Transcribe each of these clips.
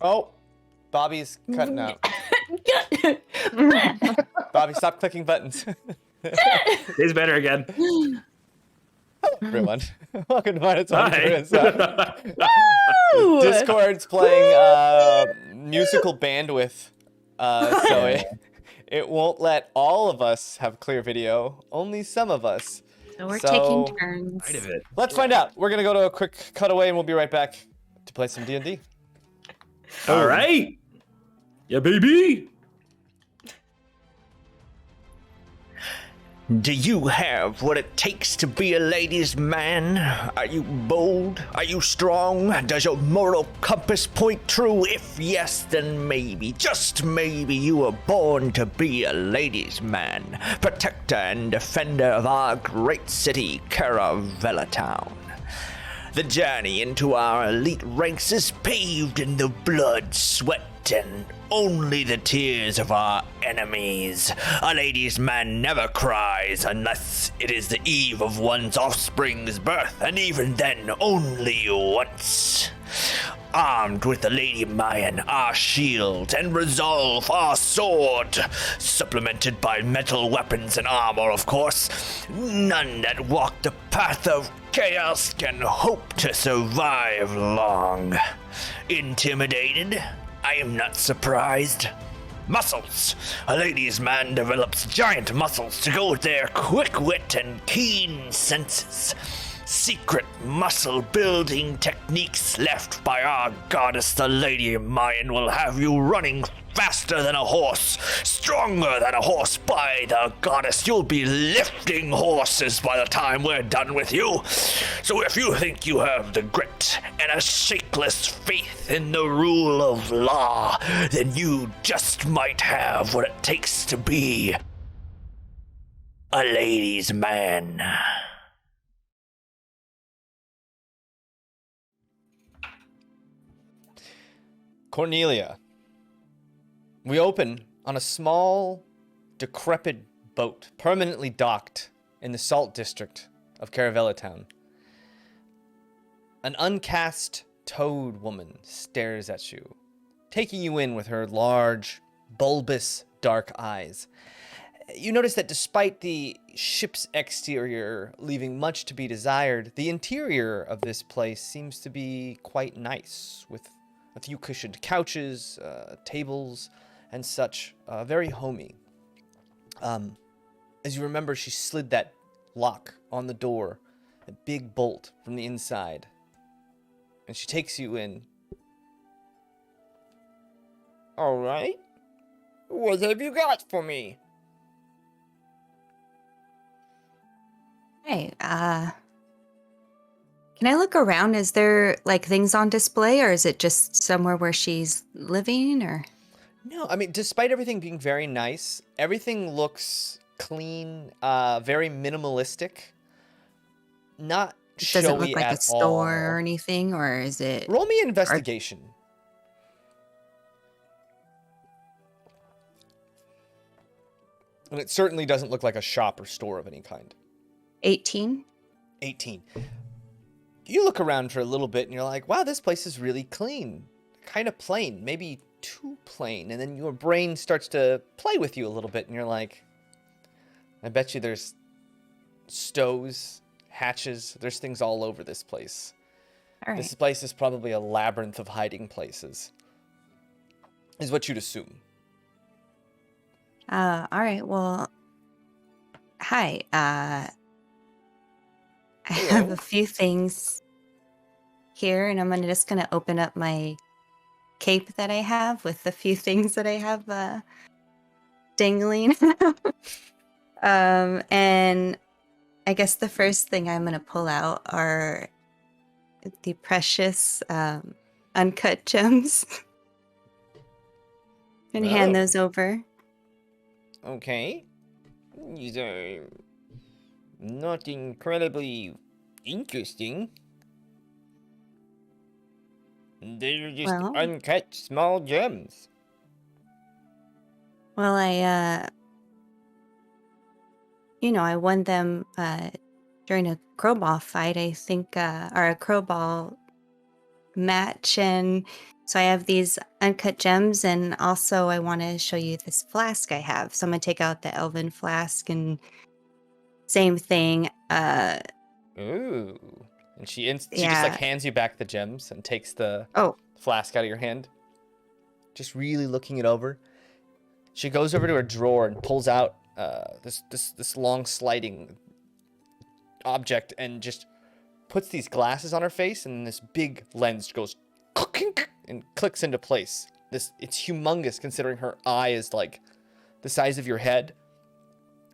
Oh, Bobby's cutting out. Bobby, stop clicking buttons. He's better again. Everyone, welcome to Hi. Discord's playing musical bandwidth, so it won't let all of us have clear video. Only some of us. So we're taking turns. Right of it. Let's find out. We're gonna go to a quick cutaway, and we'll be right back to play some D&D. All right. Yeah, baby. Do you have what it takes to be a ladies' man? Are you bold? Are you strong? Does your moral compass point true? If yes, then maybe, just maybe, you were born to be a ladies' man, protector and defender of our great city, Caravella Town. The journey into our elite ranks is paved in the blood, sweat, and only the tears of our enemies. A ladies' man never cries unless it is the eve of one's offspring's birth, and even then only once. Armed with the Lady Mayan, our shield, and resolve, our sword, supplemented by metal weapons and armor, of course, none that walk the path of chaos can hope to survive long. Intimidated? I am not surprised. Muscles. A ladies' man develops giant muscles to go with their quick wit and keen senses. Secret muscle-building techniques left by our goddess, the Lady Mayan, will have you running faster than a horse, stronger than a horse. By the goddess, you'll be lifting horses by the time we're done with you. So if you think you have the grit and a shakeless faith in the rule of law, then you just might have what it takes to be a ladies' man. Cornelia. We open on a small, decrepit boat permanently docked in the Salt District of Caravella Town. An uncast toad woman stares at you, taking you in with her large, bulbous, dark eyes. You notice that despite the ship's exterior leaving much to be desired, the interior of this place seems to be quite nice, with a few cushioned couches, tables, and such. Very homey. As you remember, she slid that lock on the door, a big bolt from the inside, and she takes you in. All right. What have you got for me? Hey, can I look around? Is there like things on display, or is it just somewhere where she's living, or? No, I mean, despite everything being very nice, everything looks clean, very minimalistic. Not It showy doesn't look like at a store all. or anything, or is it? Roll me investigation. And it certainly doesn't look like a shop or store of any kind. 18? 18. You look around for a little bit and you're like, wow, this place is really clean. Kind of plain, maybe too plain. And then your brain starts to play with you a little bit and you're like, I bet you there's stoves, hatches, there's things all over this place. All right. This place is probably a labyrinth of hiding places, is what you'd assume. All right. Well, hi. I have a few things here, and I'm just gonna open up my cape that I have with the few things that I have dangling. And I guess the first thing I'm gonna pull out are the precious uncut gems and hand those over. Okay. These are not incredibly interesting. They're just Well- uncut small gems. Well, I won them during a crowball fight, I think, or a crowball match, and So I have these uncut gems, and also I want to show you this flask I have. So I'm gonna take out the elven flask, and same thing. Ooh. And she just like Yeah. hands you back the gems and takes the Oh, flask out of your hand. Just really looking it over. She goes over to her drawer and pulls out this long sliding object and just puts these glasses on her face, and this big lens goes and clicks into place. It's humongous considering her eye is like the size of your head.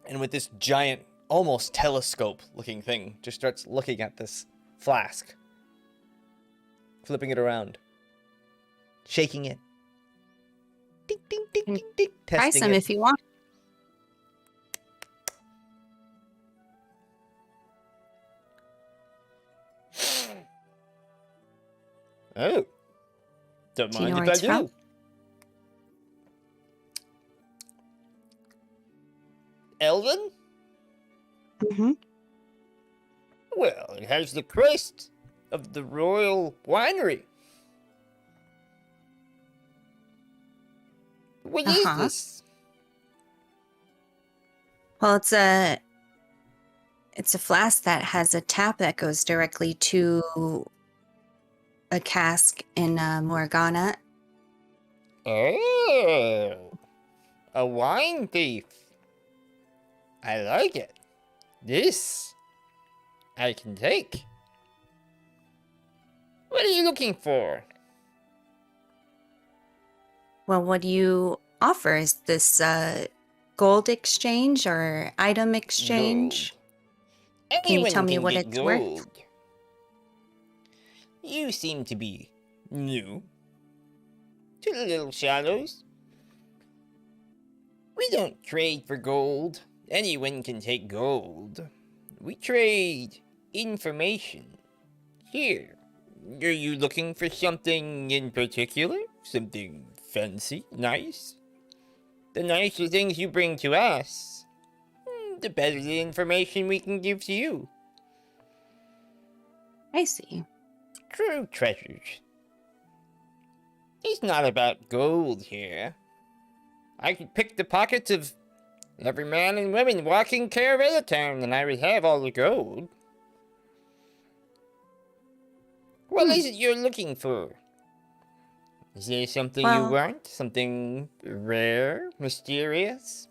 And with this giant, almost telescope looking thing, just starts looking at this flask. Flipping it around. Shaking it. Ding, ding, ding, ding, ding. try Testing some it. if you want. Oh. Don't Do you mind know if where I it's from? do. Elven? Mm-hmm. Well, it has the crest of the royal winery. What is Uh-huh. this? Well, it's a flask that has a tap that goes directly to a cask in Morgana. Oh, a wine thief. I like it. This I can take. What are you looking for? Well, what do you offer? Is this gold exchange or item exchange? Gold. Can you tell Anyone me can what get it's worth? gold. You seem to be new to the Little Shallows. We don't trade for gold. Anyone can take gold. We trade information. Here. Are you looking for something in particular? Something fancy? Nice? The nicer things you bring to us, the better the information we can give to you. I see. True treasures. It's not about gold here. I could pick the pockets of every man and woman walking Caravella Town, and I would have all the gold. What is it you're looking for? Is there something you Well- want? Something rare? Mysterious?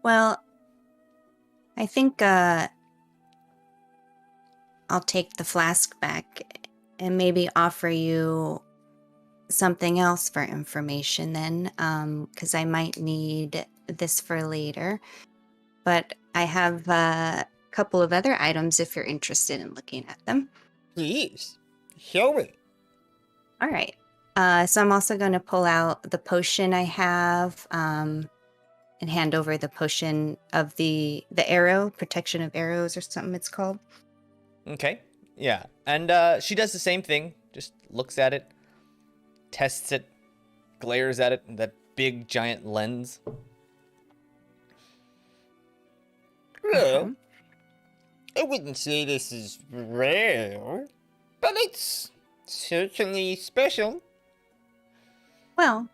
Well, I think I'll take the flask back and maybe offer you something else for information then, because I might need this for later. But I have a couple of other items if you're interested in looking at them. Please, show me. All right. So I'm also going to pull out the potion I have and hand over the potion of the arrow, protection of arrows or something it's called. Okay, yeah. And she does the same thing. Just looks at it, tests it, glares at it in that big giant lens. Well, I wouldn't say this is rare, but it's certainly special. Well,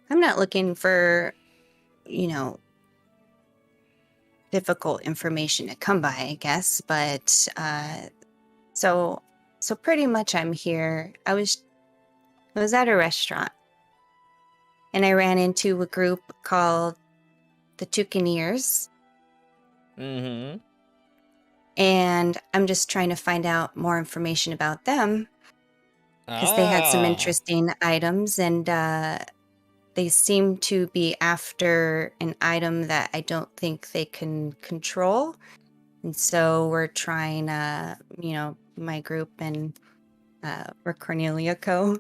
I'm not looking for, difficult information to come by, I guess. But so pretty much I'm here. I was at a restaurant, and I ran into a group called the Tanukiteers, Mm-hmm. and I'm just trying to find out more information about them because they had some interesting items, and they seem to be after an item that I don't think they can control. And so we're trying, my group and we're Cornelia Co.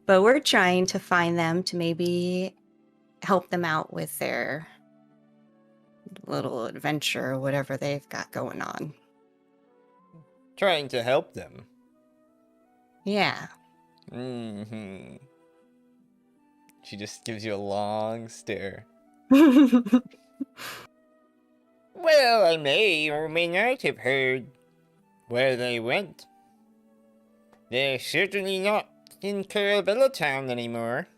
But we're trying to find them to maybe help them out with their little adventure or whatever they've got going on. Trying to help them. Yeah. Mm-hmm. She just gives you a long stare. Well, I may or may not have heard where they went. They're certainly not in Carabella Town anymore.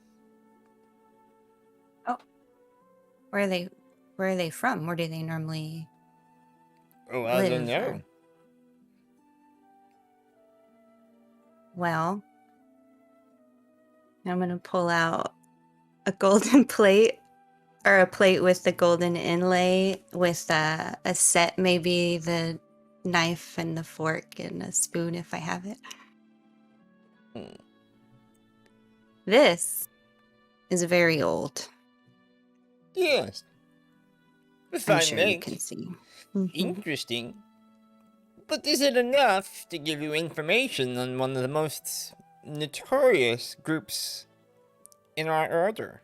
Where are they from? Where do they normally Oh, I don't live? know. Or... Well, I'm gonna pull out a golden plate, or a plate with the golden inlay with a set, maybe the knife and the fork and a spoon if I have it. Hmm. This is very old. Yes. If I'm I sure may. you can see. Mhm. Interesting. But is it enough to give you information on one of the most notorious groups in our order?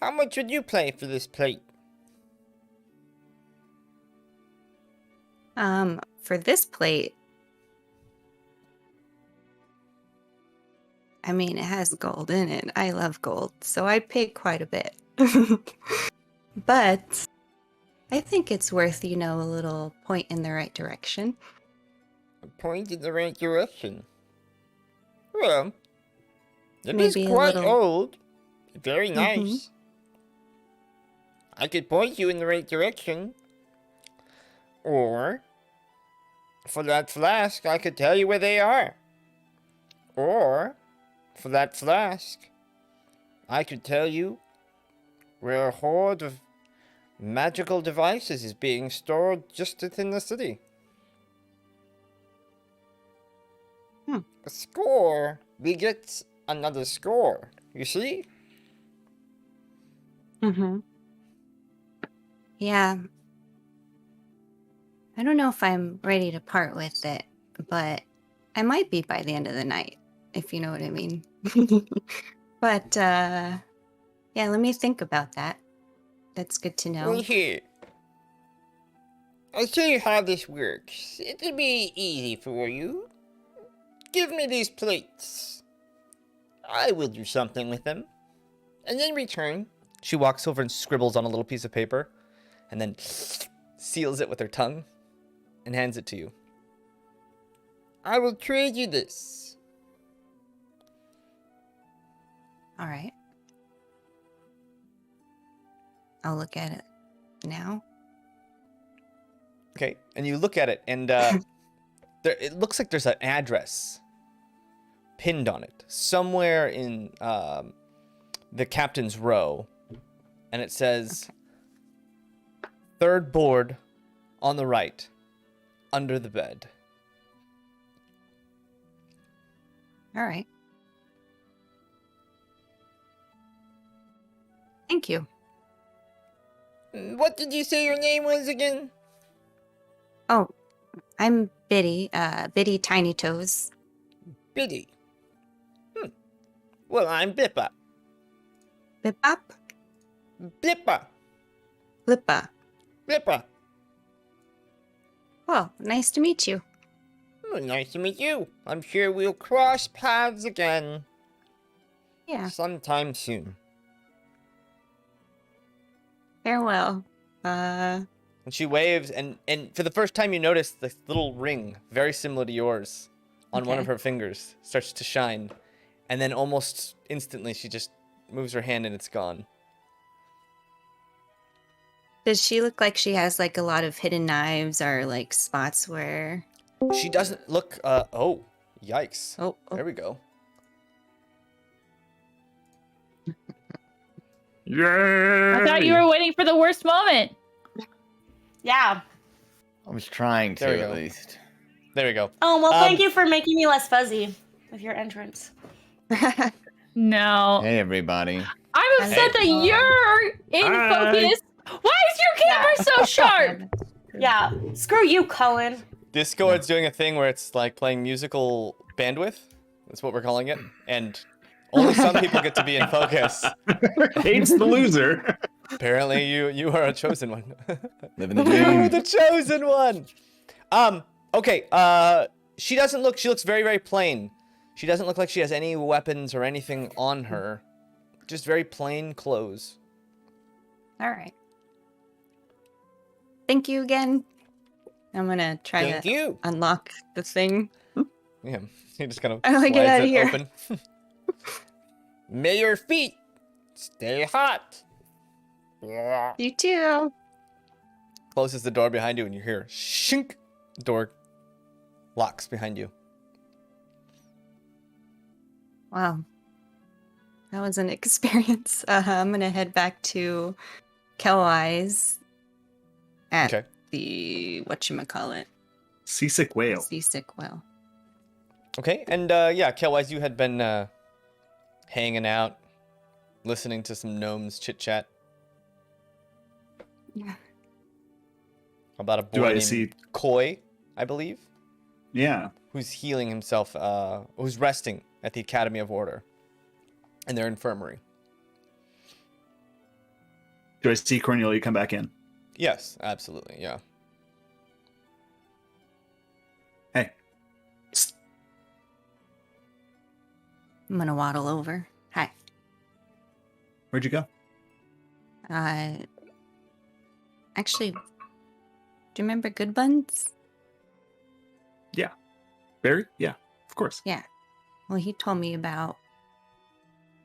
How much would you pay for this plate? For this plate, I mean, it has gold in it. I love gold, so I'd pay quite a bit. But I think it's worth, a little point in the right direction. A point in the right direction. Well, it is Maybe a quite little- old. Very nice. Mhm. I could point you in the right direction. Or, for that flask, I could tell you where they are. Or, for that flask, I could tell you where a horde of magical devices is being stored just within the city. A score begets another score, you see? Mm-hmm. Yeah. I don't know if I'm ready to part with it, but I might be by the end of the night, if you know what I mean. But, yeah, let me think about that. That's good to know. Well, here. I'll show you how this works. It'll be easy for you. Give me these plates. I will do something with them. And then return. She walks over and scribbles on a little piece of paper, and then seals it with her tongue, and hands it to you. I will trade you this. All right. I'll look at it now. Okay, and you look at it, and it looks like there's an address pinned on it somewhere in the captain's row, and it says, "Third board on the right, under the bed." All right. Thank you. What did you say your name was again? Oh, I'm Biddy, Biddy Tiny Toes. Biddy. Well, I'm Blippa. Bipop? Blippa. Blippa. Blippa. Well, nice to meet you. Oh, nice to meet you. I'm sure we'll cross paths again Yeah, sometime soon. farewell. And she waves, and for the first time you notice this little ring, very similar to yours, on one of Okay. her fingers, starts to shine. And then almost instantly she just moves her hand and it's gone. Does she look like she has like a lot of hidden knives or like spots where... She doesn't look, oh, yikes. Oh, There we go. Yeah. I thought you were waiting for the worst moment. Yeah. I was trying There we to, go. at least. There we go. Oh, well, thank Um, you for making me less fuzzy with your entrance. No. Hey, everybody. I'm upset that you're in Hi. focus. Why is your camera so sharp? Yeah. Screw you, Cullen. Discord's doing a thing where it's like playing musical bandwidth. That's what we're calling it. And only some people get to be in focus. Hates the loser. Apparently you are a chosen one. Living the You're dream. the chosen one. Okay, she looks very, very plain. She doesn't look like she has any weapons or anything on her. Just very plain clothes. All right. Thank you again. I'm gonna try Thank to you. unlock the thing. Yeah, he just kind of I wanna slides get outta it here. open. May your feet stay hot. You too. Closes the door behind you, and you hear shink. Door locks behind you. Wow. That was an experience. I'm gonna head back to Kelwise at Okay. the whatchamacallit, Seasick whale. Seasick Well. Okay, and yeah, Kelwise, you had been hanging out, listening to some gnomes chit chat Yeah. about a Do boy I named see? Koi, I believe, Yeah. who's healing himself, who's resting at the Academy of Order in their infirmary. Do I see Cornelia come back in? Yes, absolutely, yeah. Hey. Psst. I'm gonna waddle over. Hi. Where'd you go? Actually, do you remember Good Buns? Barry? Yeah, of course. Yeah. Well, he told me about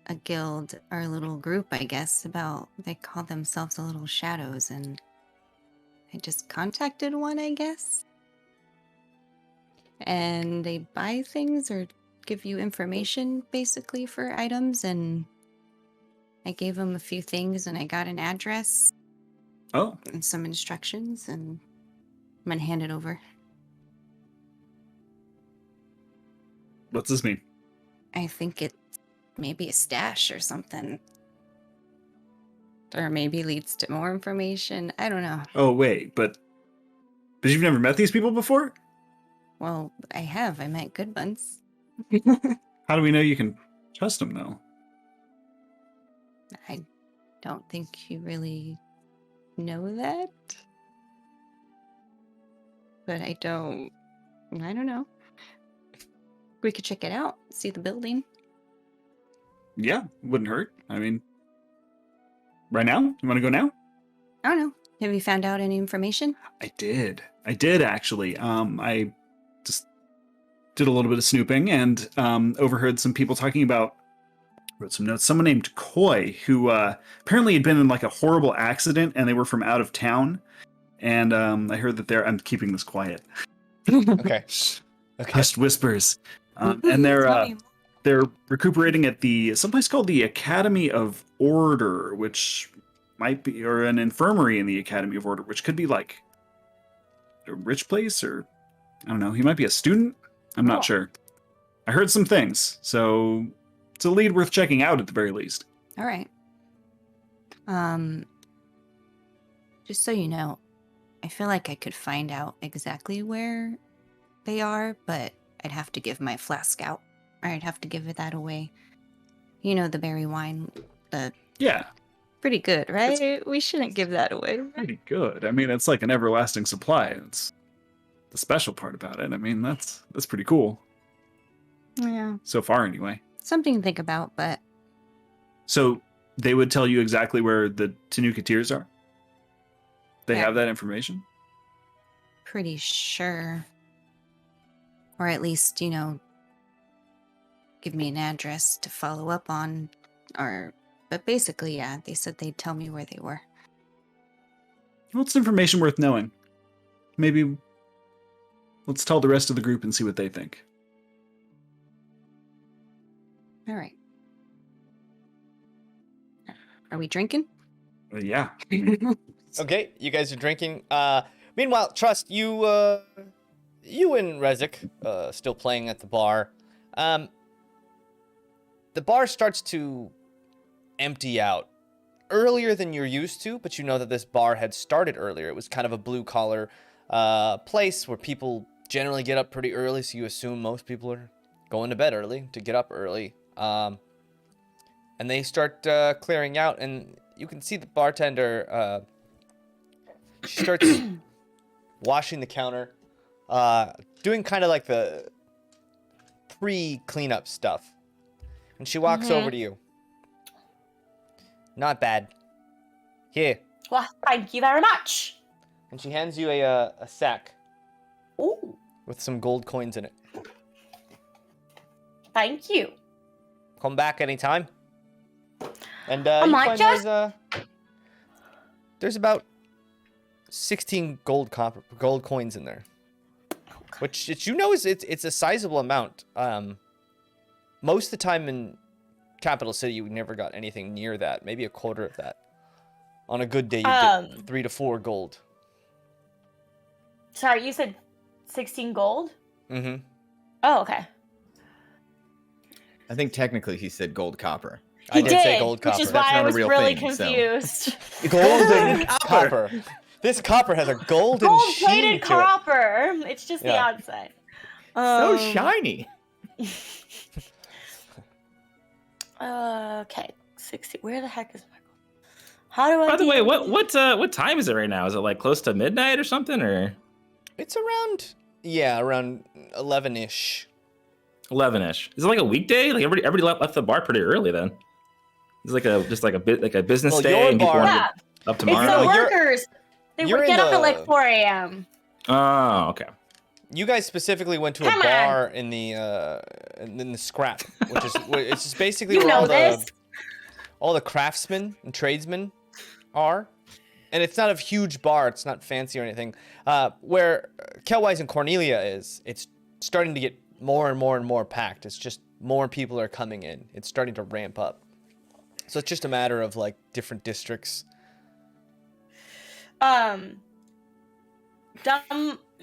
a guild or a little group, I guess, about they call themselves the Little Shadows, and I just contacted one, I guess. And they buy things or give you information basically for items, and I gave them a few things and I got an address Oh, and some instructions, and I'm gonna hand it over. what's this mean? I think it maybe a stash or something. Or maybe leads to more information. I don't know. Oh, wait, but you've never met these people before? Well, I have. I met Good Buns. How do we know you can trust them, though? I don't think you really know that. But I don't know. We could check it out, see the building. Yeah, wouldn't hurt. I mean, right now? You want to go now? I don't know. Have you found out any information? I did actually. I just did a little bit of snooping and overheard some people talking about. Wrote some notes. Someone named Koi, who apparently had been in like a horrible accident, and they were from out of town. And I heard that I'm keeping this quiet. Okay. Okay. Hushed whispers. And they're recuperating at someplace called the Academy of Order, which might be, or an infirmary in the Academy of Order, which could be like a rich place, or I don't know. He might be a student. I'm not sure. I heard some things, so it's a lead worth checking out at the very least. All right. Just so you know, I feel like I could find out exactly where they are, but I'd have to give my flask out. Or I'd have to give that away. You know, the berry wine, Yeah, pretty good, right? We shouldn't give that away. pretty good. I mean, it's like an everlasting supply. It's the special part about it. I mean, that's pretty cool. Yeah. So far, anyway. Something to think about, but So they would tell you exactly where the Tanukiteers are? They Yeah. have that information? pretty sure. Or at least, give me an address to follow up on. But basically, yeah, they said they'd tell me where they were. Well, it's information worth knowing. Maybe let's tell the rest of the group and see what they think. All right. Are we drinking? Yeah. Okay, you guys are drinking. Meanwhile, Trust, you and Rezik, still playing at the bar. The bar starts to empty out earlier than you're used to, but you know that this bar had started earlier. It was kind of a blue-collar place where people generally get up pretty early, so you assume most people are going to bed early to get up early. And they start clearing out, and you can see the bartender, she starts washing the counter, doing kind of like the pre-cleanup stuff. And she walks over to you. Not bad. Here. Well, thank you very much. And she hands you a sack Ooh. with some gold coins in it. Thank you. Come back anytime. And I you might find just- there's about 16 gold coins in there, which it's a sizable amount. Most of the time in Capital City, you never got anything near that. Maybe a quarter of that. On a good day, you get 3 to 4 gold. Sorry, you said 16 gold? Mm-hmm. Oh, okay. I think technically he said gold copper. I He did did, say gold which copper. is That's why I not a was real really thing, so. confused. Golden copper. This copper has a golden sheen Gold-plated to it. copper. It's just the Yeah. outside. So shiny. Okay, 60. Where the heck is my gold? How do I? By the way, do- what time is it right now? Is it like close to midnight or something, or It's around 11-ish. 11ish? Is it like a weekday? Like everybody left the bar pretty early then. It's like a business Well, day, your and people bar- want Yeah, to up it's tomorrow. the you're- workers. They you're would in get up at like the- 4 a.m. Oh, okay. You guys specifically went to Come a on. bar in the scrap, which is it's just basically You where know this. all the craftsmen and tradesmen are. And it's not a huge bar, it's not fancy or anything. Where Kelwise and Cornelia is, it's starting to get more and more and more packed. It's just more people are coming in. It's starting to ramp up. So it's just a matter of like different districts.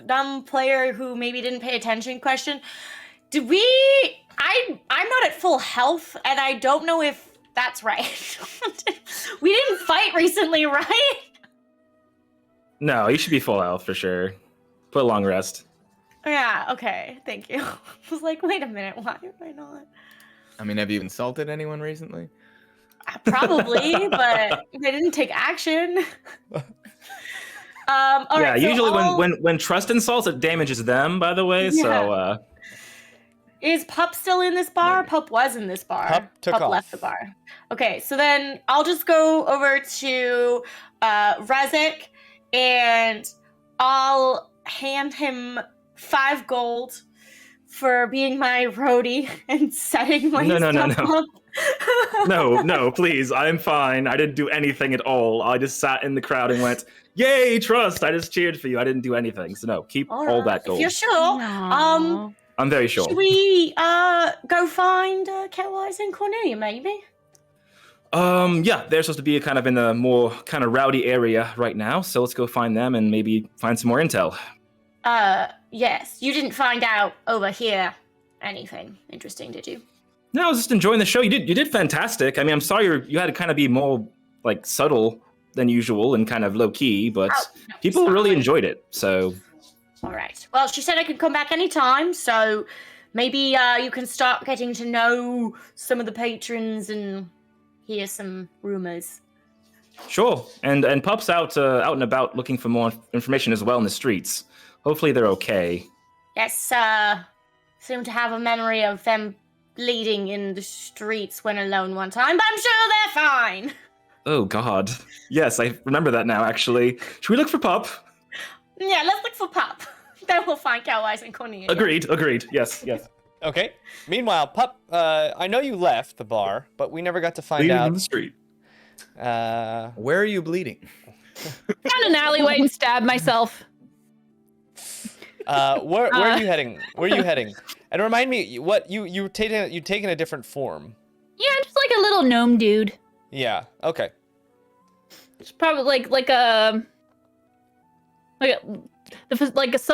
Dumb player who maybe didn't pay attention question. I'm not at full health, and I don't know if that's right. We didn't fight recently, right? No, you should be full health for sure. Put a long rest. Yeah, okay, thank you. I was like, wait a minute, why am I not? I mean, have you insulted anyone recently? Probably, but they didn't take action. All Yeah, right, so usually I'll- when trust insults, it damages them. By the way, so Is Pup still in this bar? Pup was in this bar. Pup took off. left the bar. Okay, so then I'll just go over to Rezik and I'll hand him 5 gold for being my roadie and setting my No, stuff up. no, please, I'm fine. I didn't do anything at all. I just sat in the crowd and went, "Yay, trust!" I just cheered for you. I didn't do anything. So no, keep all right, that if gold. you're sure. I'm very sure. Should we go find Kelwise and Cornelia, maybe? Yeah, they're supposed to be kind of in a more kind of rowdy area right now. So let's go find them and maybe find some more intel. Yes. You didn't find out over here anything interesting, did you? No, I was just enjoying the show. You did fantastic. I mean, I'm sorry you had to kind of be more like subtle than usual and kind of low key, but No, people it's really fine. enjoyed it. So All right. Well, she said I could come back anytime, so maybe you can start getting to know some of the patrons and hear some rumors. sure. And Pup's out and about looking for more information as well in the streets. Hopefully they're okay. Yes, seem to have a memory of them bleeding in the streets when alone one time, but I'm sure they're fine. Oh God. Yes, I remember that now. Actually, should we look for Pup? Yeah, let's look for Pup. Then we'll find Kelwise and Cornelia. Agreed. Yes. Okay. Meanwhile, Pup, I know you left the bar, but we never got to find Bleeding out. in the street. Where are you bleeding? Down an alleyway and stab myself. Where are you heading? Where are you heading? And remind me, what you've taken a different form. Yeah, just like a little gnome dude. Yeah. Okay. It's probably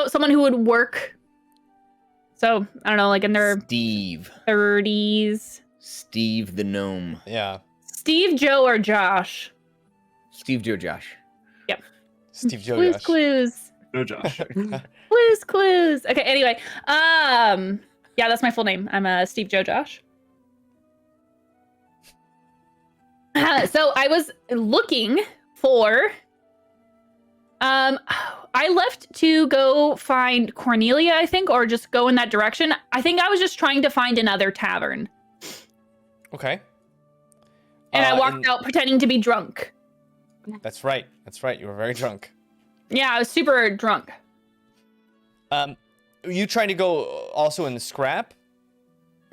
someone who would work. So I don't know, like in their Steve. 30s. Steve the gnome. Yeah. Steve, Joe, or Josh. Steve Joe Josh. Steve Joe. Clues, clues. No, Josh. Clues. Okay, anyway. Yeah, that's my full name. I'm Steve Joe Josh. So I was looking for I left to go find Cornelia, I think, or just go in that direction. I think I was just trying to find another tavern. Okay. And I walked out pretending to be drunk. That's right. You were very drunk. Yeah, I was super drunk. You trying to go also in the scrap?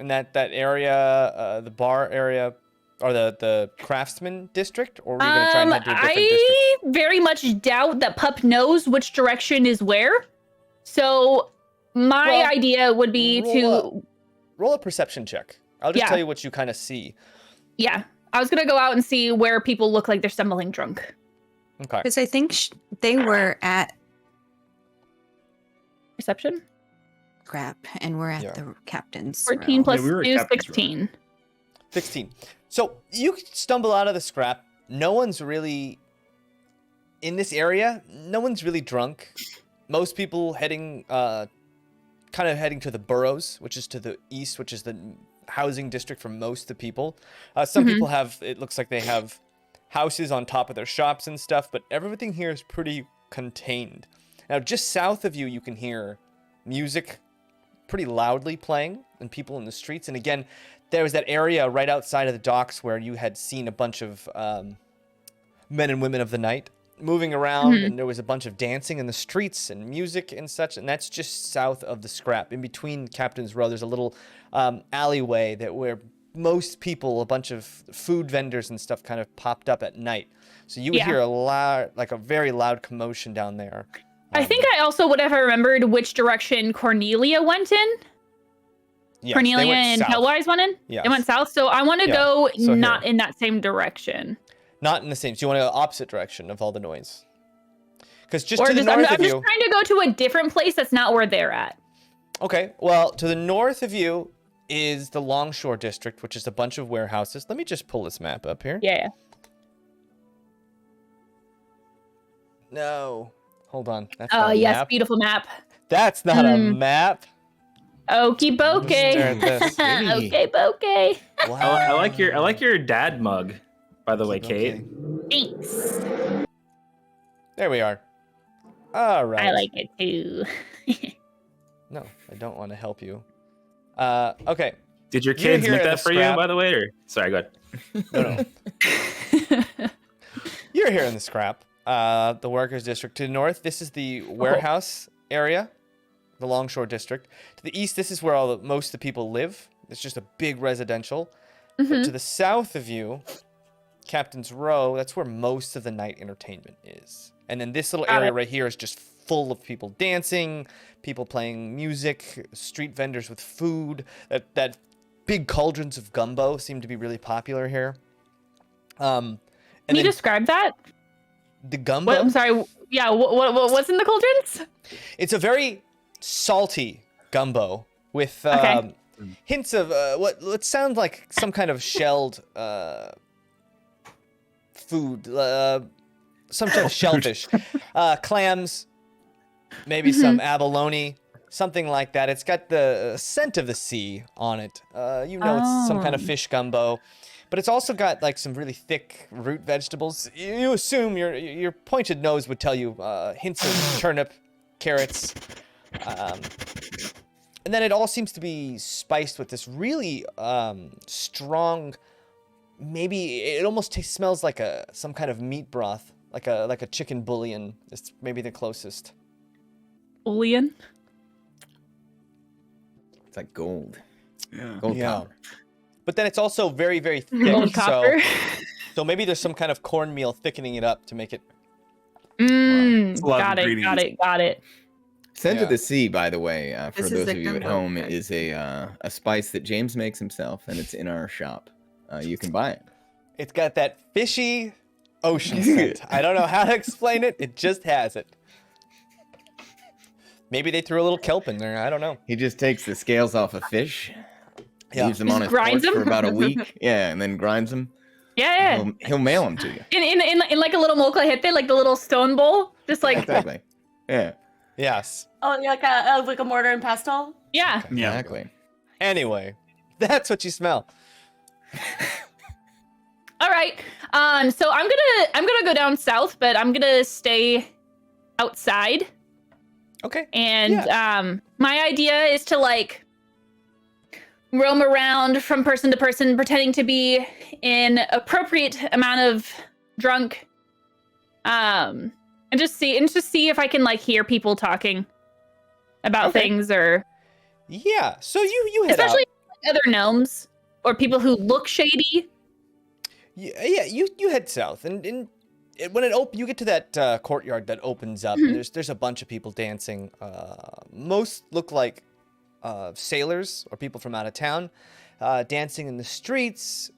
in that area, the bar area, or the craftsman district, or are you going to try and head to a different district? I very much doubt that Pup knows which direction is where. So my idea would be roll a perception check. I'll just tell you what you kind of see. Yeah, I was gonna go out and see where people look like they're stumbling drunk. Okay. Because I think they were at Perception? crap, and we're at the captain's 14 row. plus Yeah, we were at 2, Captain's 16. 16. So you stumble out of the scrap. No one's really in this area. No one's really drunk. Most people heading, kind of heading to the boroughs, which is to the east, which is the housing district for most of the people. Some people have, it looks like they have houses on top of their shops and stuff, but everything here is pretty contained. Now, just south of you, you can hear music pretty loudly playing and people in the streets. And again, there was that area right outside of the docks where you had seen a bunch of men and women of the night moving around, and there was a bunch of dancing in the streets and music and such, and that's just south of the scrap. In between Captain's Row, there's a little alleyway where most people, a bunch of food vendors and stuff, kind of popped up at night. So you would hear a very loud commotion down there. I think I also would have remembered which direction Cornelia went in. Yes, Cornelia and Hellwise went in? Yes. They went south, so I want to go So not here. in that same direction. Not in the same. So you want to go opposite direction of all the noise. Because just Or to the I'm north just of you. trying to go to a different place that's not where they're at. Okay, well, to the north of you is the Longshore District, which is a bunch of warehouses. Let me just pull this map up here. Yeah. No. Hold on. That's Oh, not a yes, map. beautiful map. That's not a map. Okie Stare at bokeh. this. Okay, bokeh. Wow. I like your dad mug, by the way, Kate. Thanks. There we are. All right. I like it too. No, I don't want to help you. Okay. Did your You're kids here make at that the for you, scrap. by the way? Or sorry, go ahead. No. You're here in the scrap. The workers district. To the north, this is the warehouse area, the Longshore district. To the east, this is where most of the people live. It's just a big residential. But to the south of you, Captain's Row, that's where most of the night entertainment is. And then this little area right here is just full of people dancing, people playing music, street vendors with food. That big cauldrons of gumbo seem to be really popular here. Can you describe that? The gumbo? What, I'm sorry. Yeah, what's in the cauldrons? It's a very salty gumbo with hints of what sounds like some kind of shelled food, some kind of shellfish, clams, maybe some abalone, something like that. It's got the scent of the sea on it. It's some kind of fish gumbo. But it's also got like some really thick root vegetables. You assume your pointed nose would tell you hints of turnip, carrots, and then it all seems to be spiced with this really strong. Maybe it almost smells like some kind of meat broth, like a chicken bouillon. It's maybe the closest. Bouillon. It's like gold. Yeah. Gold copper. But then it's also very, very thick. Gold copper. So maybe there's some kind of cornmeal thickening it up to make it. It's a lot of Got it. Scent Yeah. of the sea, by the way, for This is those a of you at gumbo. home, Okay. is a spice that Jaymes makes himself, and it's in our shop. You can buy it. It's got that fishy ocean scent. I don't know how to explain it. It just has it. Maybe they threw a little kelp in there. I don't know. He just takes the scales off a fish, Yeah. leaves them on his porch grinds for them? about a week, and then grinds them. Yeah. He'll mail them to you. In like a little molcajete, like the little stone bowl, just like Exactly. Yeah. Yes. Oh, like a mortar and pestle. yeah. Exactly. Anyway, that's what you smell. All right. So I'm gonna go down south, but I'm gonna stay outside. Okay. And my idea is to like roam around from person to person, pretending to be an appropriate amount of drunk. And just see if I can like hear people talking about things or Yeah. So you head especially out. other gnomes or people who look shady? Yeah, you head south, and when you get to that courtyard that opens up, and there's a bunch of people dancing. Most look like sailors or people from out of town, dancing in the streets,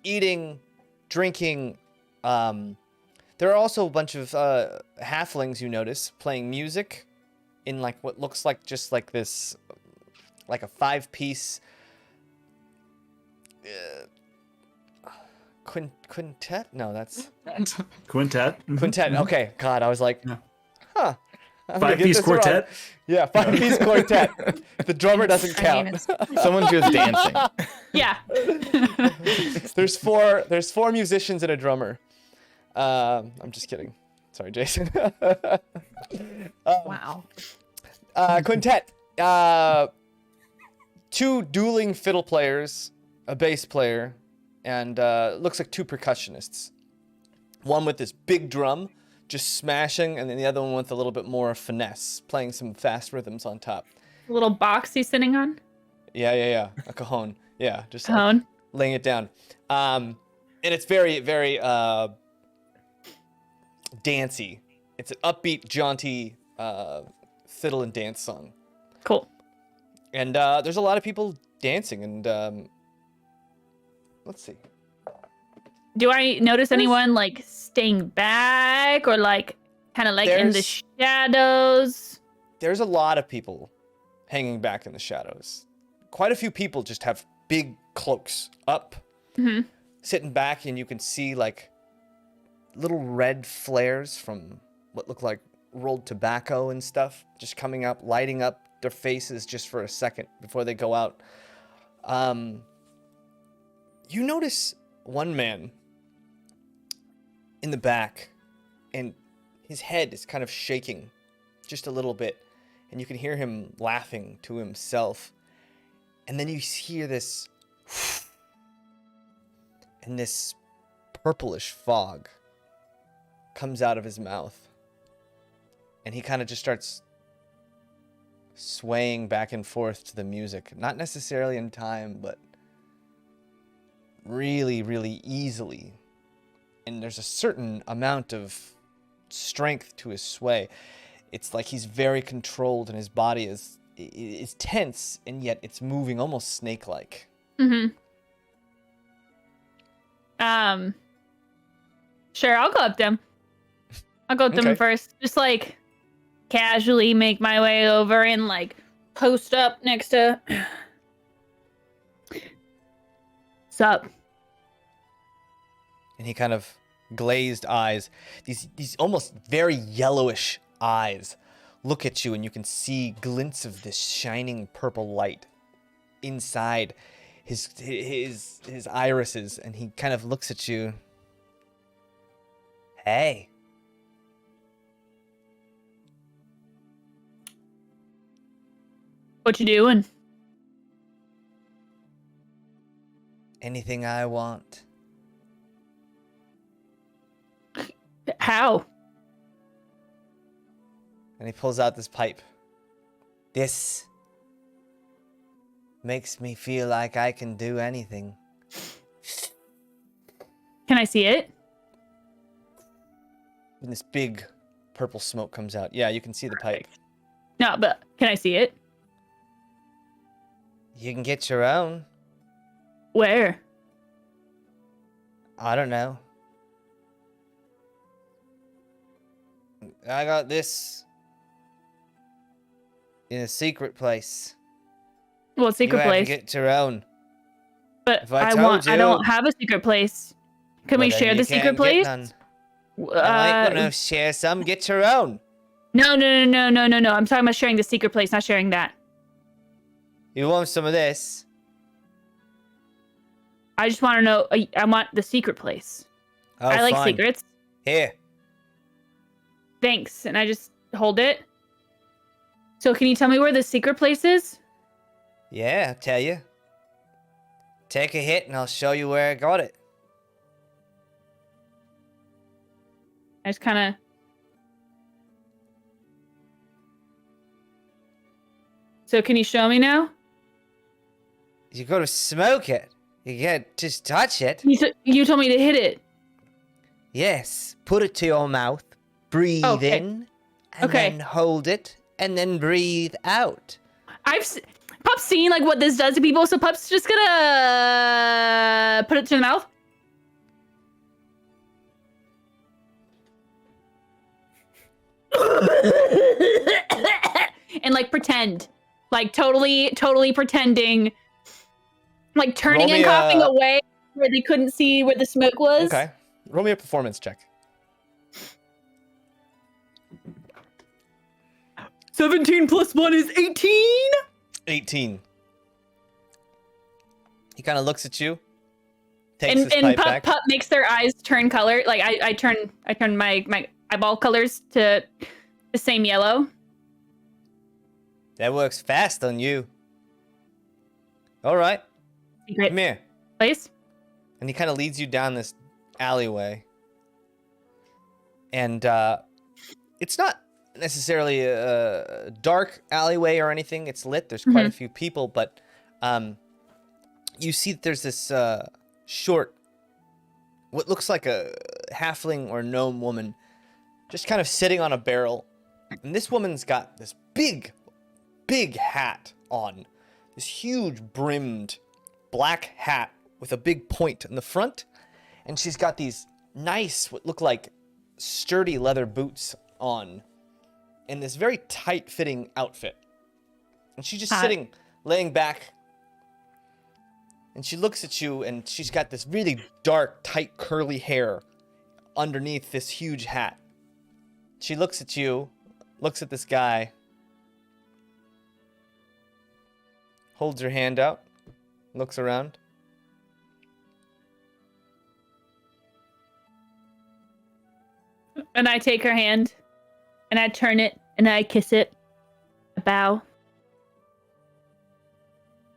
eating, drinking. There are also a bunch of halflings you notice playing music in like what looks like just like this, like a 5-piece quintet? No, that's Quintet. quintet. Okay, God, I was like, Yeah. huh. I'm gonna get 5-piece this quartet. wrong. Yeah, 5-piece quartet. The drummer doesn't I mean, count. Someone's just dancing. Yeah. There's four musicians and a drummer. I'm just kidding. Sorry, Jason. wow. Quintet. 2 dueling fiddle players, a bass player, and looks like 2 percussionists. One with this big drum, just smashing, and then the other one with a little bit more finesse, playing some fast rhythms on top. The little box he's sitting on. Yeah. A cajon. Yeah, just like Cajon. laying it down. And it's very, very dancey. It's an upbeat, jaunty fiddle and dance song. Cool. And there's a lot of people dancing, and let's see. Do I notice anyone like staying back or like kind of like in the There's- shadows? There's a lot of people hanging back in the shadows. Quite a few people just have big cloaks up, sitting back, and you can see like little red flares from what look like rolled tobacco and stuff just coming up, lighting up their faces just for a second before they go out. You notice one man in the back, and his head is kind of shaking just a little bit, and you can hear him laughing to himself. And then you hear this, and this purplish fog comes out of his mouth, and he kind of just starts swaying back and forth to the music, not necessarily in time, but really, really easily. And there's a certain amount of strength to his sway. It's like he's very controlled, and his body is tense, and yet it's moving almost snake-like. Sure, I'll go up to him. I'll go up to him Okay. first. Just like casually make my way over and like post up next to. Sup? And he kind of glazed eyes, these almost very yellowish eyes look at you, and you can see glints of this shining purple light inside his irises, and he kind of looks at you. Hey. What you doing? Anything I want. How? And he pulls out this pipe. This makes me feel like I can do anything. Can I see it? And this big purple smoke comes out. Yeah, you can see the pipe. No, but can I see it? You can get your own. Where? I don't know. I got this in a secret place. Well, secret you have place. to get your own. But if I I told you- don't have a secret place. Can we Well, then share you the secret can't get place? none. I ain't gonna share some. Get your own. No. I'm talking about sharing the secret place, not sharing that. You want some of this? I just want to know. I want the secret place. Oh, I like fine. secrets. Here. Thanks. And I just hold it. So can you tell me where the secret place is? Yeah, I'll tell you. Take a hit, and I'll show you where I got it. I just kind of. So can you show me now? You got to smoke it. You can't just touch it. You told me to hit it. Yes. Put it to your mouth. Breathe Okay. in. And Okay. then hold it. And then breathe out. Pup's seen like what this does to people, so Pup's just gonna put it to the mouth. And like pretend. Like totally pretending. Like turning Roll and me coughing a- away where they couldn't see where the smoke was. Okay. Roll me a performance check. 17 plus 1 is 18. 18. He kind of looks at you. Takes his And pipe back. Pup makes their eyes turn color. Like I turn my eyeball colors to the same yellow. That works fast on you. All right. Great Come here. place. And he kind of leads you down this alleyway. And it's not necessarily a dark alleyway or anything. It's lit. There's quite a few people, but you see that there's this short, what looks like a halfling or gnome woman, just kind of sitting on a barrel. And this woman's got this big hat on. This huge brimmed black hat with a big point in the front. And she's got these nice, what look like sturdy leather boots on. In this very tight-fitting outfit. And she's just sitting, laying back. And she looks at you, and she's got this really dark, tight, curly hair underneath this huge hat. She looks at you, looks at this guy, holds her hand out, looks around. And I take her hand, and I turn it, and I kiss it. I bow.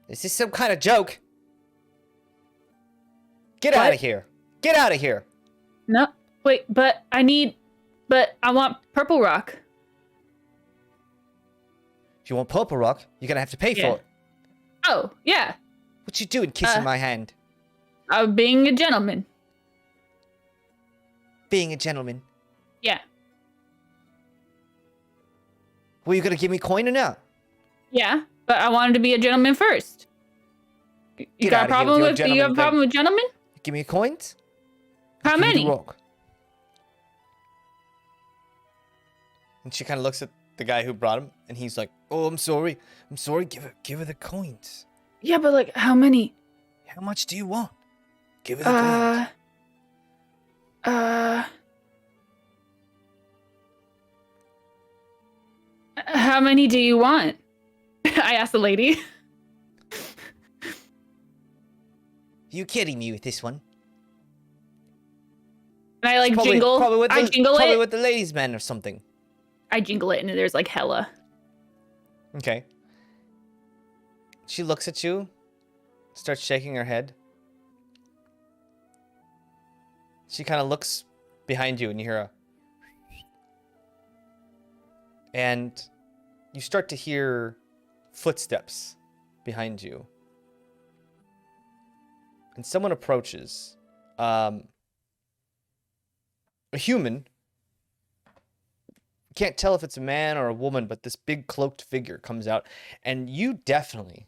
Is this some kind of joke? Get What? out of here. Get out of here. No, wait, but I want purple rock. If you want purple rock, you're going to have to pay Yeah. for it. Oh, yeah. What you doing kissing my hand? Being a gentleman. Being a gentleman. Yeah. Were you going to give me coin or not? Yeah, but I wanted to be a gentleman first. You Get got a outta here problem with your with? You have a gentleman problem with gentlemen? Give me coins? How Give me the many? rock. And she kind of looks at the guy who brought him, and he's like, "Oh, I'm sorry. Give her the coins. Yeah, but like, how many? How much do you want? Give her the coins." How many do you want? I asked the lady. You kidding me with this one? And I like Probably jingle. with I the, jingle probably it. with the ladies' man or something. I jingle it, and there's like hella. Okay. She looks at you, starts shaking her head. She kind of looks behind you, and you hear a... And you start to hear footsteps behind you. And someone approaches. A human. You can't tell if it's a man or a woman, but this big cloaked figure comes out. And you definitely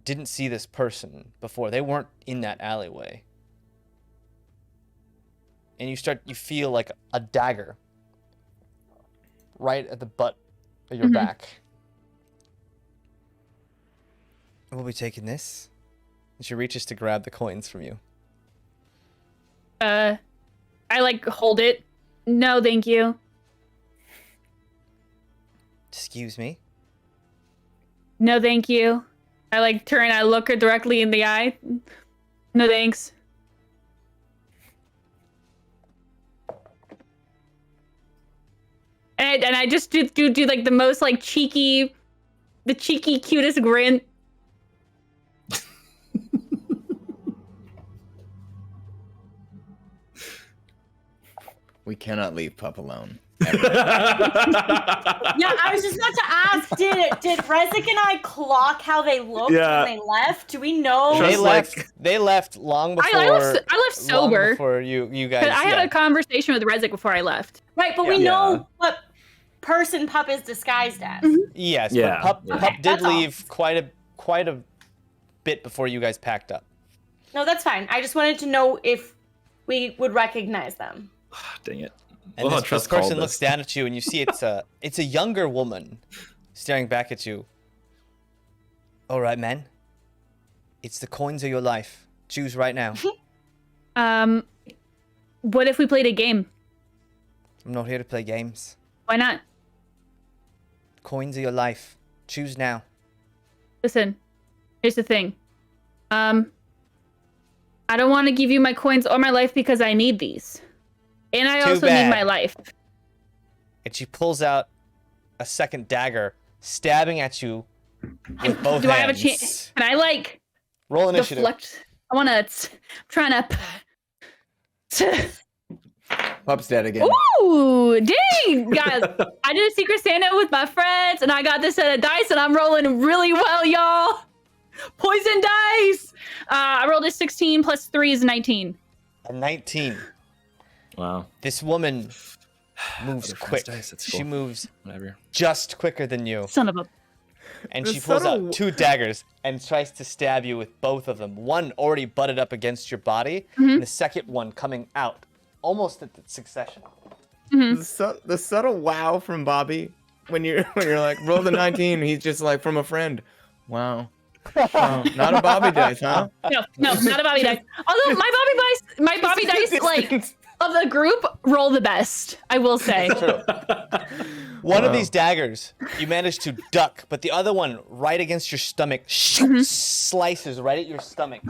didn't see this person before. They weren't in that alleyway. And you feel like a dagger right at the butt of your back. We'll be taking this. And she reaches to grab the coins from you. I like hold it. No, thank you. Excuse me? No, thank you. I like turn. I look her directly in the eye. No, thanks. And I just do like the most like cheeky, cutest grin. We cannot leave Pup alone. ever. Yeah, I was just about to ask, did Rezik and I clock how they looked Yeah. when they left? Do we know? They Just left. like- They left long before. I left long sober. before you guys. 'Cause I had a conversation with Rezik before I left. Right, but we Yeah. know what person Pup is disguised as. Yes, Yeah, but yeah. Pup did That's all. leave quite a bit before you guys packed up. No, that's fine. I just wanted to know if we would recognize them. Dang it. And Well, this Trust person called looks this. down at you, and you see it's a younger woman staring back at you. All right, man. It's the coins of your life. Choose right now. What if we played a game? I'm not here to play games. Why not? Coins of your life. Choose now. Listen, here's the thing. I don't want to give you my coins or my life because I need these. And I Too also bad. need my life. And she pulls out a second dagger, stabbing at you with both Do I have a hands. chance? Can I, like, Roll initiative. deflect? I want to... I'm trying to... Pup's dead again. Ooh, dang, guys. I did a Secret Santa with my friends, and I got this set of dice, and I'm rolling really well, y'all. Poison dice. I rolled a 16 plus 3 is 19. A 19. Wow. This woman moves Other friends' quick. dice, that's She cool. moves Whatever. just quicker than you. Son of a... And The she pulls subtle- out 2 daggers and tries to stab you with both of them. One already butted up against your body, and the second one coming out almost at the succession. The subtle wow from Bobby when you're like roll the 19. He's just like from a friend. Wow. Wow. Not a Bobby dice, huh? No, not a Bobby dice. Although my Bobby dice, like, of the group, roll the best, I will say. One of these daggers you manage to duck, but the other one right against your stomach slices right at your stomach,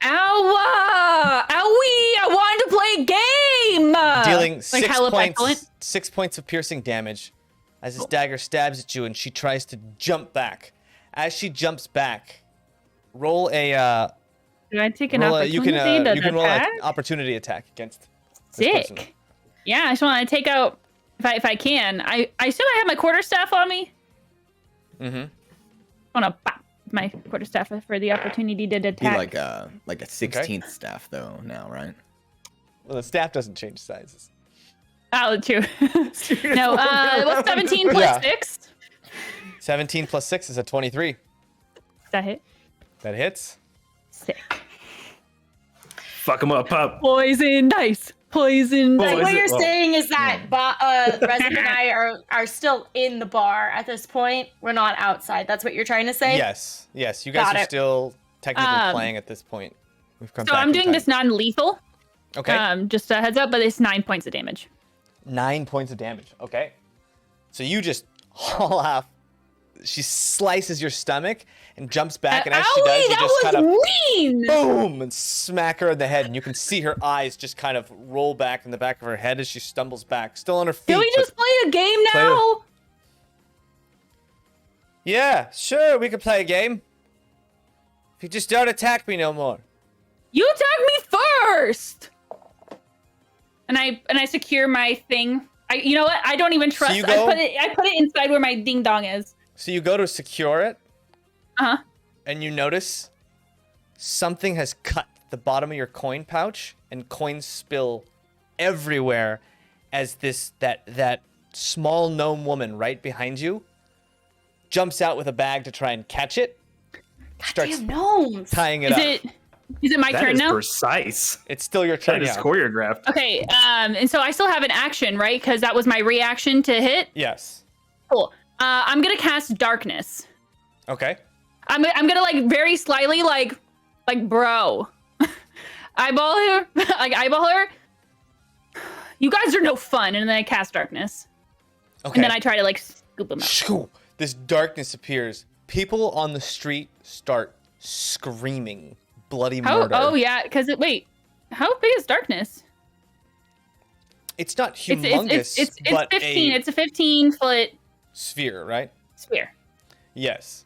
Ow! Owie! I wanted to play a game! dealing like 6 points of piercing damage as this dagger stabs at you, and she tries to jump back. As she jumps back, roll a Did I take an roll a, opportunity you can to you can roll an attack? opportunity attack against this person. Sick. Yeah, I just want to take out if I can. I assume I have my quarterstaff on me. Mm-hmm. I want to pop my quarterstaff for the opportunity to Be attack. like a 16th staff though now, right? Well, the staff doesn't change sizes. Oh, true. No, what's 17 plus Yeah. 6? 17 plus 6 is a 23. Does that hit? That hits. Sick. Fuck him up, Pup. Poison dice. Poison Oh, So dice. is what it? you're Well, saying is that Rezik and I are still in the bar at this point. We're not outside. That's what you're trying to say? Yes. Yes. You guys Got are it. still technically Um, playing at this point. We've come So back I'm in doing time. this non-lethal. Okay. Just a heads up, but it's 9 points of damage. 9 points of damage. Okay. So you just haul off. She slices your stomach and jumps back, and as she does, you that just was kind of mean. boom and smack her in the head, and you can see her eyes just kind of roll back in the back of her head as she stumbles back, still on her feet. Can we but- just play a game Play now? Yeah, sure, we could play a game. If you just don't attack me no more. You attack me first. And I secure my thing. You know what? I don't even trust. you go- I put it inside where my ding dong is. So you go to secure it, Uh huh. and you notice something has cut the bottom of your coin pouch, and coins spill everywhere as that small gnome woman right behind you jumps out with a bag to try and catch it. Starts Damn gnomes. tying it Is it my That turn is now? precise. It's still your That turn. is Yeah. choreographed. Okay. And so I still have an action, right? Because that was my reaction to hit. Yes. Cool. I'm gonna cast darkness. Okay. I'm gonna like very slyly like bro, eyeball her, like eyeball her. You guys are no fun, and then I cast darkness, Okay. and then I try to like scoop them up. Shoo! This darkness appears. People on the street start screaming bloody How? murder. Oh yeah, because wait, how big is darkness? It's not humongous, It's but 15. a It's a 15-foot sphere, right? sphere. Yes.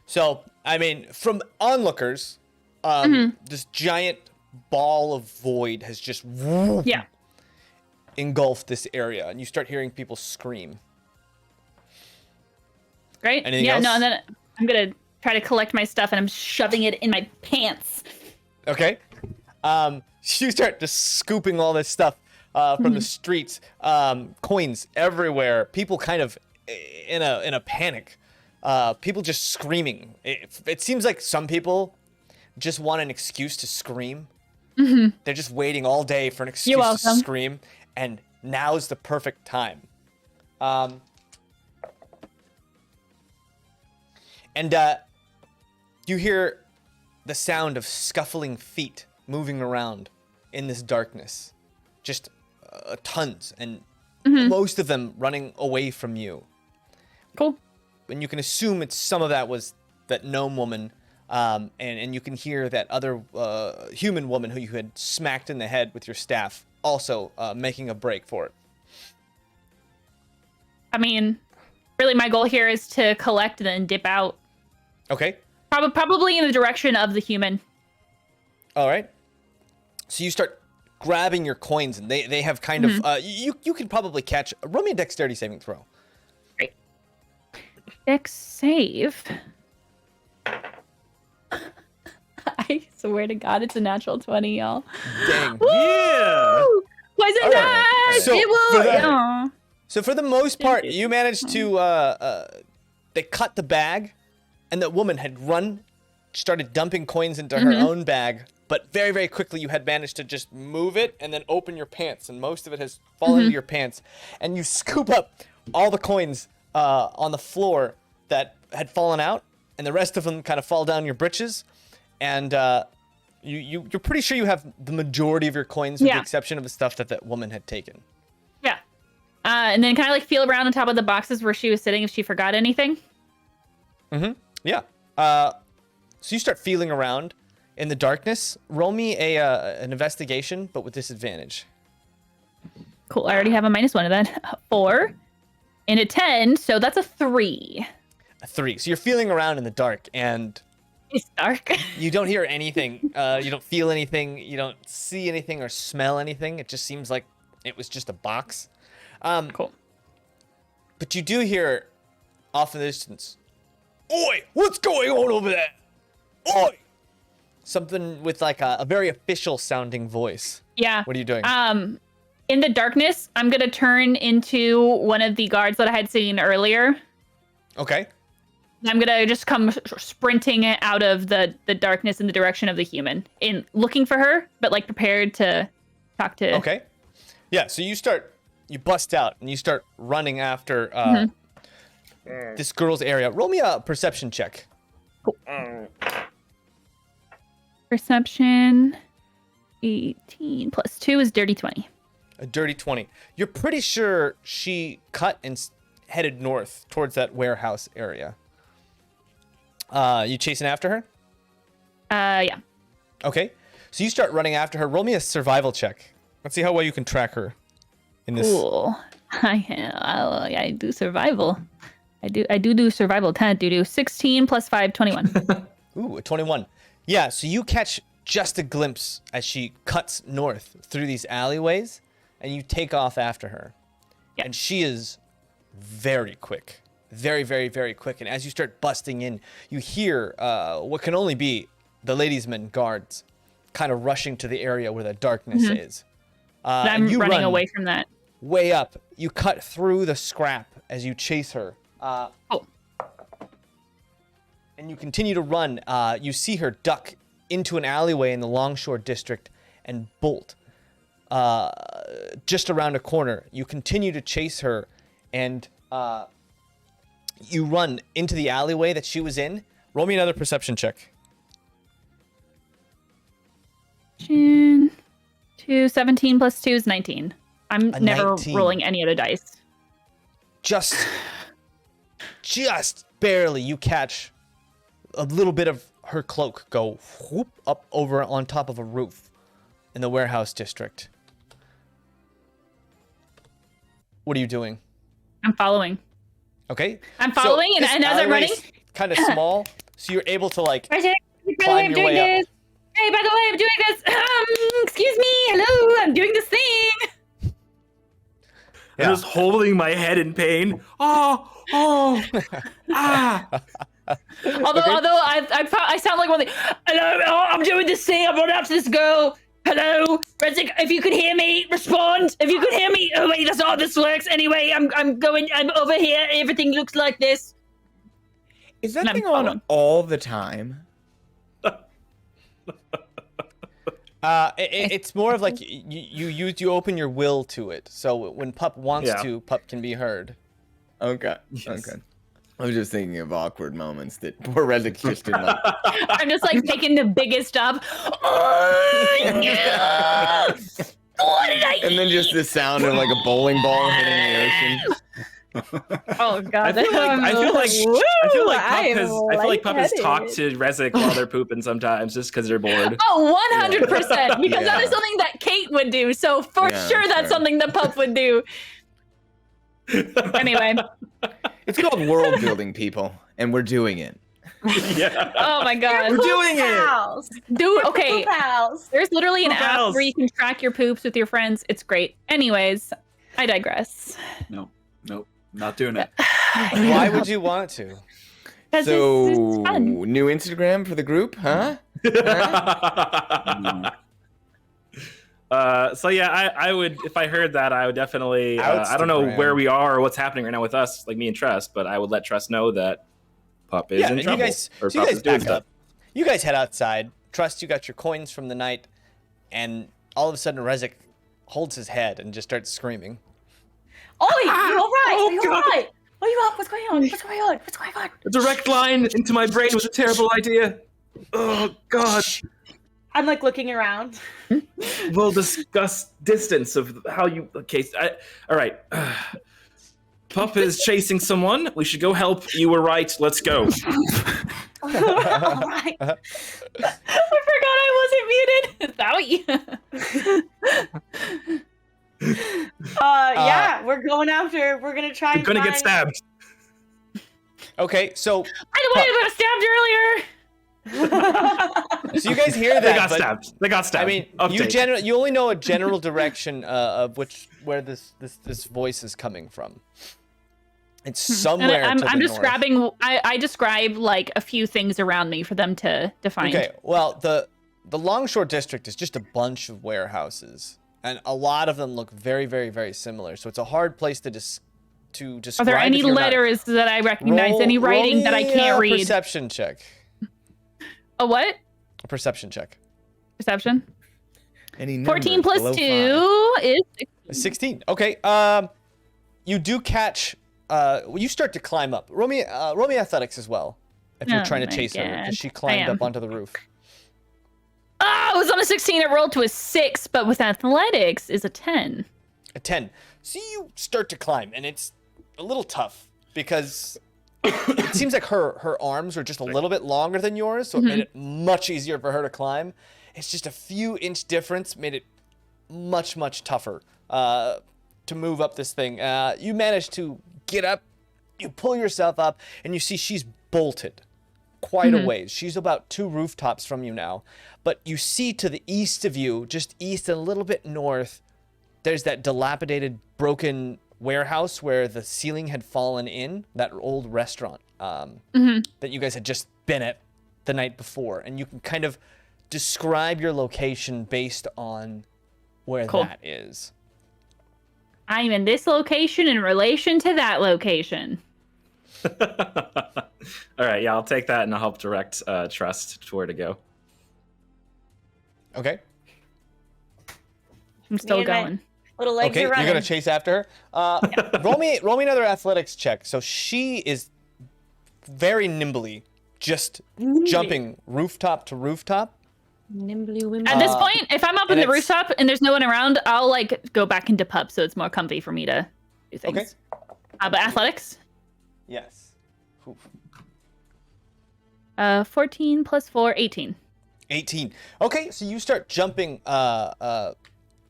So, I mean, from onlookers, this giant ball of void has just Yeah. engulf this area, and you start hearing people scream. Great. Anything yeah, else? no, and then I'm gonna try to collect my stuff, and I'm shoving it in my pants. Okay. You start just scooping all this stuff from the streets. Coins everywhere. People kind of in a panic. People just screaming. It seems like some people just want an excuse to scream. They're just waiting all day for an excuse to scream, and now's the perfect time. And you hear the sound of scuffling feet moving around in this darkness. Just tons, and most of them running away from you. Cool. And you can assume it's some of that was that gnome woman, and you can hear that other human woman who you had smacked in the head with your staff also making a break for it. I mean, really, my goal here is to collect and then dip out. Okay. Probably in the direction of the human. All right. So you start grabbing your coins, and they have kind of you can probably catch. Roll me a dexterity saving throw. Great. Dex save. I swear to God, it's a natural 20, y'all. Dang. Yeah. Poison All right. dice! So It will. for that- Aw. So for the most part, you managed to. They cut the bag, and that woman had started dumping coins into her own bag. But very, very quickly, you had managed to just move it and then open your pants, and most of it has fallen into your pants. And you scoop up all the coins on the floor that had fallen out, and the rest of them kind of fall down your britches. And you're pretty sure you have the majority of your coins, with the exception of the stuff that woman had taken. Yeah. And then kind of like feel around on top of the boxes where she was sitting if she forgot anything. Yeah. So you start feeling around in the darkness. Roll me an investigation, but with disadvantage. Cool. I already have a -1 of that. 4 and a 10, so that's a 3. A 3. So you're feeling around in the dark, and It's dark. you don't hear anything. You don't feel anything. You don't see anything or smell anything. It just seems like it was just a box. Cool. But you do hear off in the distance, "Oi, what's going on over there? Oi!" Something with like a very official sounding voice. Yeah. What are you doing? In the darkness, I'm gonna turn into one of the guards that I had seen earlier. Okay. I'm gonna just come sprinting out of the darkness in the direction of the human, in looking for her, but like prepared to talk to. Okay. Yeah. So you bust out and you start running after this girl's area. Roll me a perception check. Perception. 18 plus 2 is dirty 20. A dirty 20. You're pretty sure she cut and headed north towards that warehouse area. You chasing after her? Yeah. Okay. So you start running after her. Roll me a survival check. Let's see how well you can track her in this. Cool. I do survival. I do survival. 10 do 16 plus 5, 21. Ooh, a 21. Yeah, so you catch just a glimpse as she cuts north through these alleyways, and you take off after her. Yeah. And she is very quick. Very, very, very quick. And as you start busting in, you hear what can only be the ladiesmen guards kind of rushing to the area where the darkness is. I'm you running run away from that. way up. You cut through the scrap as you chase her. And you continue to run. You see her duck into an alleyway in the Longshore district and bolt just around a corner. You continue to chase her, and you run into the alleyway that she was in. Roll me another perception check. 2, 17 plus 2 is 19. I'm A never 19. rolling any other dice. Just barely you catch a little bit of her cloak go whoop up over on top of a roof in the warehouse district. What are you doing? I'm following. Okay. I'm following, and as I'm running, kind of small, so you're able to like by the way, climb I'm your doing way this. up. Hey, by the way, I'm doing this. Excuse me. Hello, I'm doing this thing. I'm just holding my head in pain. Ah. Although I sound like one thing. Hello, I'm doing this thing. I'm running up to this girl. Hello, Rezik, if you can hear me, respond. If you can hear me. Oh wait, that's not how this works. Anyway, I'm over here. Everything looks like this. Is that thing on all the time? It's more of like you open your will to it. So when Pup wants to, Pup can be heard. Okay. Yes. Okay. I was just thinking of awkward moments that poor Rezik just did not. I'm just like taking the biggest up. Oh, yeah. What did I And then just the sound of like a bowling ball hitting the ocean. Oh god. I feel like Pup has talked to Rezik while they're pooping sometimes, just because they're bored. Oh, 100%. Because that is something that Kate would do. So for sure, that's something that Pup would do. Anyway. It's called world building, people, and we're doing it. Yeah. Oh my god. We're doing Pals. Dude, okay. Pals. There's literally an Poop app pals. where you can track your poops with your friends. It's great. Anyways, I digress. Nope, not doing it. Why would you want to? 'Cause So, it's fun. new Instagram for the group, huh? So yeah, I would, if I heard that, I would definitely. I don't know Outstagram. where we are or what's happening right now with us, like me and Trust, but I would let Trust know that Pup is in and trouble. you guys, or so you Pup guys is doing back stuff. up. You guys head outside. Trust, you got your coins from the night, and all of a sudden Rezik holds his head and just starts screaming. Ollie, you all right? Oh, Are you God. all right? What are you up? What's going on? What's going on? What's going on? A direct line into my brain was a terrible idea. Oh God. I'm like looking around. We'll discuss distance of how you. Okay, all right. Pup is chasing someone. We should go help. You were right. Let's go. All right. I forgot I wasn't muted. Sorry. Yeah, we're going after. We're gonna try. You're gonna get stabbed. Okay, so I got stabbed earlier. so you guys hear that? They got but, stabbed. They got stabbed. I mean, Update. you only know a general direction of where this voice is coming from. It's somewhere. I'm to the describing. I describe like a few things around me for them to find. Okay, well the Longshore district is just a bunch of warehouses, and a lot of them look very, very, very similar. So it's a hard place to describe. Are there any if you're not- letters that I recognize? Any writing that I can't read? Perception check. A what? A perception check. Perception. Any number 14 plus below 2 is 16. Okay. You do catch. You start to climb up. Roll me athletics as well. If you're Oh trying to my chase her, God. because she I climbed am. up onto the roof. Oh, it was on a 16. It rolled to a 6, but with athletics is a 10. A 10. So you start to climb, and it's a little tough because it seems like her arms are just a little bit longer than yours, so it made it much easier for her to climb. It's just a few inch difference made it much, much tougher to move up this thing. You manage to get up, you pull yourself up, and you see she's bolted quite a ways. She's about 2 rooftops from you now. But you see to the east of you, just east and a little bit north, there's that dilapidated, broken warehouse where the ceiling had fallen in, that old restaurant that you guys had just been at the night before. And you can kind of describe your location based on where that is. I'm in this location in relation to that location. All right, yeah, I'll take that and I'll help direct Trust to where to go. Okay. I'm still Me and my going. Little legs Okay, are running. you're gonna chase after her. Roll me another athletics check. So she is very nimbly just jumping rooftop to rooftop. Nimbly wimbly. At this point, if I'm up in and the it's- rooftop and there's no one around, I'll like go back into pup so it's more comfy for me to do things. Okay. But athletics, Yes. Oof. 14 plus 4, 18. 18. Okay, so you start jumping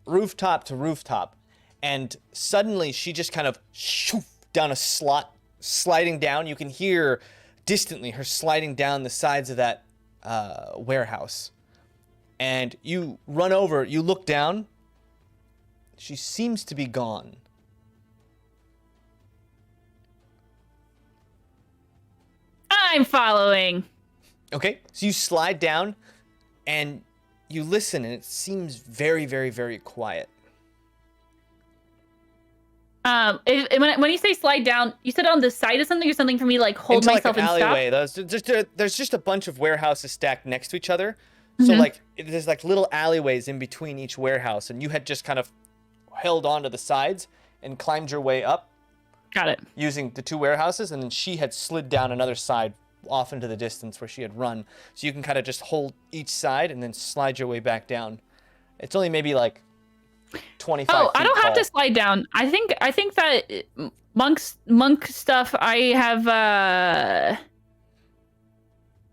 rooftop to rooftop, and suddenly she just kind of shoof down a slot, sliding down. You can hear distantly her sliding down the sides of that warehouse. And you run over, you look down. She seems to be gone. I'm following. Okay, so you slide down and you listen, and it seems very, very, very quiet. When you say slide down, you said on the side of something or something for me to like hold Into myself like an and alleyway. stop? There's just a bunch of warehouses stacked next to each other. So like there's like little alleyways in between each warehouse, and you had just kind of held onto the sides and climbed your way up. Got it. Using the two warehouses, and then she had slid down another side off into the distance where she had run. So you can kind of just hold each side and then slide your way back down. It's only maybe like 25 feet I don't have tall. to slide down. I think that monk stuff, I have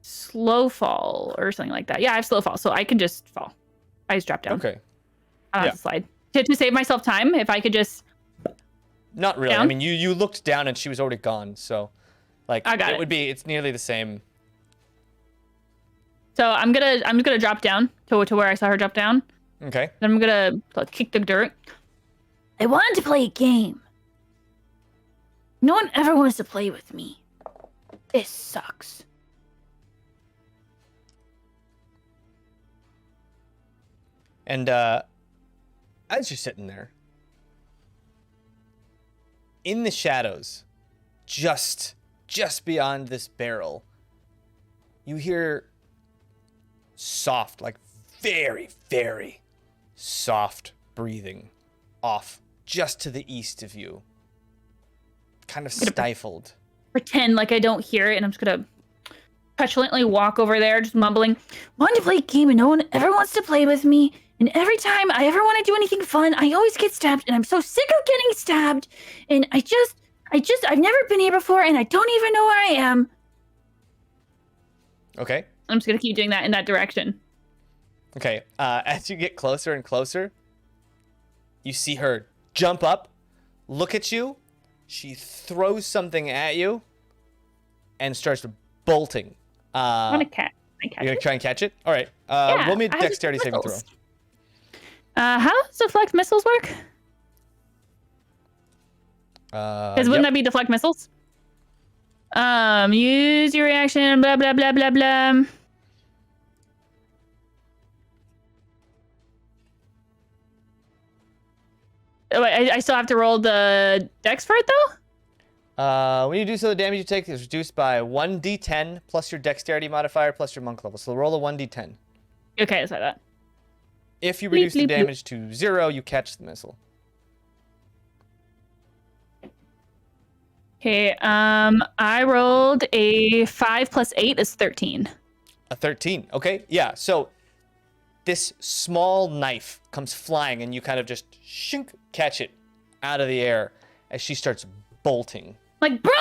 slow fall or something like that. Yeah, I have slow fall, so I can just fall. I just drop down. Okay. I don't have to slide. To save myself time, if I could just... Not really. Down? I mean, you looked down and she was already gone, so like I got it. it's nearly the same. So I'm just gonna drop down to where I saw her drop down. Okay. Then I'm gonna kick the dirt. I wanted to play a game. No one ever wants to play with me. This sucks. And as you're sitting there, in the shadows, just beyond this barrel, you hear soft, like very, very soft breathing off just to the east of you. Kind of stifled. Pretend like I don't hear it, and I'm just gonna petulantly walk over there, just mumbling, wanted to play a game and no one ever wants to play with me. And every time I ever want to do anything fun, I always get stabbed, and I'm so sick of getting stabbed. And I've never been here before, and I don't even know where I am. Okay. I'm just gonna keep doing that in that direction. Okay. As you get closer and closer, you see her jump up, look at you. She throws something at you and starts bolting. I want to catch. You're gonna try and catch it? All right. Roll me a dexterity saving throw. How does deflect missiles work? Because wouldn't that be deflect missiles? Use your reaction, blah, blah, blah, blah, blah. Oh, wait, I still have to roll the dex for it, though? When you do so, the damage you take is reduced by 1d10 plus your dexterity modifier plus your monk level. So roll a 1d10. Okay, let's try that. If you reduce the damage to 0, you catch the missile. Okay, I rolled a 5 plus 8 is 13. A 13. Okay, yeah. So this small knife comes flying, and you kind of just shink, catch it out of the air as she starts bolting. Like, bro,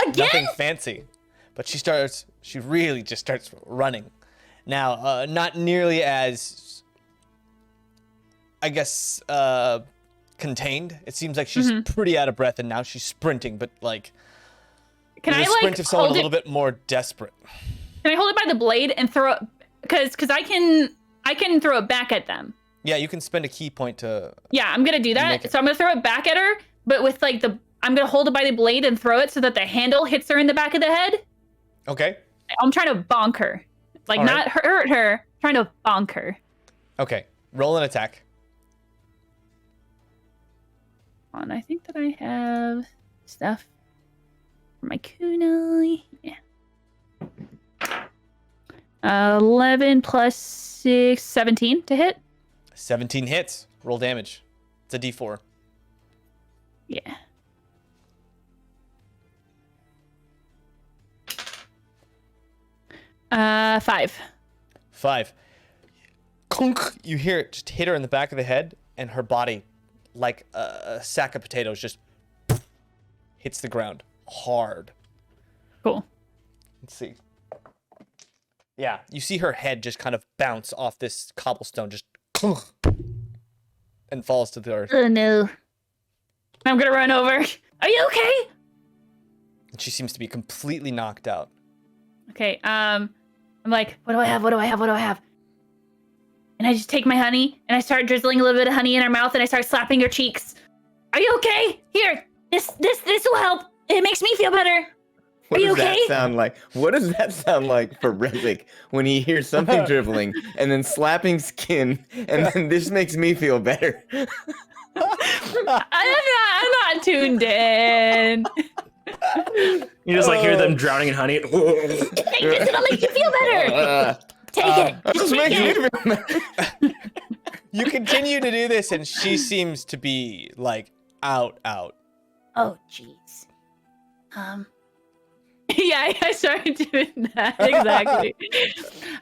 again? Nothing fancy, but she really just starts running. Now, not nearly as, I guess, contained. It seems like she's pretty out of breath, and now she's sprinting, but like, can I sprint like of someone a hold little bit more desperate. Can I hold it by the blade and throw it? Because I can throw it back at them. Yeah, you can spend a key point to. Yeah, I'm gonna do that. So I'm gonna throw it back at her, but with like I'm gonna hold it by the blade and throw it so that the handle hits her in the back of the head. Okay. I'm trying to bonk her, like not hurt her, trying to bonk her. Okay, roll an attack. And I think that I have stuff for my kunai. Yeah. 11 plus 6, 17 to hit. 17 hits. Roll damage. It's a d4. Yeah. Uh, 5. 5. Clunk. You hear it just hit her in the back of the head, and her body, like a sack of potatoes, just hits the ground hard. Cool. Let's see. Yeah, you see her head just kind of bounce off this cobblestone, just and falls to the earth. Oh no. I'm gonna run over. Are you okay? And she seems to be completely knocked out. Okay, I'm like, what do I have? What do I have? What do I have? And I just take my honey and I start drizzling a little bit of honey in her mouth and I start slapping her cheeks. Are you okay? Here, this will help. It makes me feel better. What you does that okay? sound like? What does that sound like for Rezik when he hears something dribbling and then slapping skin, and then this makes me feel better? I'm not tuned in. You just like hear them drowning in honey. Take this, it'll make you feel better. Take it. Just take it. You continue to do this, and she seems to be like out. Oh, jeez. Yeah, I started doing that exactly.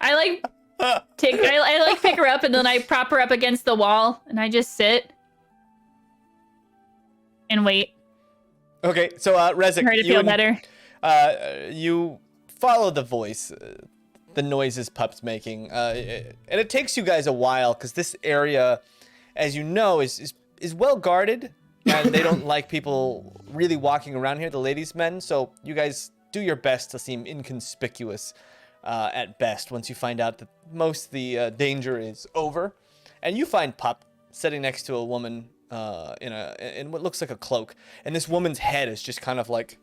I pick her up, and then I prop her up against the wall, and I just sit and wait. Okay, so Rezik, Try to feel better. You follow the voice, the noises Pup's making, and it takes you guys a while because this area, as you know, is well guarded, and they don't like people really walking around here, the ladies' men. So you guys do your best to seem inconspicuous at best. Once you find out that most of the danger is over, and you find Pup sitting next to a woman in what looks like a cloak, and this woman's head is just kind of like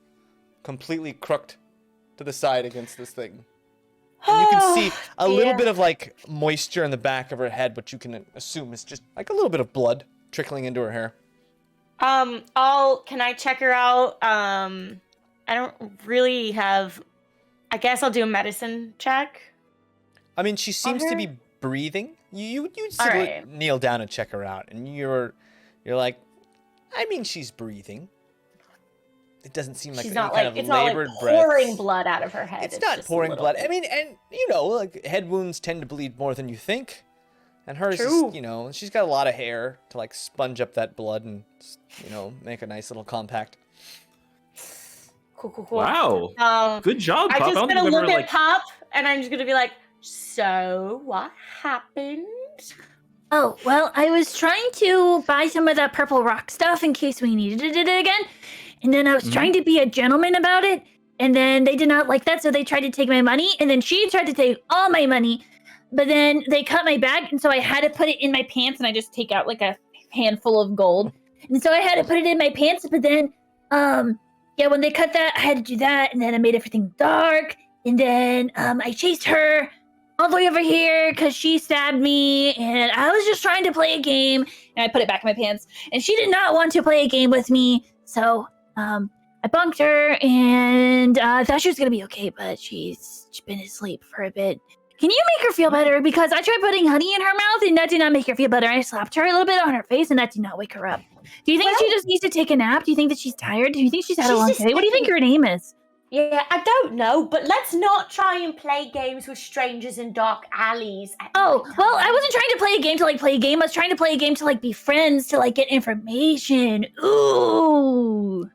completely crooked to the side against this thing. And you can see a little bit of like moisture in the back of her head, but you can assume it's just like a little bit of blood trickling into her hair. Can I check her out? I don't really have. I guess I'll do a medicine check. I mean, she seems to be breathing. You kneel down and check her out, and you're like, I mean, she's breathing. It doesn't seem like she's any not kind like of it's not like labored pouring breaths. blood out of her head. It's not just pouring a blood. little I mean, and you know, like head wounds tend to bleed more than you think. And hers True. is, you know, she's got a lot of hair to like sponge up that blood and, you know, make a nice little compact. Cool. Wow. Good job, Pop. I'm just gonna look at like... Pop, and I'm just gonna be like, so what happened? Oh, well, I was trying to buy some of that purple rock stuff in case we needed it again. And then I was trying to be a gentleman about it. And then they did not like that, so they tried to take my money. And then she tried to take all my money. But then they cut my bag, and so I had to put it in my pants, and I just take out like a handful of gold. And so I had to put it in my pants, but then, when they cut that, I had to do that, and then I made everything dark. And then I chased her all the way over here because she stabbed me, and I was just trying to play a game, and I put it back in my pants. And she did not want to play a game with me, so I bunked her, and thought she was gonna be okay, but she's been asleep for a bit. Can you make her feel better? Because I tried putting honey in her mouth, and that did not make her feel better. I slapped her a little bit on her face, and that did not wake her up. Do you think she just needs to take a nap? Do you think that she's tired? Do you think she's had a long day? What do you think her name is? Yeah, I don't know, but let's not try and play games with strangers in dark alleys. Oh, well, I wasn't trying to play a game to, like, play a game. I was trying to play a game to, like, be friends, to, like, get information. Ooh.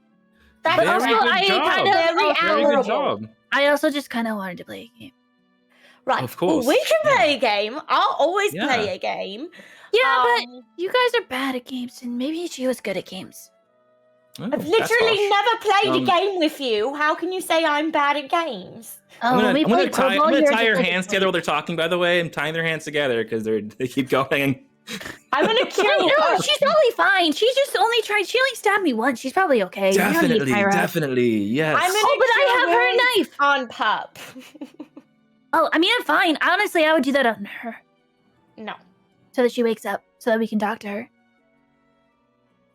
That's But also, Very good job. I also just kind of wanted to play a game. Right. Of course. Well, we can play a game. I'll always play a game. Yeah, but you guys are bad at games, and maybe she was good at games. Oh, I've that's literally harsh. never played a game with you. How can you say I'm bad at games? I'm gonna tie your her hands together while they're talking, by the way. I'm tying their hands together because they keep going. I'm gonna kill her. No, she's totally fine. She just only stabbed me once. She's probably okay. Definitely, yes. I'm gonna but I have her knife. On Pup. Oh, I mean, I'm fine. Honestly, I would do that on her. No. So that she wakes up, so that we can talk to her.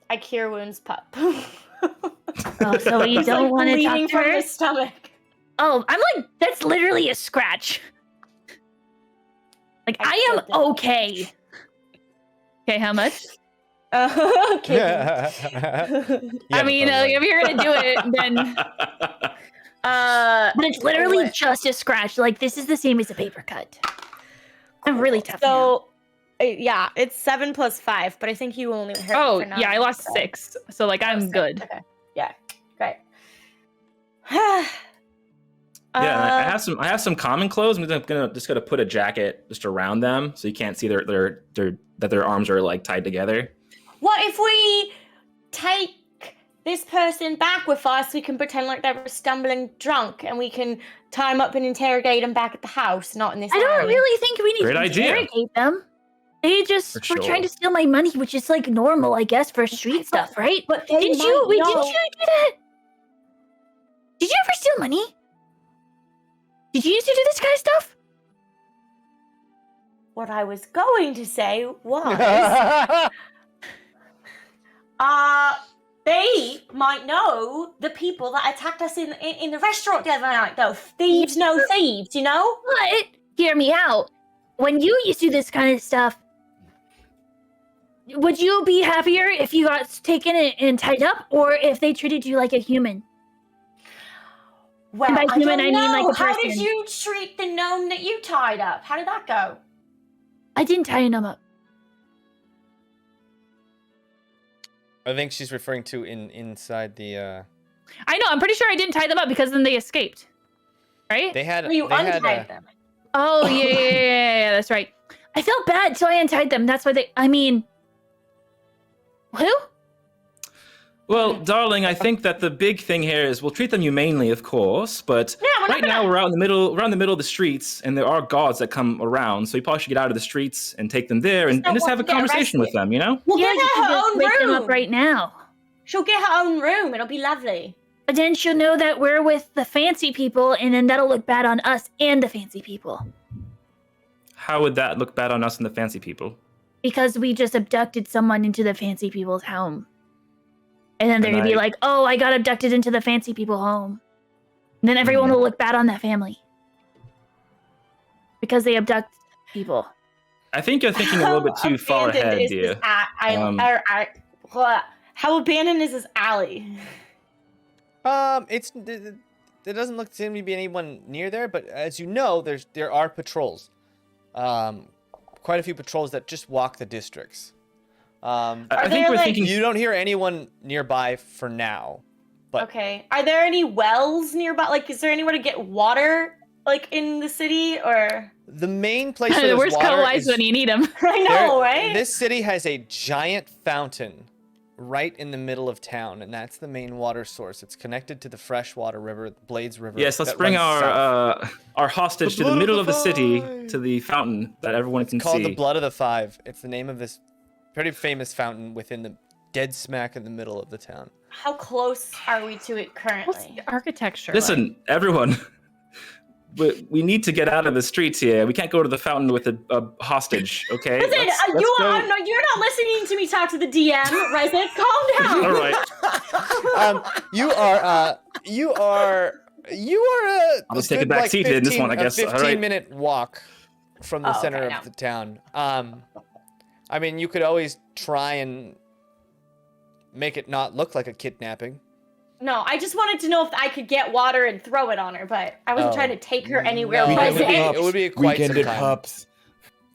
I cure wounds Pup. Oh, so you don't want to talk to from her? the stomach. Oh, I'm like, that's literally a scratch. Like, I am okay. Okay, how much? Okay. I mean, if you're gonna do it, then... but it's literally just a scratch. Like, this is the same as a paper cut. I'm really tough now. Yeah, it's 7 plus 5, but I think you only hurt for 9. Yeah, I lost 6. So, like, I'm good. Okay. Yeah, great. I have some common clothes. I'm gonna put a jacket just around them so you can't see their arms are like tied together. What if we take this person back with us? We can pretend like they were stumbling drunk, and we can tie them up and interrogate them back at the house, not in this. I don't really think we need Great to idea. interrogate them. They just were trying to steal my money, which is like normal, I guess, for street stuff, right? But didn't you do that? Did you ever steal money? Did you used to do this kind of stuff? What I was going to say was, they might know the people that attacked us in the restaurant the other night, though. Thieves know thieves, you know? But, hear me out. When you used to do this kind of stuff, would you be happier if you got taken and tied up, or if they treated you like a human? Well, And by human, I I don't mean know. like a How person. did you treat the gnome that you tied up? How did that go? I didn't tie him up. I think she's referring to inside the. I know. I'm pretty sure I didn't tie them up because then they escaped. Right? They had. Well, you they had, untied them. Oh yeah, that's right. I felt bad, so I untied them. That's why they. I mean, who? Well, darling, I think that the big thing here is we'll treat them humanely, of course, but Yeah, we're not right now gonna- we're out in the middle, around the middle of the streets, and there are guards that come around, so you probably should get out of the streets and take them there and don't just have a want to get conversation with arrested. them, you know? We'll Yeah, give you her can her just own wake them up room. right now. She'll get her own room. It'll be lovely. But then she'll know that we're with the fancy people, and then that'll look bad on us and the fancy people. How would that look bad on us and the fancy people? Because we just abducted someone into the fancy people's home. And then they're And gonna be I- like, oh, I got abducted into the fancy people home. And then everyone will look bad on that family. Because they abduct people. I think you're thinking a little bit too far abandoned ahead, is dear. this how abandoned is this alley? There doesn't look seem to be anyone near there, but as you know, there are patrols. Quite a few patrols that just walk the districts. I there, think we're like- thinking. You don't hear anyone nearby for now. But Okay. Are there any wells nearby? Like, is there anywhere to get water, like, in the city, or? the main place where there's Where's water Co-Wise is when you need him? I know, right? This city has a giant fountain right in the middle of town, and that's the main water source. It's connected to the freshwater river, Blades River. Yes, let's that bring runs south. our hostage to the blood of middle the of the city, five. to the fountain that everyone can Called see. the Blood of the Five. It's the name of this pretty famous fountain within the dead smack in the middle of the town. How close are we to it What's currently? the architecture Listen, everyone, we need to get out of the streets here. We can't go to the fountain with a hostage, okay? Listen, Let's you're go. not listening to me talk to the DM, Rezik. Calm down. All right. You are I'll just take a back seat in this one, I guess. A All right. 15-minute walk from the Oh, center okay, of no. the town. I mean, you could always try and make it not look like a kidnapping. No, I just wanted to know if I could get water and throw it on her, but I wasn't Oh. trying to take her anywhere. No, Weekend it would be, Rezik. it would be quite some Weekended time. pups.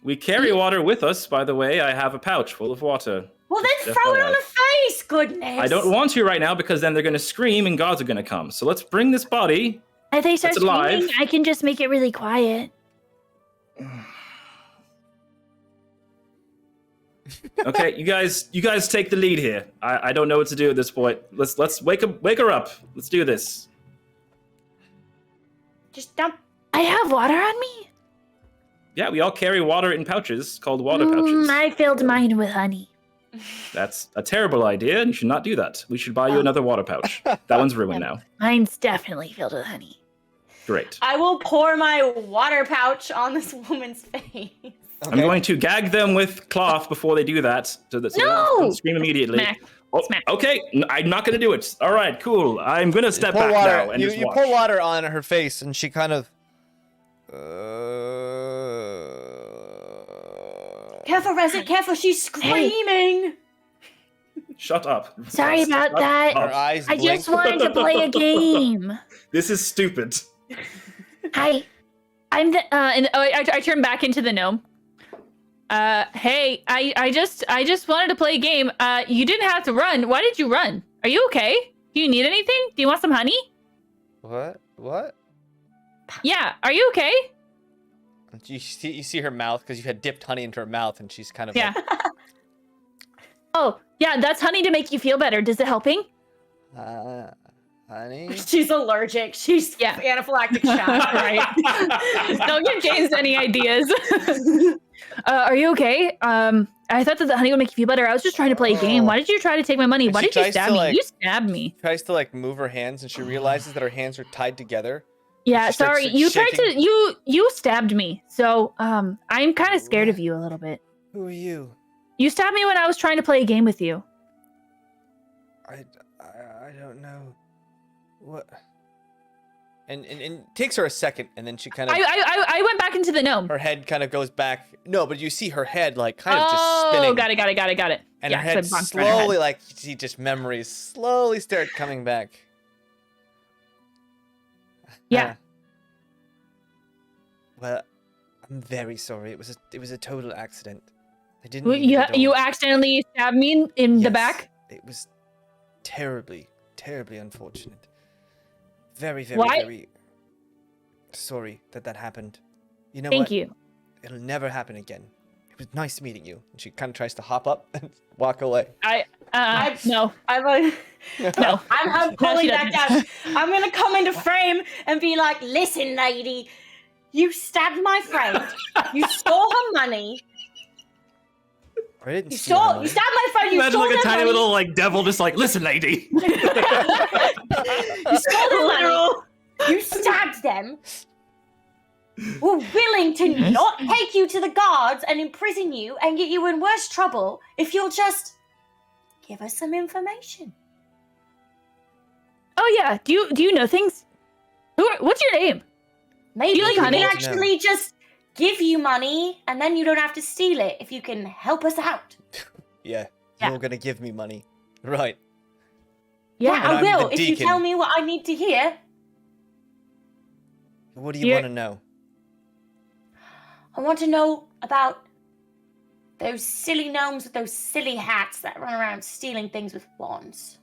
We carry water with us, by the way. I have a pouch full of water. Well, then throw it on her face. Goodness. I don't want to right now because then they're going to scream and guards are going to come. So let's bring this body. If they start It's alive. screaming, I can just make it really quiet. Okay, you guys take the lead here. I don't know what to do at this point. Let's wake her up. Let's do this. Just dump. I have water on me. Yeah, we all carry water in pouches called water pouches. I filled mine with honey. That's a terrible idea, and you should not do that. We should buy you another water pouch. That one's ruined now. Mine's definitely filled with honey. Great. I will pour my water pouch on this woman's face. I'm going to gag them with cloth before they do that, so that so they don't scream immediately. Smack. Oh, Smack. okay, I'm not going to do it. All right, cool. I'm going to step Pour back water. now and You just watch. pour water on her face, and she kind of. Careful, Rezik. Careful. She's screaming. Shut up. Sorry about Shut that. up. Her eyes I blink. just wanted to play a game. This is stupid. Hi. I'm the I turn back into the gnome. Hey, I just wanted to play a game. You didn't have to run. Why did you run? Are you okay? Do you need anything? Do you want some honey? What? Yeah, are you okay? You see her mouth because you had dipped honey into her mouth, and she's kind of Yeah. Oh, yeah, that's honey to make you feel better. Does it helping? like, honey. She's allergic. She's anaphylactic shock. Right. Don't give James any ideas. Are you okay? I thought that the honey would make you feel better. I was just trying to play a game. Why did you try to take my money? And Why she did you tries to, stab me? like- You stabbed me. Tries to like move her hands, and she realizes that her hands are tied together. Yeah, She starts, sorry. like, You tried shaking. to you stabbed me. So I'm kind of scared of you a little bit. Who are you? You stabbed me when I was trying to play a game with you. I don't know. What? And it takes her a second, and then she kind of I went back into the gnome. her head kind of goes back. No, but you see her head like kind of just spinning. Oh, got it. And yeah, her head so I bonked around her head. slowly, like, you see just memories slowly start coming back. Yeah. Well, I'm very sorry. It was a total accident. I didn't. Well, mean it at all. you accidentally stabbed me in the Yes, back. It was terribly, terribly unfortunate. Very, very, Why- very sorry that happened. You know Thank what? you. It'll never happen again. It was nice meeting you. And she kind of tries to hop up and walk away. No. I'm No. I'm pulling she back down. I'm gonna come into frame and be like, listen, lady, you stabbed my friend. You stole her money. I didn't You steal her stole. money. You stabbed my friend. You Imagine stole like a her tiny money. little like devil just like, listen, lady. You stole their money. You stabbed them. We're willing to not take you to the guards and imprison you and get you in worse trouble if you'll just give us some information. Oh yeah. Do you know things? What's your name? Maybe You like we honey? can actually just give you money and then you don't have to steal it if you can help us out. Yeah, Yeah. you're gonna give me money, right? Yeah, And I I'm will the if you deacon. tell me what I need to hear. What do you You're- want to know? I want to know about those silly gnomes with those silly hats that run around stealing things with wands.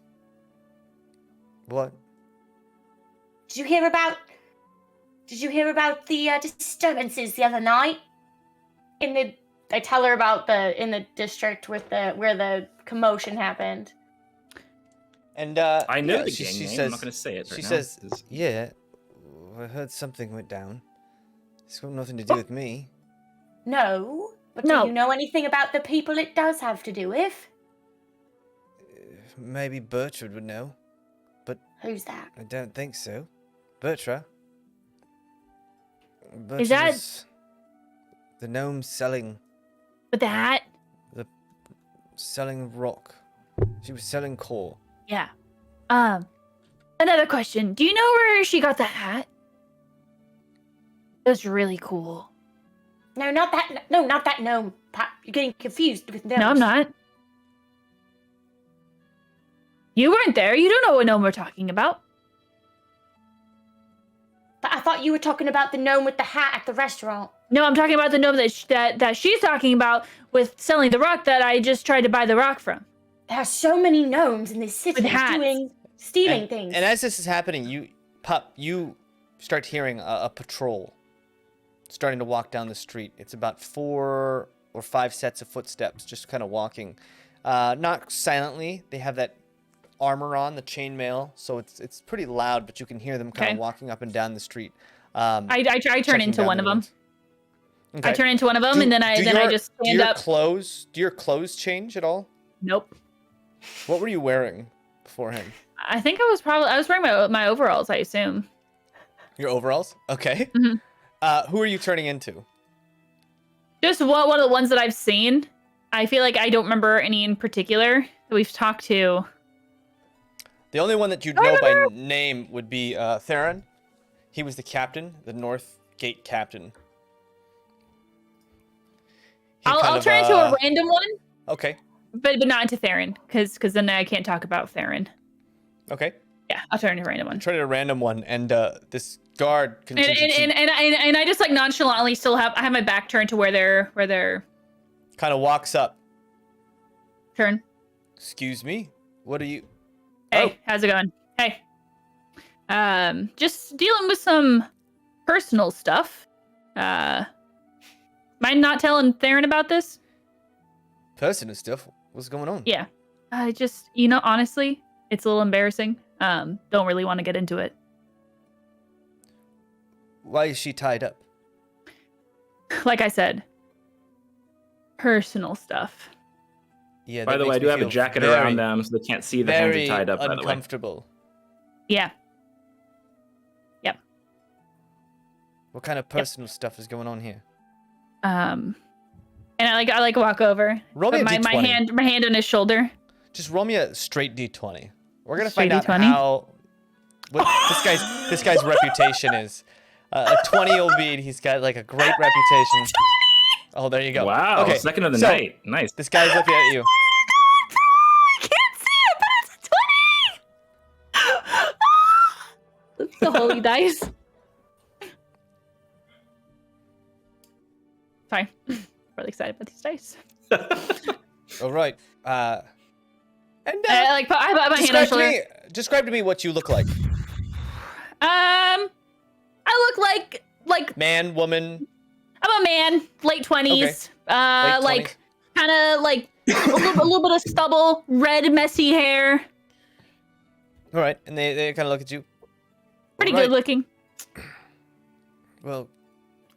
What? Did you hear about the disturbances the other night? I tell her about in the district with where the commotion happened. And I know yeah, the she gang name. says, I'm not going to say it right she now. says, It's- yeah, I heard something went down. It's got nothing to do with me. No, but No. do you know anything about the people it does have to do with? Maybe Bertrand would know. Who's that? I don't think so. Bertra. Is that- was the gnome selling With the hat? rock? She was selling coal. Yeah. Another question. Do you know where she got that hat? It was really cool. No, not that. No, not that gnome. Pat, you're getting confused with gnomes. No, I'm not. You weren't there. You don't know what gnome we're talking about. But I thought you were talking about the gnome with the hat at the restaurant. No, I'm talking about the gnome that she's talking about with selling the rock that I just tried to buy the rock from. There are so many gnomes in this city With hats. stealing and, things. And as this is happening, you start hearing a patrol starting to walk down the street. It's about 4 or 5 sets of footsteps, just kind of walking, not silently. They have that armor on, the chainmail, so it's pretty loud, but you can hear them kind of Okay. walking up and down the street. I turn checking into down one the of them. windows. Okay. I turn into one of them, and then I just stand up. Do your clothes change at all? Nope. What were you wearing beforehand? I think I was wearing my overalls. I assume. Your overalls? Okay. Mhm. Who are you turning into? Just one of the ones that I've seen. I feel like I don't remember any in particular that we've talked to. The only one that you'd know by name would be Theron. He was the captain, the North Gate captain. He kind I'll of, turn into a random one, Okay. but not into Theron, because then I can't talk about Theron. Okay. Yeah, I'll turn into a random one. Turn it a random one, and this guard And contingency I just like nonchalantly still I have my back turned to where they're kind of walks up. turn. Excuse me. What are you? Hey, Oh. how's it going? Hey. Just dealing with some personal stuff. Mind not telling Theron about this? Personal stuff. What's going on? Yeah. I just, honestly, it's a little embarrassing. Don't really want to get into it. Why is she tied up? Like I said, personal stuff. Yeah. By that the way, I makes do me have a feel jacket very, around them so they can't see the hands are very tied up, by the way. uncomfortable. Yeah. What kind of personal stuff is going on here? And I walk over. Roll me Put a my D20. hand on his shoulder. Just roll me a straight D20. We're gonna Straight find out D20? what this guy's reputation is. A 20 will be. He's got like a great reputation. Oh, there you go. Wow. Okay. Second of the so, night. Nice. This guy's looking at you. I can't see it, but it's a 20. That's the holy dice. Fine. Really excited about these dice. All right. And I put my hand on his shoulder. describe to me what you look like. I look like Man, woman. I'm a man, late 20s. Late 20s. Like kind of like a little bit of stubble, red messy hair. All right, and they kind of look at you. Pretty All right. good looking. Well,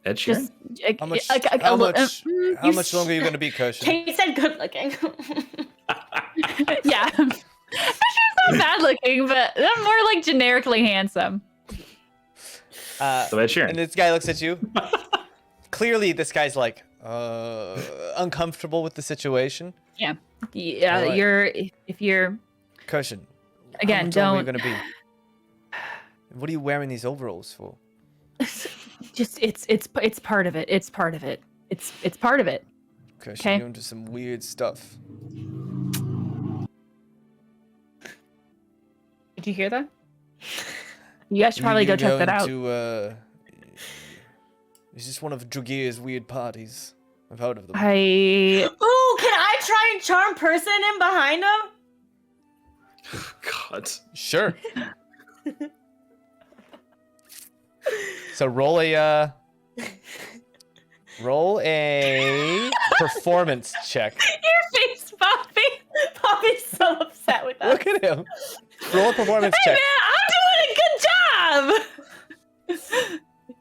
Ed Sheeran? Just how much longer are you going to be, Koshin? Kate said good looking. Yeah. I'm sure it's not bad looking, but I'm more like generically handsome. So Ed Sheeran. And this guy looks at you. Clearly, this guy's like uncomfortable with the situation. Yeah. All right. If you're Koshin, again, how much longer are you don't. going to be? What are you wearing these overalls for? Just it's part of it. It's part of it. It's part of it. Koshin, Okay. you're into some weird stuff. Did you hear that? You guys should probably go check that out. Is this one of Dragir's weird parties? I've heard of them. Ooh, can I try and charm person in behind him? God. Sure. So roll a performance check. Your face, Poppy. Poppy's so upset with us. Look at him. Roll a performance Hey check. man, I'm doing a good job.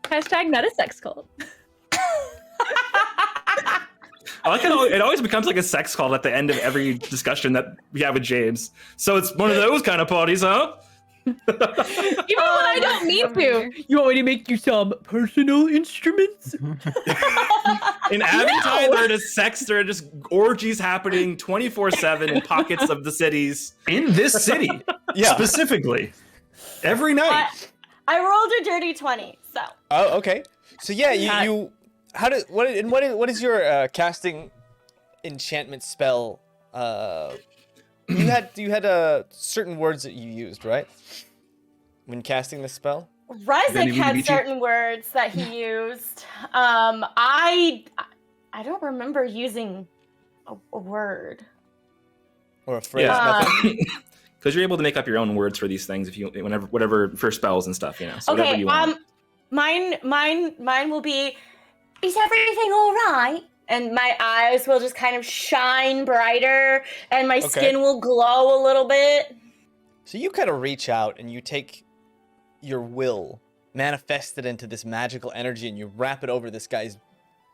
Hashtag not a sex cult. I like how it always becomes like a sex call at the end of every discussion that we have with Jaymes. So it's one of those kind of parties, huh? Even when I don't mean to. You want me to make you some personal instruments? In Aventide, there are just orgies happening 24/7 in pockets of the cities. In this city, specifically, every night. I rolled a dirty 20, so. Oh, okay. So yeah, you what is your casting enchantment spell? You had certain words that you used, right? When casting the spell? Rezek had certain words that he used. I don't remember using a word. Or a phrase Yeah. method? Because you're able to make up your own words for these things if you whatever for spells and stuff, you know. So whatever you want. Mine will be, is everything all right? And my eyes will just kind of shine brighter, and my skin will glow a little bit. So you kind of reach out and you take your will, manifest it into this magical energy, and you wrap it over this guy's,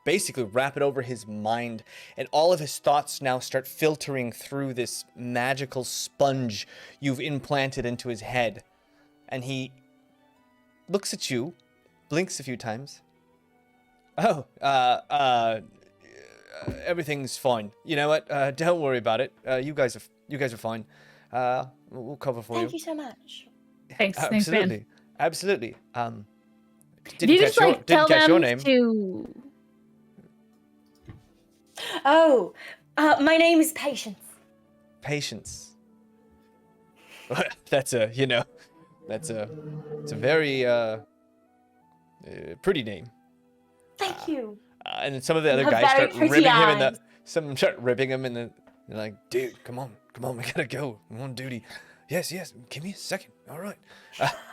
basically wrap it over his mind, and all of his thoughts now start filtering through this magical sponge you've implanted into his head. And he looks at you, blinks a few times. Oh, everything's fine. You know what? Don't worry about it. You guys are fine. We'll cover for you. Thank you so much. Thanks, Absolutely, man. Absolutely. Did you just like tell catch your them name. to? Oh, my name is Patience. Patience. It's a very pretty name. Thank you. And then some of the other You have guys very start pretty ribbing him in eyes. some of them start ribbing him in the, they're like, dude, come on, we gotta go. I'm on duty. Yes, give me a second. All right.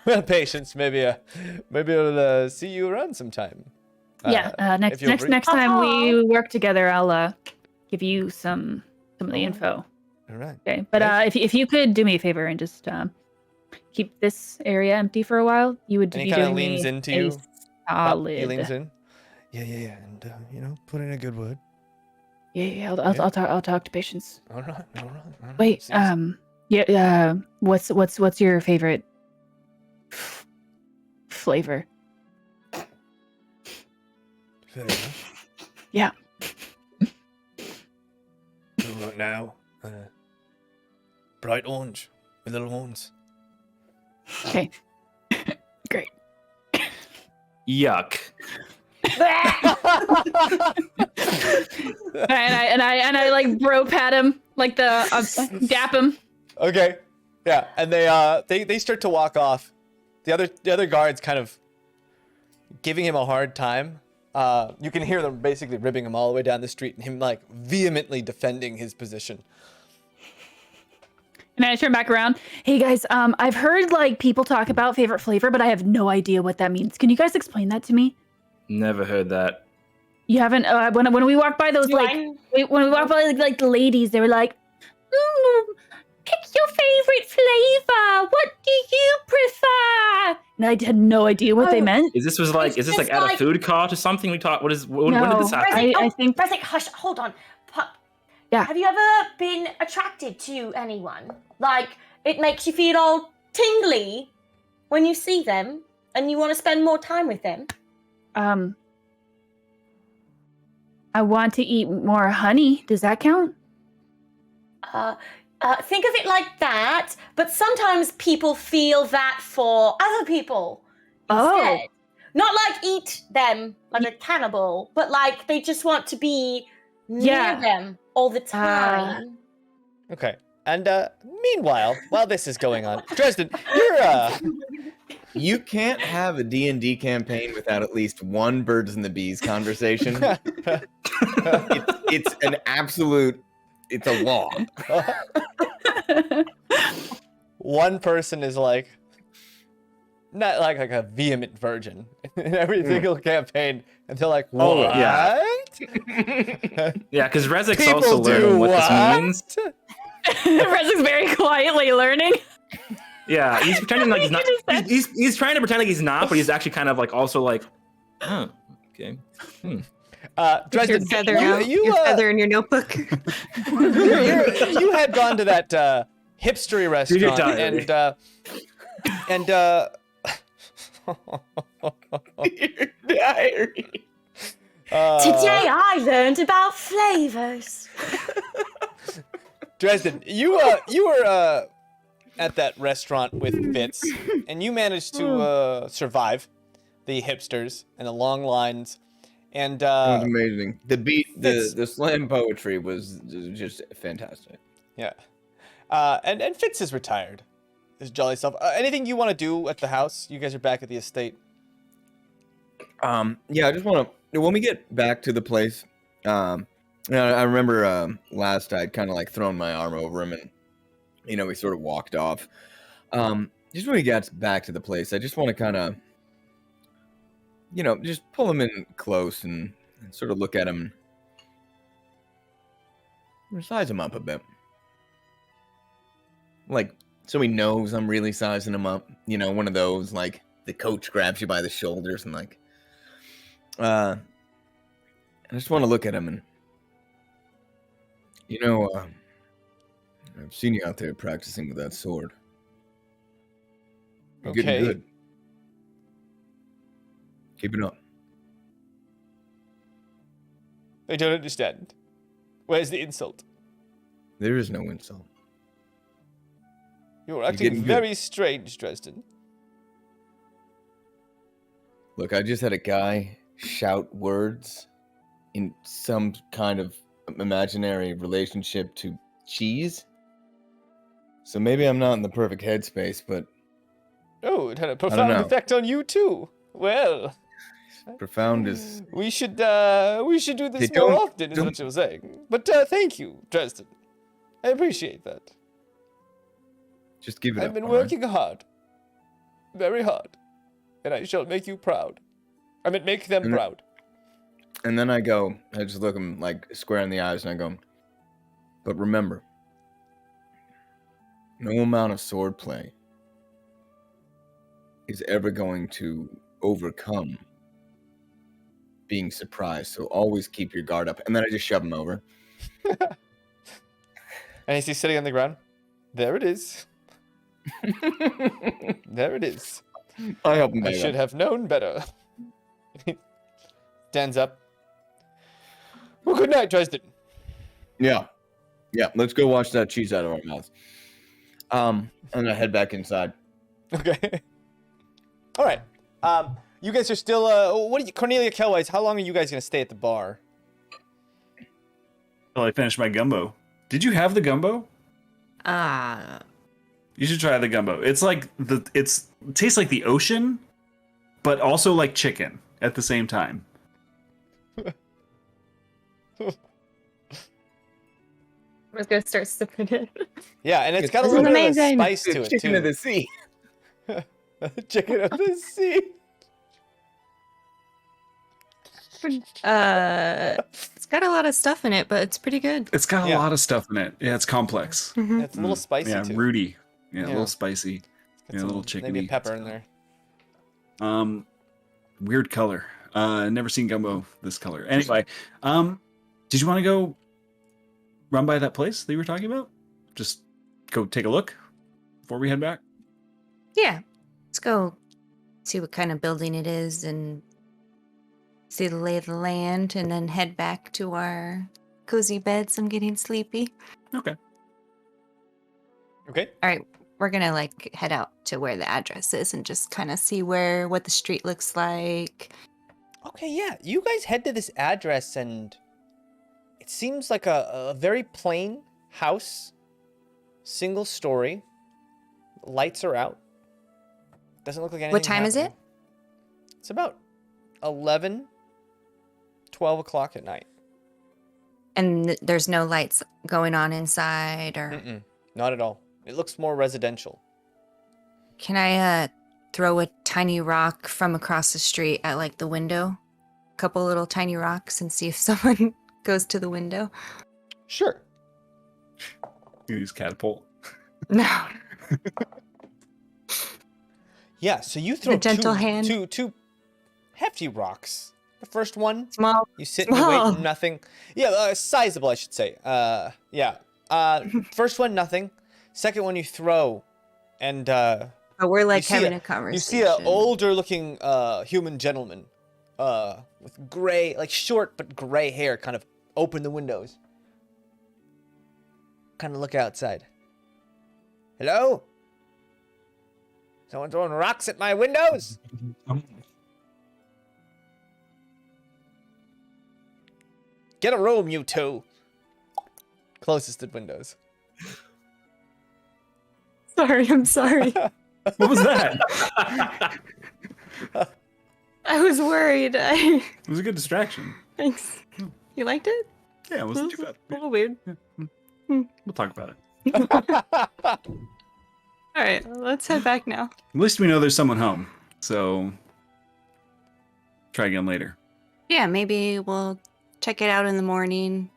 Well, Patience, maybe I'll see you around sometime. Next time we work together, I'll give you some of the info. All right. Okay, but if you could do me a favor and just keep this area empty for a while, you would And be he kind of doing leans me into a you. solid. He leans in. Yeah, and put in a good word. Yeah. I'll talk to Patience. All right. Wait. Seems- Yeah. What's your favorite flavor? Fair enough. Yeah. Right now, bright orange with little horns. Okay. Great. Yuck. and I like bro pat him, like dap him. Okay. Yeah, and they start to walk off. The other guards kind of giving him a hard time. You can hear them basically ribbing him all the way down the street and him like vehemently defending his position. And I turn back around. Hey guys, I've heard like people talk about favorite flavor, but I have no idea what that means. Can you guys explain that to me? Never heard that. You haven't? When we walk by those when we walk by like the ladies, they were like, "Pick your favorite flavor. What do you prefer?" And I had no idea what they meant. Is this like at a food cart or something? When did this happen? I think. Resnick, hush, hold on. Yeah. Have you ever been attracted to anyone? Like, it makes you feel all tingly when you see them and you want to spend more time with them? I want to eat more honey. Does that count? Think of it like that, but sometimes people feel that for other people instead. Not like eat them like a cannibal, but like they just want to be near them all the time. Okay. And meanwhile, while this is going on, Dresden, You can't have a D&D campaign without at least one birds and the bees conversation. It's an absolute, it's a law. One person is like, not like a vehement virgin in every single campaign, and they're like, what? Oh, yeah. Yeah, because Rezzik's also learning what this means. Rezzik's very quietly learning. Yeah, he's pretending like he's not. He's trying to pretend like he's not, but he's actually kind of like also like, oh, okay. Dresden, Your feather out, your feather in your notebook. you had gone to that hipstery restaurant, and Your diary. Today I learned about flavors. Dresden, you were at that restaurant with Fitz, and you managed to survive the hipsters and the long lines. And It was amazing. The slam poetry was just fantastic. Yeah. And Fitz is retired. His jolly self. Anything you want to do at the house? You guys are back at the estate. Yeah, I just want to, when we get back to the place, I remember last I'd kind of like thrown my arm over him and, we sort of walked off. Just when we got back to the place, I just want to kind of, just pull him in close and sort of look at him and size him up a bit. Like, so he knows I'm really sizing him up. One of those, like, the coach grabs you by the shoulders and, like, I just want to look at him and, I've seen you out there practicing with that sword. You're getting good. Keep it up. I don't understand. Where's the insult? There is no insult. You're acting very strange, Dresden. Look, I just had a guy shout words in some kind of imaginary relationship to cheese. So maybe I'm not in the perfect headspace, but... Oh, it had a profound effect on you, too. Well... Profound is... We should do this more often, is what you're saying. But thank you, Dresden. I appreciate that. Just give it up. I've been working hard. Very hard. And I shall make you proud. I mean, make them proud. And then I just look him like square in the eyes and I go, but remember, no amount of swordplay is ever going to overcome being surprised. So always keep your guard up. And then I just shove him over. And is he sitting on the ground? There it is. There it is. I help him I back should up. have known better. Stands up. Well, good night, Dresden. Yeah. Let's go wash that cheese out of our mouths. And I head back inside. Okay. All right. You guys are still. Cornelia Kelwise? How long are you guys gonna stay at the bar? Till I finish my gumbo. Did you have the gumbo? You should try the gumbo. It's like it tastes like the ocean, but also like chicken at the same time. I was gonna start sipping it. Yeah, and it's got a This little is bit of a amazing. spice to it Chicken too. of the sea. Chicken of the sea. It's got a lot of stuff in it, but it's pretty good. It's got a Yeah. lot of stuff in it. Yeah, it's complex. It's a little spicy Yeah, too. rooty. Yeah, a Yeah. little spicy. Got Yeah, a some- little chickeny. Maybe a pepper in there. Weird color. Never seen gumbo this color. Anyway, did you want to go run by that place that you were talking about? Just go take a look before we head back? Yeah. Let's go see what kind of building it is and see the lay of the land and then head back to our cozy beds. I'm getting sleepy. Okay. Okay. All right. We're going to head out to where the address is and just kind of see what the street looks like. Okay, yeah. You guys head to this address and it seems like a very plain house. Single story. Lights are out. Doesn't look like anything. What time is happening. It's about 11, 12 o'clock at night. And there's no lights going on inside or Mm-mm, not at all. It looks more residential. can I throw a tiny rock from across the street at the window? A couple little tiny rocks and see if someone goes to the window. Sure. You use catapult. No. Yeah, so you throw gentle hand. two hefty rocks. The first one, Small. you sit and you wait, Small. and nothing. Yeah, sizable, I should say. Yeah. First one, nothing. Second one, you throw, and But we're you see having a- a conversation. you see an older-looking human gentleman with gray, short but gray hair, kind of open the windows. Kind of look outside. Hello? Someone throwing rocks at my windows? Get a room, you two. Closest to windows. Sorry, I'm sorry. What was that? I was worried. It was a good distraction. Thanks. You liked it? Yeah, it wasn't too bad. A little weird. We'll talk about it. All right, let's head back now. At least we know there's someone home. So try again later. Yeah, maybe we'll check it out in the morning.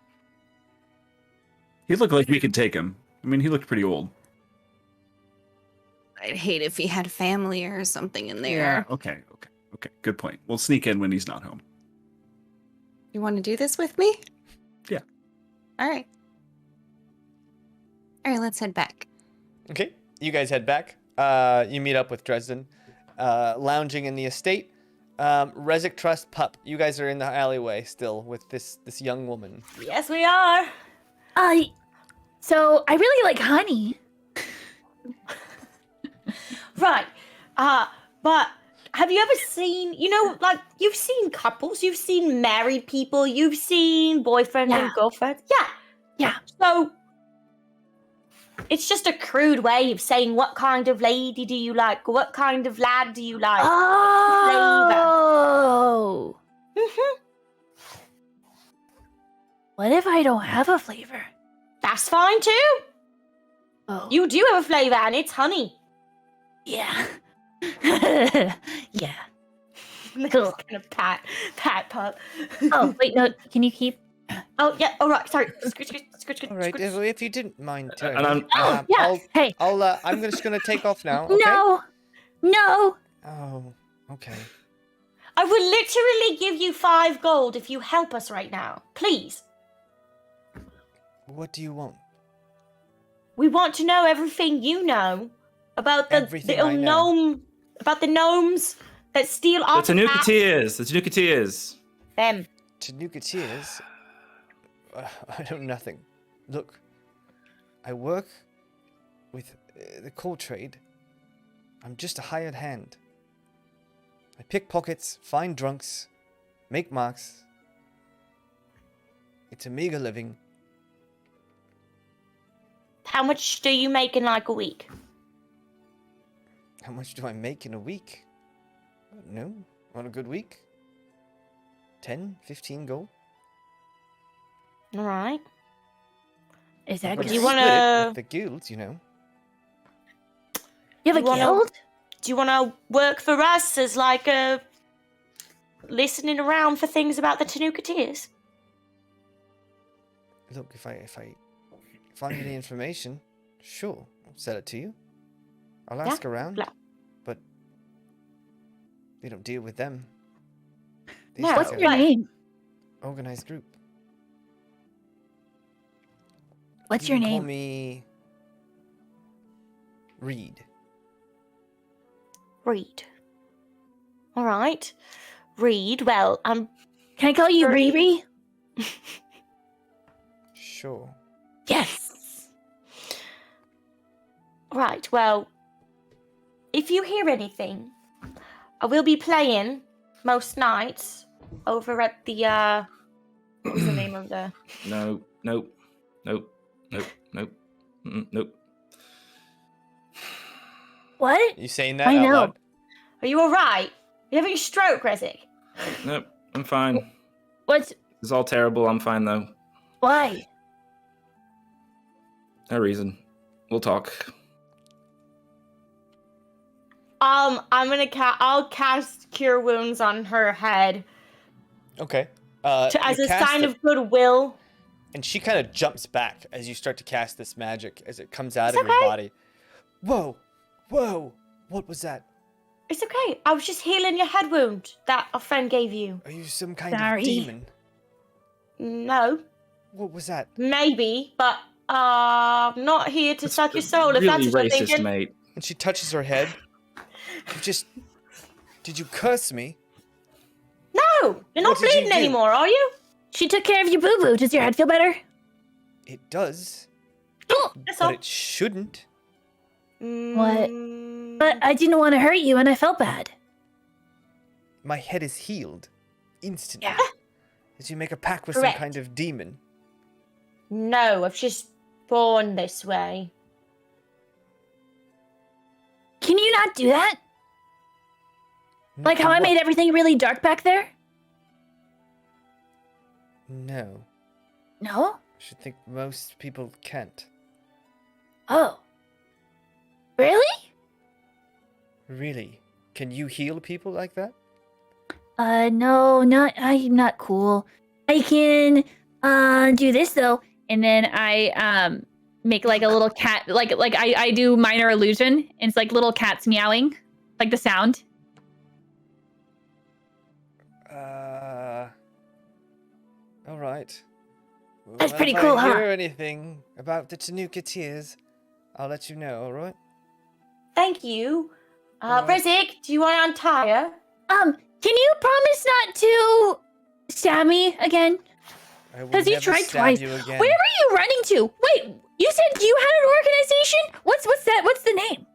He looked like we could take him. I mean, he looked pretty old. I'd hate if he had family or something in there. Okay. Good point. We'll sneak in when he's not home. You want to do this with me? Yeah. All right. All right, let's head back. Okay, you guys head back. You meet up with Dresden, lounging in the estate. Rezik Trust Pup, you guys are in the alleyway still with this young woman. Yes, we are. So I really like honey. Right. But have you ever seen, you've seen couples, you've seen married people, you've seen boyfriend and Yeah. girlfriend? Yeah. Yeah. So it's just a crude way of saying what kind of lady do you like, or what kind of lad do you like? Oh. Mhm. What if I don't have a flavor? That's fine too. Oh. You do have a flavor, and it's honey. Yeah. Yeah. Cool. Kind of pat pup. Oh, wait, no. Can you keep? Oh yeah. All right. Sorry. Scritch. All right, if you didn't mind, And I'm- Oh, yeah. Hey. I'm just gonna take off now. Okay? No. Oh, okay. I will literally give you 5 gold if you help us right now, please. What do you want? We want to know everything you know about the Everything little I know. gnome, about the gnomes that steal The artifacts. Tanukiteers. Them. Tanukiteers? I know nothing. Look, I work with the coal trade. I'm just a hired hand. I pick pockets, find drunks, make marks. It's a meager living. How much do you make in like a week? How much do I make in a week? No, on a good week. 10, 15 gold. All right. Is that But Do you I want split it to? with the guild, you know. You have a You wanna- guild? Do you want to work for us as like a listening around for things about the Tanukiteers? Look, if I find any information, sure, I'll sell it to you. I'll Yeah, ask around, blah. but we don't deal with them. These No, guys What's are your Right. name? organized group. What's You your can Call name? me Reed. Reed. All right. Reed. Well, I'm Can I call you Sure. Riri? Sure. Yes. right. Well, if you hear anything, I will be playing most nights over at the what was the name of the? Nope. What? You saying that I out know. loud? Are you all right? You having a stroke, Rezik? Nope. I'm fine. What's It's all terrible. I'm fine though. why? No reason. We'll talk. I'm gonna I'll cast Cure Wounds on her head Okay. as you a cast sign it, of goodwill. and she kind of jumps back as you start to cast this magic as it comes out It's of your okay. body. Whoa, whoa! What was that? It's okay. I was just healing your head wound that a friend gave you. Are you some kind Sorry. of demon? No, What was that? maybe, but I'm not here to That's suck your soul if that's really what you're racist, thinking. mate. And she touches her head. Did you curse me? No, you're not What did you bleeding do? anymore, are you? She took care of your boo boo. Does your head feel better? It does, That's all. but it shouldn't. Mm, But I didn't want to hurt you and I felt bad. My head is healed instantly. Yeah. Did you make a pact with Correct. some kind of demon? No, I've just born this way. Can you not do that? Like how I What? made everything really dark back there? No, No? I should think most people can't. Oh. Really? Really? Can you heal people like that? No, I'm not cool. I can do this though. And then I make like a little cat like I do minor illusion and it's like little cats meowing. Like the sound. All right. That's Well, pretty if cool, I huh? hear anything about the Tanukiteers, I'll let you know. All right. Thank you. Alright. Rezik, do you want to untie her? Can you promise not to stab me again? I will Because you never tried stab twice. you again. Where are you running to? Wait, you said you had an organization? What's that? What's the name?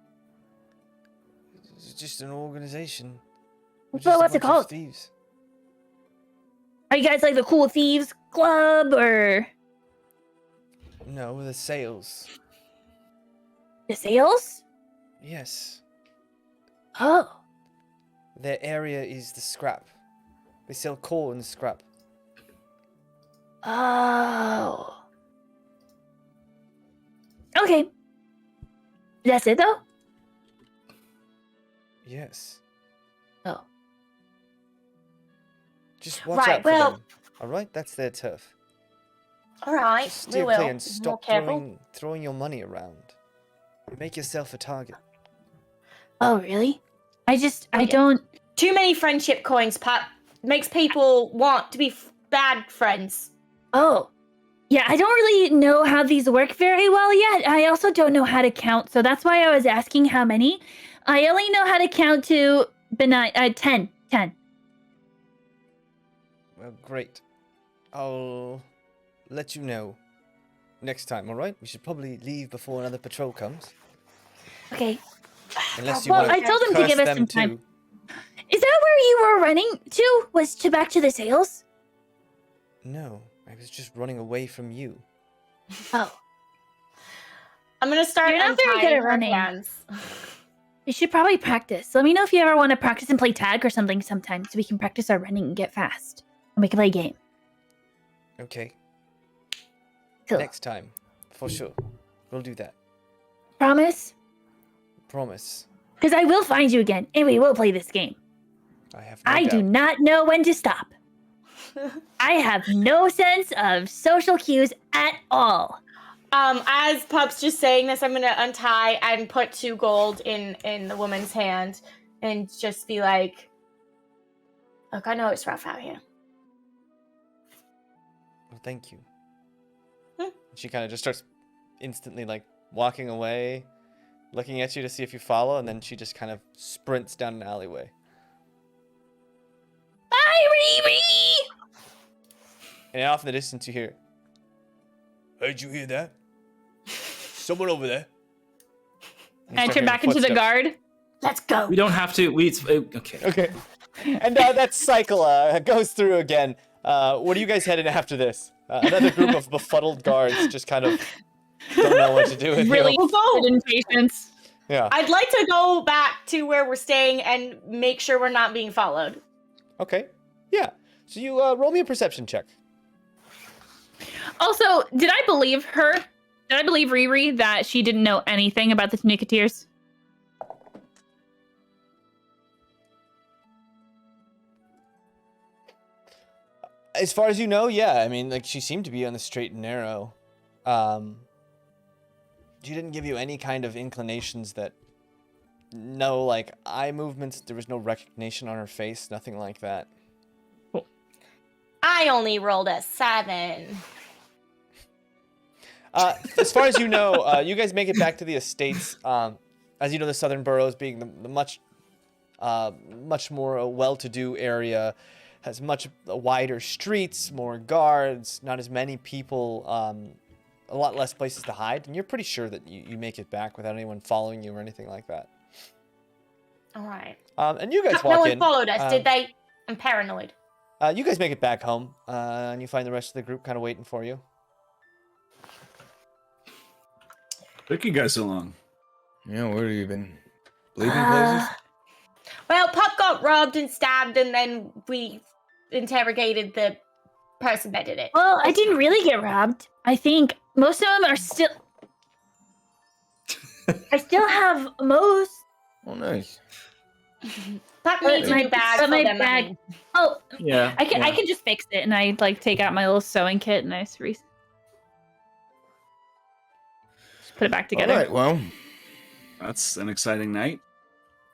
It's just an organization. We're But just a what's it bunch of called? Thieves. Are you guys like the Cool Thieves Club or No, the sales. the sales? Yes. Oh. Their area is the scrap. They sell coal and scrap. Oh. Okay. That's it though? Yes. Oh. Just watch Right, out for well- them. All right, that's their turf. All right, Just we steer will. clear and Be more stop careful. throwing your money around. You make yourself a target. Oh, really? I yeah. don't. Too many friendship coins, Pat. Makes people want to be bad friends. Oh. Yeah, I don't really know how these work very well yet. I also don't know how to count, so that's why I was asking how many. I only know how to count to 10. 10. Well, great. I'll let you know next time, all right? We should probably leave before another patrol comes. Okay. Unless you Well, want I told them to give us some time. too. Is that where you were running to? Was to back to the sales? No, I was just running away from you. Oh. I'm gonna start You're not very good untying at her running. hands. You should probably practice. Let me know if you ever want to practice and play tag or something sometime so we can practice our running and get fast. And we can play a game. Okay. Cool. Next time, for sure. We'll do that. Promise? Promise. Because I will find you again, and we will play this game. I have no I doubt. do not know when to stop. I have no sense of social cues at all. As Pup's just saying this, I'm gonna untie and put 2 gold in the woman's hand and just be like, look, I know it's rough out here. Well, thank you. Hmm. She kind of just starts instantly like walking away, looking at you to see if you follow, and then she just kind of sprints down an alleyway. Bye, Riri! And off in the distance you hear, "Heard you hear that? Someone over there." And you I start turn hearing back into the footsteps. guard. Let's go. We don't have to. Okay. Okay. And that cycle goes through again. What are you guys heading after this? Another group of befuddled guards just kind of don't know what to do with Really you. We'll go. impatience. Yeah. I'd like to go back to where we're staying and make sure we're not being followed. Okay. Yeah. So you roll me a perception check. Also, did I believe her? Did I believe Riri that she didn't know anything about the Tanukiteers? As far as you know, yeah. I mean, like, she seemed to be on the straight and narrow. She didn't give you any kind of inclinations that... No, like, eye movements. There was no recognition on her face. Nothing like that. I only rolled a 7. As far as you know, you guys make it back to the estates. As you know, the southern boroughs being the much more well-to-do area, has much wider streets, more guards, not as many people, a lot less places to hide, and you're pretty sure that you make it back without anyone following you or anything like that. All right. And you guys No walk one in. followed us, did they? I'm paranoid. You guys make it back home, and you find the rest of the group kind of waiting for you. Took you guys so long. Yeah, where have you been? Bleeding places? Well, Pup got robbed and stabbed, and then we interrogated the person that did it. Well, I didn't really get robbed. I think most of them are still... I still have most. Oh, nice. Pup needs a my- new bag but for my them. bag- Oh, Yeah. I can just fix it, and I like take out my little sewing kit and I just put it back together. All right, well. That's an exciting night.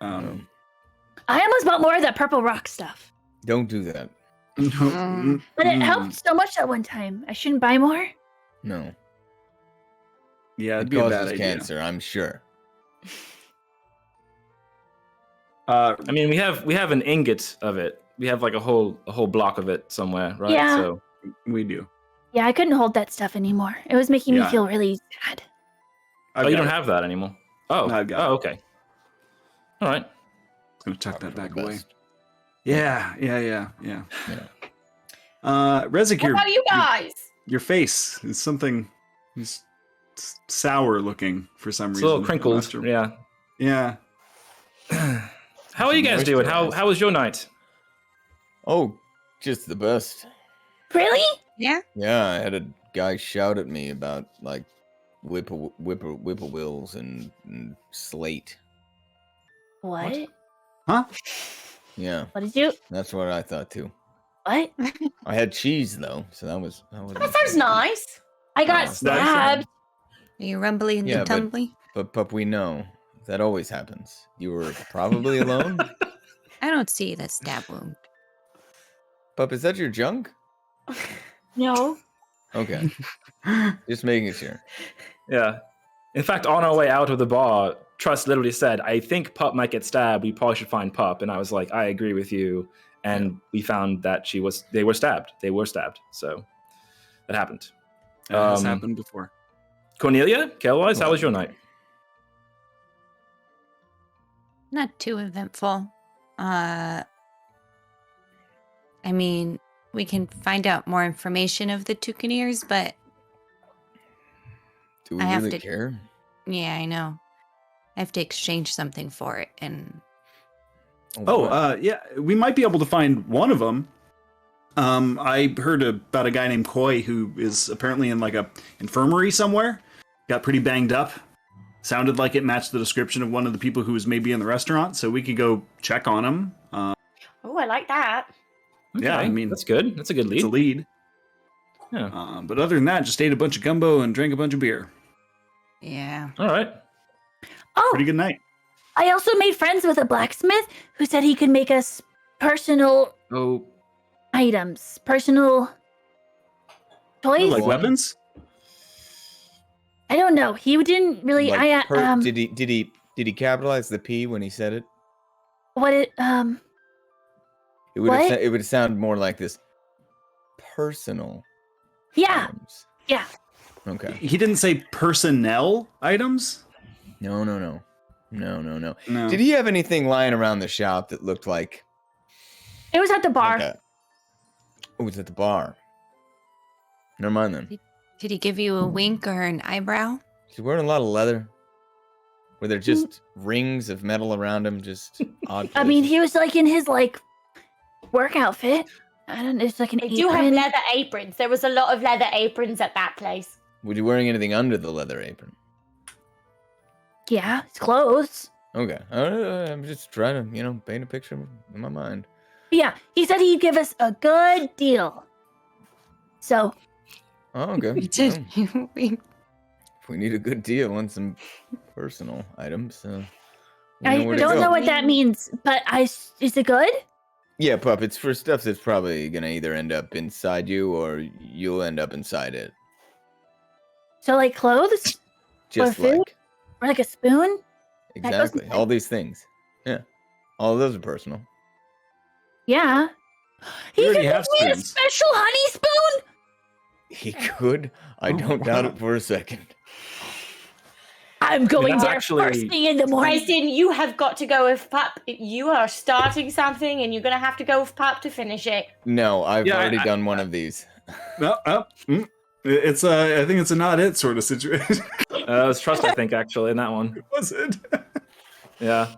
I almost bought more of that purple rock stuff, Don't do that. but it helped so much that one time. I shouldn't buy more. No. Yeah, it'd It be a bad causes idea. cancer, I'm sure. I mean, we have an ingot of it. We have like a whole block of it somewhere, right? Yeah. So We do. Yeah, I couldn't hold that stuff anymore. It was making me Yeah. feel really sad. I've oh, you got don't it. have that anymore. Oh, I've got it. okay. All right. Gonna tuck that Probably back for the away. best. Yeah. Yeah. Rezik, What about you guys? your face is something is sour looking for some It's reason. a little crinkled. Master. Yeah. Yeah. How are you guys doing? How Moisturized. was your night? Oh, just the best. Really? Yeah. Yeah, I had a guy shout at me about, like, whippoorwills and slate. What? Huh? Yeah, What did you? that's what I thought too. What? I had cheese though, so that was. That sounds nice. I got Oh, stabbed. Are you rumbly and Yeah, but- tumbly? But we know that always happens. You were probably alone. I don't see the stab wound. Pup, is that your junk? No. Okay. Just making sure. Yeah. In fact, on our way out of the bar, Trust literally said, I think Pup might get stabbed. We probably should find Pup. And I was like, I agree with you. And we found that they were stabbed. They were stabbed. So that happened. That has happened before. Cornelia, Kelwise, how was your night? Not too eventful. I mean, we can find out more information of the Tanukiteers, but Do we I have really to- care? yeah, I know. I have to exchange something for it, and Yeah, we might be able to find one of them. I heard about a guy named Koi who is apparently in like a infirmary somewhere. Got pretty banged up. Sounded like it matched the description of one of the people who was maybe in the restaurant, so we could go check on him. Oh, I like that. Yeah, I mean, that's good. That's a good lead. It's a lead. Yeah. But other than that, just ate a bunch of gumbo and drank a bunch of beer. yeah. All right. Oh, Pretty good night. I also made friends with a blacksmith who said he could make us personal Oh, items, personal toys. like weapons? I don't know. He didn't really. Like did he capitalize the P when he said it? What it It would What? it would sound more like this. Personal. yeah. items. Yeah. Okay. He didn't say personnel items? No. No. Did he have anything lying around the shop that looked like? It was at the bar. Oh, it was at the bar. Never mind then. Did he give you a wink or an eyebrow? He's wearing a lot of leather. Were there just rings of metal around him? Just odd. I mean, places? he was like in his like work outfit. I don't know. It's like an They apron. do have leather aprons. There was a lot of leather aprons at that place. Was he wearing anything under the leather apron? Yeah, it's clothes. Okay. I'm just trying to, paint a picture in my mind. But yeah, he said he'd give us a good deal. So Oh, okay. We did. Well, if we need a good deal on some personal items, we I where to don't go. know what that means, but is it good? Yeah, pup. It's for stuff that's probably gonna either end up inside you or you'll end up inside it. So like clothes Just food? like or like a spoon? That goes exactly inside? all these things. Yeah, all of those are personal. Yeah. He already could have give me a spoons. special honey spoon. He could. I don't doubt it for a second. I'm going that's there actually- first thing in the morning. Bryson, you have got to go with Pup. You are starting something, and you're going to have to go with Pup to finish it. No, I've Yeah, already done one of these. It's I think it's a not it sort of situation. It was Trust, I think, actually, in that one. Was it? Yeah.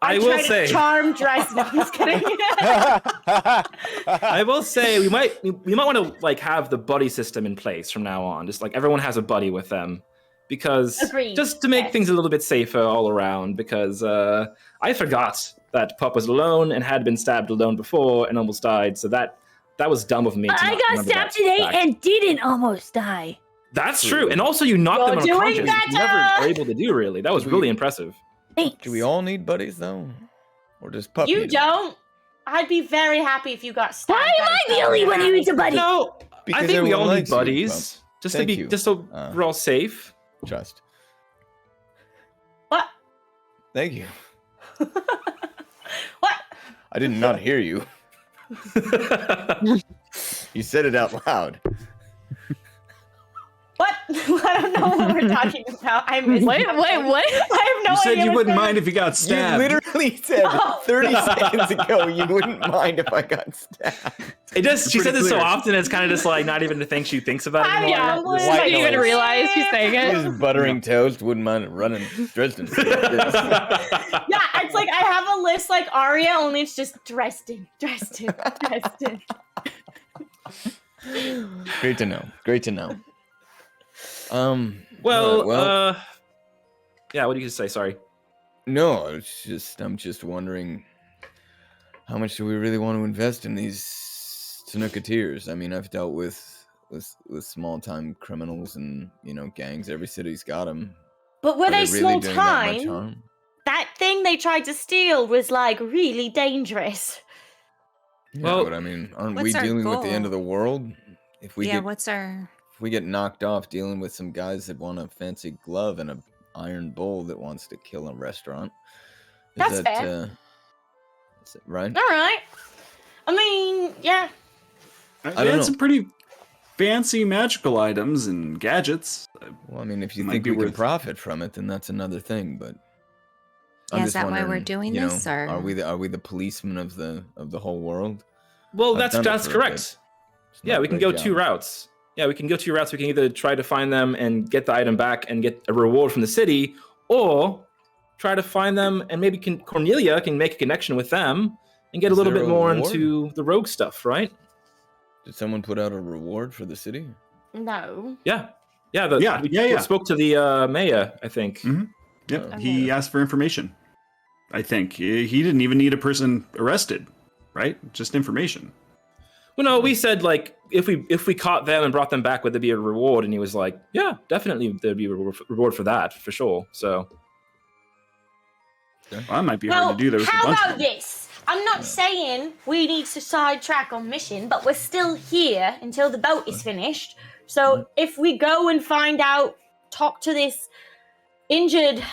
I will trying say. to charm dress. No, I'm just kidding. I will say we might want to like have the buddy system in place from now on. Just like everyone has a buddy with them, because Agreed. just to make Yes. things a little bit safer all around. Because I forgot that Pup was alone and had been stabbed alone before and almost died. So that was dumb of me. To I not got remember stabbed that today fact. and didn't almost die. That's true. And also you knocked You're them doing unconscious. You never better. were able to do really. That was really impressive. Thanks. Do we all need buddies though, or does pup? You need 'em? don't. I'd be very happy if you got stabbed. Why am I the only one who needs a buddy? No, Because I think we everyone all need likes you, buddies. Just to Thank be you. just so we're all safe. Trust. What? Thank you. What? I did not hear you. You said it out loud. What? I don't know what we're talking about. I missed Wait, something. what? I have no You said idea you what wouldn't that mind is. if you got stabbed. You literally said Oh. 30 seconds ago you wouldn't mind if I got stabbed. It just she Pretty says it so clear. often it's kind of just like not even a thing she thinks about I anymore. know, Just what white am I noise. doing? realize she's saying Just buttering toast, wouldn't mind running Dresden. Yeah, it's like I have a list like Aria, only it's just Dresden. Great to know. Great to know. Well, alright, yeah, what do you say? Sorry. no, I'm just wondering how much do we really want to invest in these Tanukiteers? I mean, I've dealt with small time criminals and gangs. Every city's got them. But were they small doing that much time? harm? That thing they tried to steal was like really dangerous. Yeah, Well, but I mean, aren't we what's our dealing with the end goal? of the world? If we Yeah, get what's our... if we get knocked off dealing with some guys that want a fancy glove and a iron bowl that wants to kill a restaurant, That's fair. Is it right? All right. I mean, yeah. They don't had know. some pretty fancy magical items and gadgets. Well, I mean, if you Might think be we can worth- profit from it, then that's another thing. But Yeah, I'm is just that why we're wondering, doing you know, this, or- are we the policemen of the whole world? Well, I've that's done it that's for a bit. correct. It's Yeah, not we a can great go job. two routes. Yeah, we can go two routes. We can either try to find them and get the item back and get a reward from the city, or try to find them and maybe Cornelia can make a connection with them and get Is a little there bit a more reward? into the rogue stuff, right? Did someone put out a reward for the city? No. Yeah. Yeah. Spoke to the mayor, I think. Mhm. Yep, Okay. he asked for information. I think he didn't even need a person arrested, right? Just information. Well, no, we said like if we caught them and brought them back, would there be a reward? And he was like, yeah, definitely there'd be a reward for that for sure. So Well, that might be Well, hard to do. There was a how bunch about of them. this? I'm not saying we need to sidetrack on mission, but we're still here until the boat is finished. So if we go and find out, talk to this injured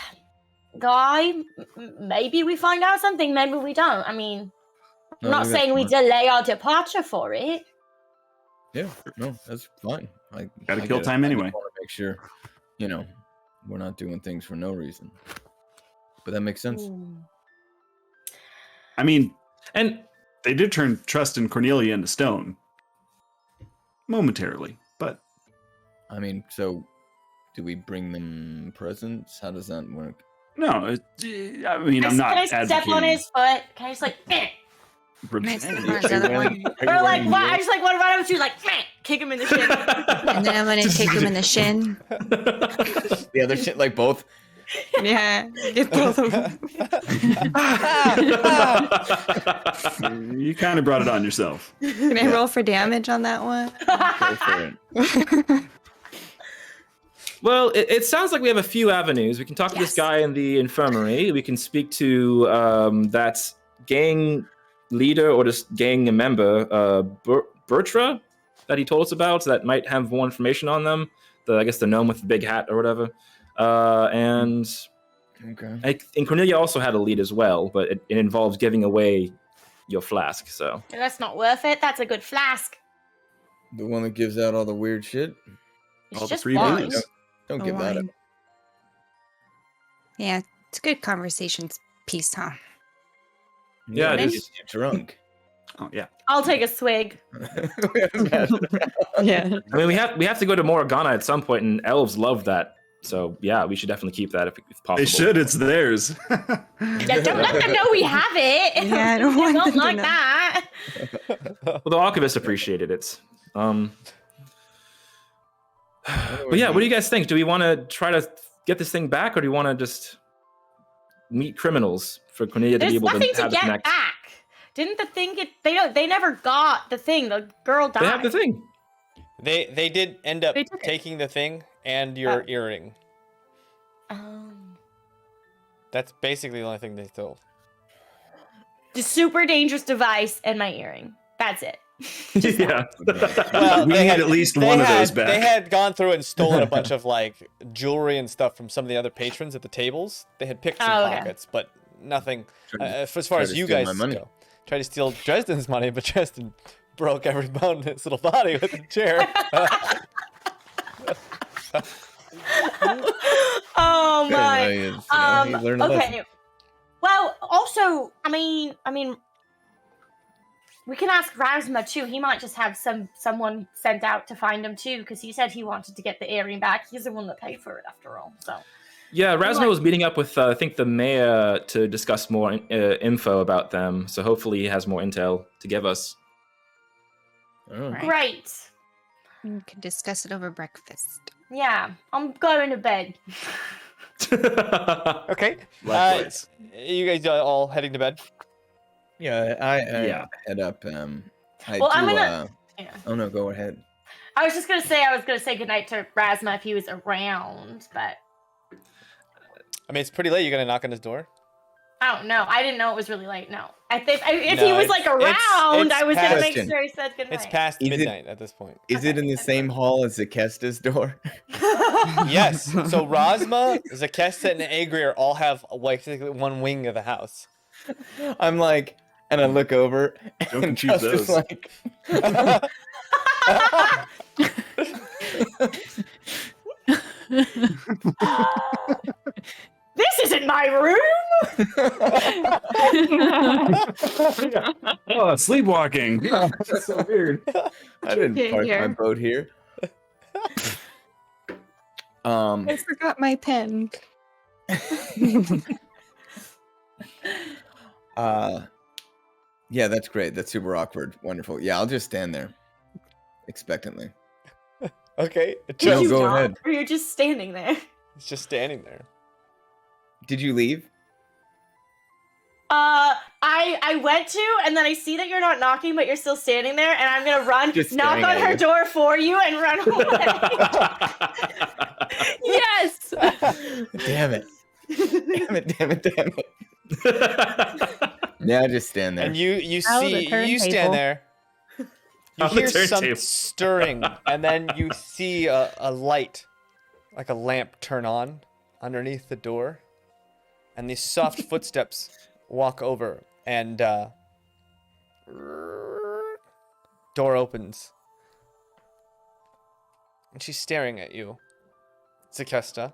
guy, maybe we find out something, maybe we don't. I mean, I'm No, not that's saying we fine. delay our departure for it. Yeah, no, that's fine. Gotta I kill get it. time I just anyway. wanna make sure, you know, we're not doing things for no reason. But that makes sense. I mean, and they did turn trust in Cornelia into stone. Momentarily, but I mean, so do we bring them presents? How does that work? no, I mean, I'm not Can I step on advocating his foot? Can I just like, revenge. Nice. There's the other one. or like, what? I just like want to run over to you, like, kick him in the shin. And then I'm gonna kick him in the shin. The other shit, like both. Yeah, get both of them. You kind of brought it on yourself. Can I roll for damage on that one? Go for it. Well, it sounds like we have a few avenues. We can talk to this guy in the infirmary. We can speak to that gang leader or just gang member, Bertra, that he told us about, that might have more information on them. I guess the gnome with the big hat or whatever. And Okay. and Cornelia also had a lead as well, but it involves giving away your flask. So That's not worth it. That's a good flask. The one that gives out all the weird shit. It's All the just free wine. booze. Don't give that up. Wine. Yeah, it's a good conversations piece, huh? Yeah, it is. Gets you drunk. Oh yeah. I'll take a swig. Yeah. I mean, we have to go to Morgana at some point, and elves love that. So yeah, we should definitely keep that if possible. They should. It's theirs. Yeah, don't let them know we have it. Yeah, I don't They want don't them to like know. that. Well, the archivist appreciated it. But yeah, what do you guys think? Do we want to try to get this thing back, or do you want to just meet criminals for Cornelia to There's be able nothing to to have the get connect? back. Didn't the thing get? They never got the thing. The girl died. They have the thing. They did end up They took it. taking the thing and your Oh. earring. That's basically the only thing they stole. The super dangerous device and my earring. That's it. Yeah. Well, We they need had at least they one of had- those back. They had gone through and stolen a bunch of like jewelry and stuff from some of the other patrons at the tables. They had picked some Oh, okay. pockets, but nothing Tried to- as far tried as to you steal guys my money. go. Tried to steal Dresden's money, but Dresden broke every bone in his little body with a chair. Oh my. You learn a lesson. Okay. Well, also, I mean, we can ask Rasma too. He might just have someone sent out to find him too, because he said he wanted to get the earring back. He's the one that paid for it after all. So Yeah, Rasmo was meeting up with I think the mayor to discuss more info about them. So hopefully he has more intel to give us. Oh. Right. great. We can discuss it over breakfast. Yeah, I'm going to bed. Okay. Likewise. You guys are all heading to bed. Yeah, I Yeah. head up. I Well, do, I'm gonna- Yeah. Oh no, go ahead. I was just gonna say goodnight to Rasma if he was around, but I mean, it's pretty late. You gonna knock on his door? I don't know. I didn't know it was really late. No. I think if he No, was like around, I was gonna make Question. sure he said goodnight. It's past Is it- midnight at this point. Is it in the same hall as Zakesta's door? Yes. So Rosma, Zakesta, and Agrier all have basically one wing of the house. I'm like, and I look over, Don't and confuse Trust is those. like, This isn't my room. Oh, sleepwalking. That's so weird. I didn't Okay, park my here. boat here. I forgot my pen. Yeah, that's great. That's super awkward. Wonderful. Yeah, I'll just stand there expectantly. Okay. Did No, you go not? ahead. Or you're just standing there? It's just standing there. Did you leave? I went to, and then I see that you're not knocking, but you're still standing there, and I'm gonna run, Just knock staring on at her you. door for you, and run away. Yes. Damn it. Damn it. Yeah, just stand there. And you Out of the see you stand turntable. there. You On the hear some turntable. stirring, and then you see a light, like a lamp, turn on underneath the door, and these soft footsteps walk over, and door opens, and she's staring at you, Zakesta,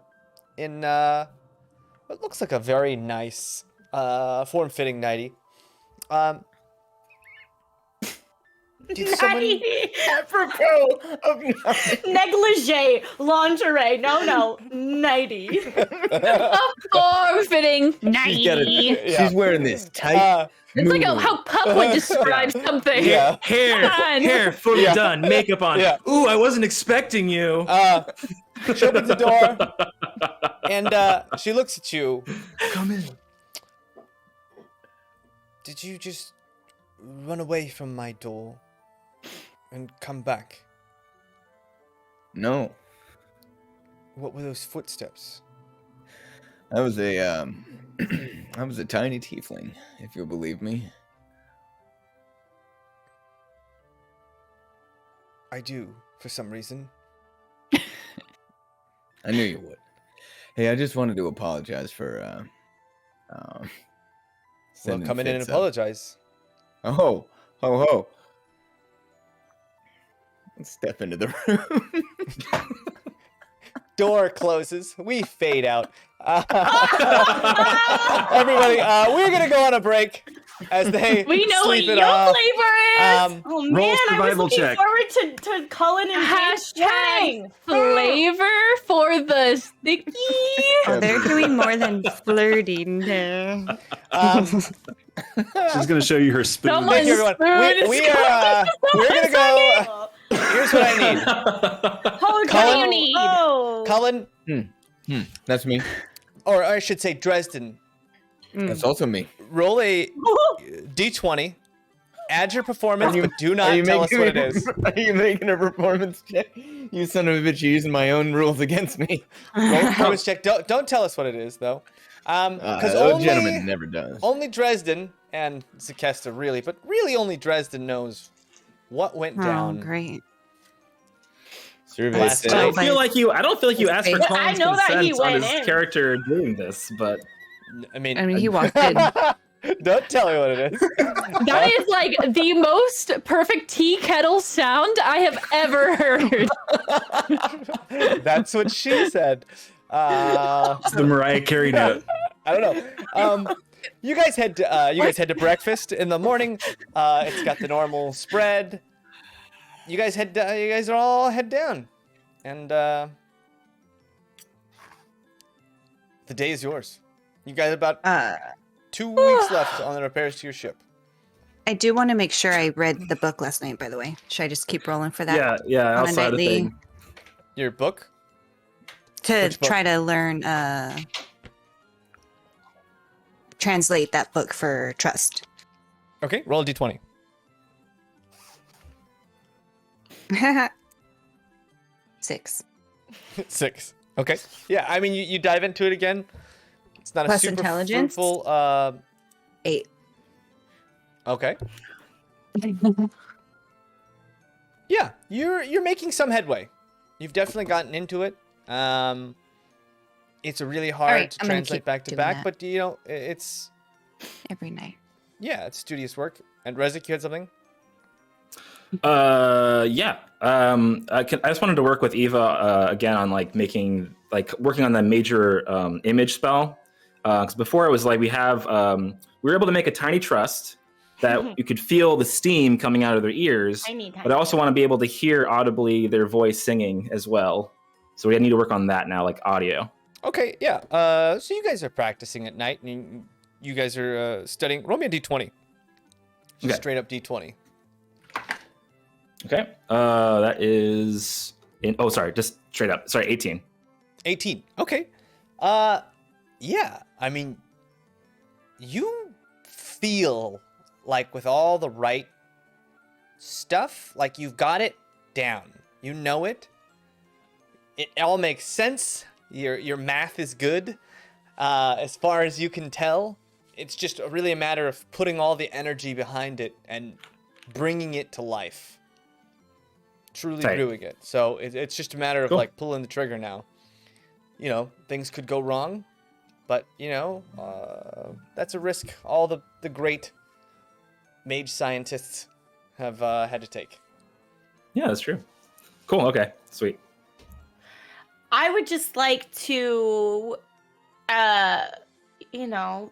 in what looks like a very nice, form-fitting nightie. Did someone? Apropos of Negligee, lingerie, no, nighty. Form-fitting. She's got Nice. she's wearing this tight. It's like moo-moo. how Pup would describe something. Yeah. Hair, Come on. hair fully Yeah. done, makeup on. Yeah. Ooh, I wasn't expecting you. She opens the door, and she looks at you. Come in. Did you just run away from my door and come back? No, What were those footsteps? I was a I was a tiny tiefling, if you'll believe me. I do, for some reason. I knew you would. Hey, I just wanted to apologize for Well, sending come in and Fitz up. apologize. Oh, ho, ho. Let's step into the room. Door closes. We fade out. Everybody, we're gonna go on a break as they We know what sleep your it off. flavor is. Oh Roll man, I was survival looking check. forward to Cullen and James Hashtag sharing. flavor for the sticky. Oh, they're doing more than flirting there. She's gonna show you her spoon. Someone- Thank you, everyone. Spoon We is are. We're gonna go. Oh, Here's what I need. oh, Cullen? What do you need? Oh. Cullen, That's me. or I should say Dresden, That's also me. roll a d20. Add your performance, but do not tell us what it is. Are you making a performance check? You son of a bitch! You're using my own rules against me. Roll a performance check. Don't tell us what it is though, because Old gentleman never does. only Dresden and Zakesta really, but really only Dresden knows what went Oh, down. great. Survey Last says- night. I feel like you. I don't feel like you asked for I Colin's know that he consent on went his in. character doing this, but I mean, He walked in. don't tell me what it is. That is like the most perfect tea kettle sound I have ever heard. That's what she said. It's the Mariah Carey note. I don't know. You guys head to breakfast in the morning. It's got the normal spread. You guys are all head down, and the day is yours. You guys have about 2 weeks left on the repairs to your ship. I do want to make sure I read the book last night, by the way. Should I just keep rolling for that? yeah. On a Outside of nightly thing. Your book? to Which book? try to learn translate that book for trust. Okay, roll a d20. 6. 6. Okay. Yeah, I mean, you dive into it again. It's not a Plus super intelligence? fruitful. 8. Okay. Yeah, you're making some headway. You've definitely gotten into it. It's really hard right, to I'm gonna translate keep back to doing back, that. but you know, it's Every night. yeah, it's studious work. And Rezik, you had something? Yeah. I just wanted to work with Eva again on like working on the major image spell. Because before it was like we were able to make a tiny trust that you could feel the steam coming out of their ears. But I also want to be able to hear audibly their voice singing as well. So we need to work on that now, like audio. Okay, yeah. So you guys are practicing at night, and you guys are studying. Roll me a d20. Just Okay. straight up d20. Okay. That is just straight up. Sorry, 18. 18. Okay. Yeah. I mean, you feel like with all the right stuff, like you've got it down. You know it. It all makes sense. Your math is good, as far as you can tell. It's just really a matter of putting all the energy behind it and bringing it to life. Truly Tight. doing it. So it's just a matter of Cool. like pulling the trigger now. You know, things could go wrong, but you know, that's a risk all the great mage scientists have had to take. Yeah, that's true. Cool. Okay. Sweet. I would just like to,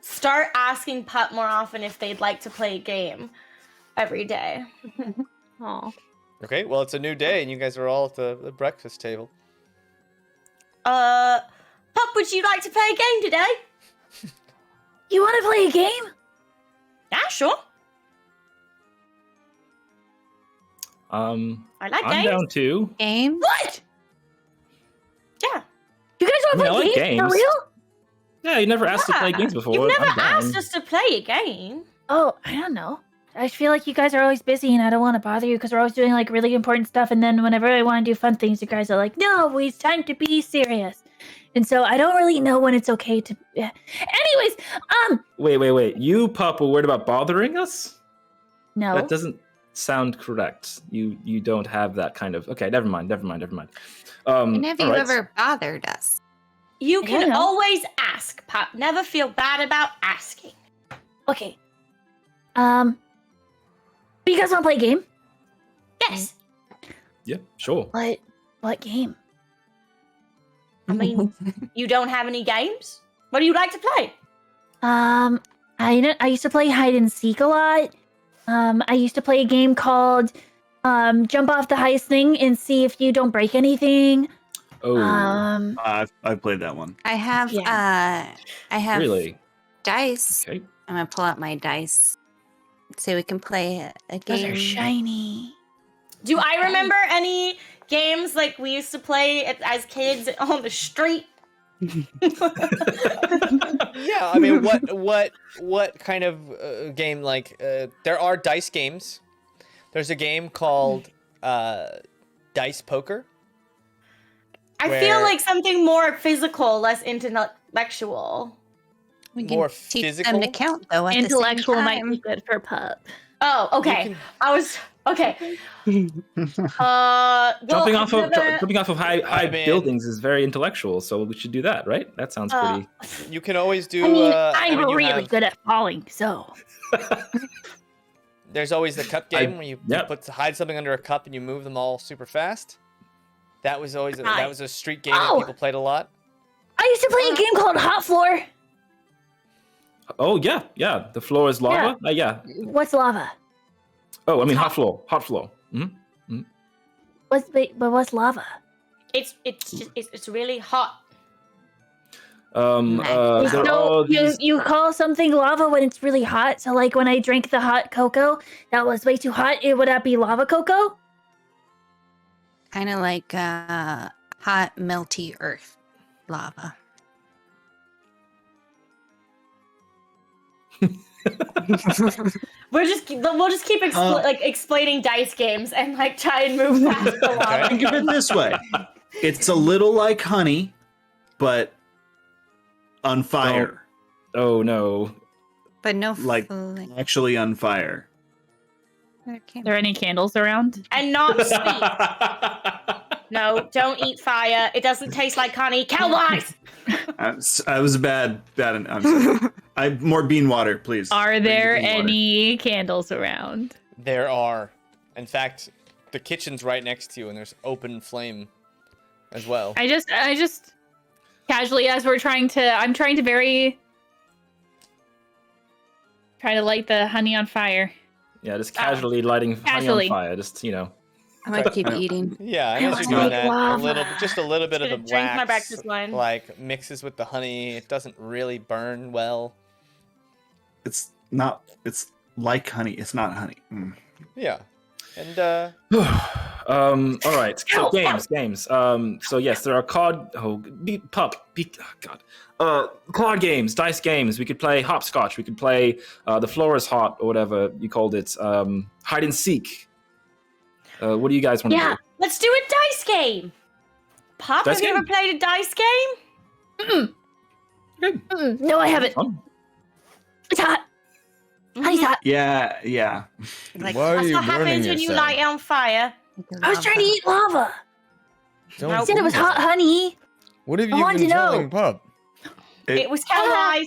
start asking Pup more often if they'd like to play a game every day. Oh. Okay, well, it's a new day, and you guys are all at the breakfast table. Pup, would you like to play a game today? You want to play a game? Yeah, sure. I like I'm games. down too. Game? What? Yeah. You guys want to I play like games? For games. real? Yeah, you never asked to play games before. You've never I'm down. asked us to play a game. Oh, I don't know. I feel like you guys are always busy and I don't want to bother you because we're always doing like really important stuff. And then whenever I want to do fun things, you guys are like, no, it's time to be serious. And so I don't really know when it's okay to. Anyways, Wait. You, Pup, were worried about bothering us? no. That doesn't sound correct. You don't have that kind of. Okay, never mind. When have you all right. ever bothered us? You I can don't know. always ask, Pup. Never feel bad about asking. Okay. But you guys want to play a game? Yes. Yeah, sure. What game? I mean, you don't have any games? What do you like to play? I used to play hide and seek a lot. I used to play a game called jump off the highest thing and see if you don't break anything. Oh, I've played that one. I have really? dice. Okay. I'm gonna pull out my dice so we can play a Those game. are shiny. Do I remember any games like we used to play as kids on the street? Yeah, I mean, what kind of game? Like, there are dice games. There's a game called Dice Poker. I feel like something more physical, less intellectual. We can More teach physical? them to count though. At Intellectual the same might time. be good for Pup. Oh, okay. can- I was okay. Jumping off of high mean- buildings is very intellectual, so we should do that, right? That sounds pretty. You can always do. I mean, when I'm you really have- good at falling, so. There's always the cup game where you Yep. hide something under a cup and you move them all super fast. That was always that was a street game that Oh! people played a lot. I used to play a game called Hot Floor. Oh yeah. The floor is lava. Yeah. What's lava? Oh, I mean hot floor. Mm-hmm. What's lava? It's really hot. They're all these. You call something lava when it's really hot. So like when I drank the hot cocoa, that was way too hot. Would that be lava cocoa? Kind of like hot, melty earth lava. We'll just keep explaining dice games and like try and move past the lava. Think of it this way: it's a little like honey, but on fire. Oh no. But no Like- flame. Actually on fire. Are there any candles around? And not sweet. No, don't eat fire. It doesn't taste like honey. Cowboys! I was bad. I'm sorry. More bean water, please. Are Bring the there bean water. any candles around? There are. In fact, the kitchen's right next to you, and there's open flame as well. I just casually, as I'm trying to light the honey on fire. Yeah, just casually lighting honey Casually. on fire. Just, you know. I might keep eating. Yeah, and as I you're doing like that, lava. just a little bit of the Gonna drink my wax, breakfast wine. like mixes with the honey. It doesn't really burn well. It's not. It's like honey. It's not honey. Mm. Yeah, and All right. So games. So yes, there are card. Oh, God. Card games, dice games. We could play hopscotch. We could play the floor is hot or whatever you called it. Hide and seek. What do you guys want to Yeah, do? let's do a dice game. Pop, Dice have you game? ever played a dice game? No, I haven't. Fun. It's hot. Honey's hot. Yeah. Like, Why are that's you what burning happens when you yourself? light it on fire. I was trying to eat lava. Don't I said do it was that. hot honey. What have I you wanted been to know. telling Pup? It was cowboys.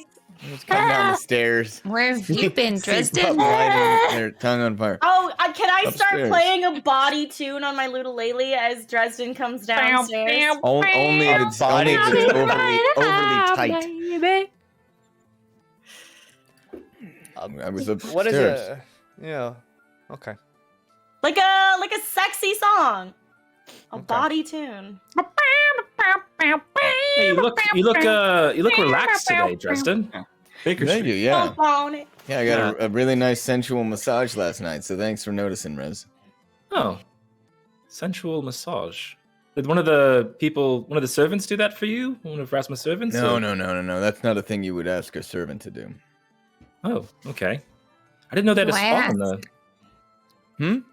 Let's come down the stairs. Where have you been, See Pup Dresden? lighting their tongue on fire. Oh, can I start Upstairs. playing a body tune on my ukulele as Dresden comes downstairs? Only if it's overly tight. Baby. I was upstairs. what is it? Yeah. Okay. Like a sexy song. A Okay. body tune. Hey, you look relaxed today, Dresden. Baker Thank Street. you. Yeah, Bump on it. yeah. I got a really nice sensual massage last night. So thanks for noticing, Rez. Oh, sensual massage. Did one of the servants do that for you? One of Rasmus' servants? No, or- no. That's not a thing you would ask a servant to do. Oh, okay. I didn't know that a Why spot on ask? the.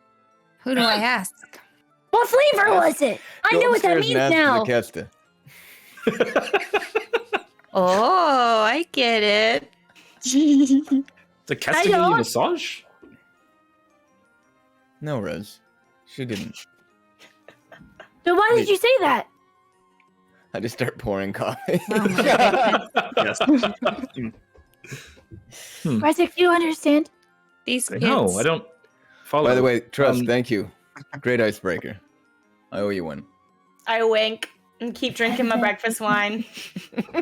Who do I ask? What flavor was it? I know what that means now. Kesta. Oh, I get it. The I Castigating don't. massage? No, Rez. She didn't. So why did you say that? I just start pouring coffee. Oh my goodness. Yes. Razek, do you understand? These kids. No, I don't follow. By the way, Trust, Um, thank you. Great icebreaker. I owe you one. I wink and keep drinking my breakfast wine.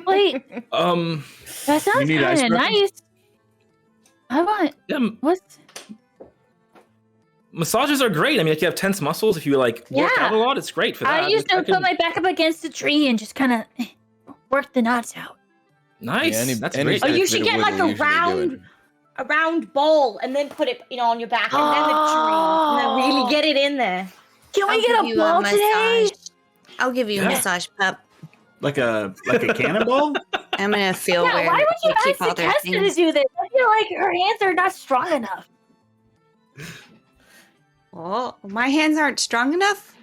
Wait, Um, that sounds need kind of icebreaker? nice. I want. What's? massages are great. I mean, like you have tense muscles. If you like work Yeah. out a lot, it's great for that. I used to Like, put my back up against a tree and just kind of work the knots out. Nice. Yeah, That's any great. Oh, you bit should of get like wiggle a usually do it. round bowl and then put it, on your back and then the tree. And then really get it in there. Can I'll we get give a you ball today? massage. I'll give you Yeah. a massage, pup. Like a cannonball? I'm gonna feel Yeah, weird. why would if you they keep ask all the their Kesta to things. do this? I feel like her hands are not strong enough. Oh, my hands aren't strong enough.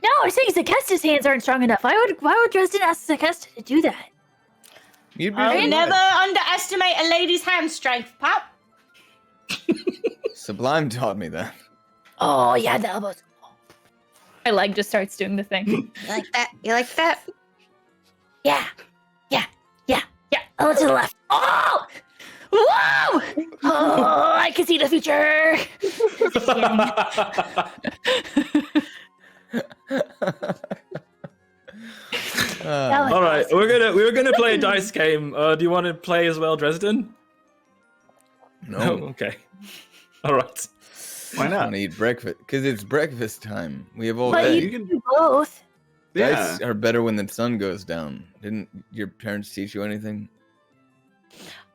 No, I'm saying Zakesta's hands aren't strong enough. Why would Dresden ask Zakesta to do that? You'd be I'll surprised. never underestimate a lady's hand strength, Pop. Sublime taught me that. Oh yeah, the elbows. My leg just starts doing the thing. You like that? You like that? Yeah. Oh, to the left. Oh! Whoa! Oh, I can see the future. All right, we're gonna play a dice game. Do you want to play as well, Dresden? No, Okay. All right. Why I not? want to eat breakfast because it's breakfast time. We have all But day. you can do both. Yeah. Dice are better when the sun goes down. Didn't your parents teach you anything?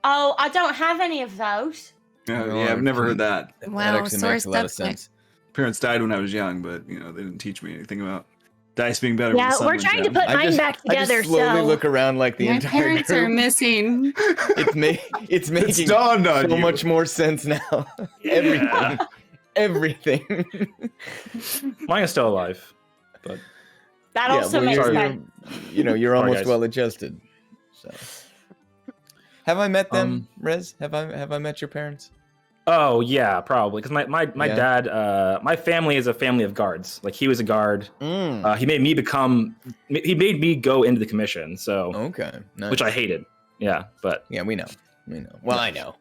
Oh, I don't have any of those. Yeah, I've never heard that. That Wow, actually sore makes a lot of subject. sense. Parents died when I was young, but they didn't teach me anything about dice being better. when Yeah, the sun we're went trying to down. put mine back I together. just slowly So look around like the My entire parents are group. missing. It's making It's dawned on so you. much more sense now. Yeah. Everything. Mine is still alive. But That also well, makes you're- sense. you're Sorry, almost guys. well adjusted. So Have I met them, Rez? Have I met your parents? Oh yeah, probably. Because my Yeah. dad, my family is a family of guards. Like he was a guard. He made me go into the commission. So Okay, nice. which I hated. Yeah, but Yeah, we know. Well, I know.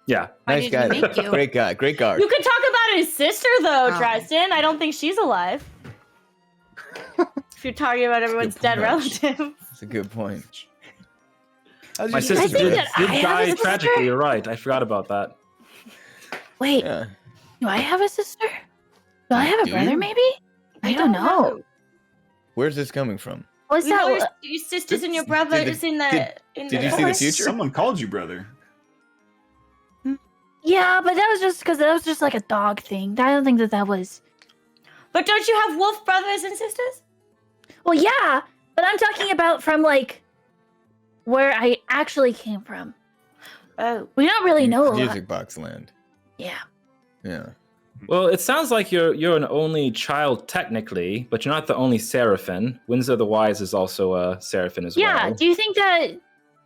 yeah. Why Nice did guy. he make you? Great guy. Great guard. You could talk about his sister though, Oh. Dresden. I don't think she's alive. If you're talking about everyone's Good dead point. relative. That's a good point. My sister think did that I have die a sister? tragically. You're right. I forgot about that. Wait, Yeah. do I have a sister? Do I have a Do brother? you? Maybe. I don't know. Where's this coming from? What's You know that? your sisters and your Did brothers in the did you see the future? Someone called you brother. Yeah, but that was just because that was just like a dog thing. I don't think that was. But don't you have wolf brothers and sisters? Well, yeah, but I'm talking about from like where I actually came from. Oh. We don't really know a lot. Music Box Land. Yeah. Yeah. Well, it sounds like you're an only child technically, but you're not the only Seraphim. Windsor the Wise is also a Seraphim as Yeah. well. Do you think that?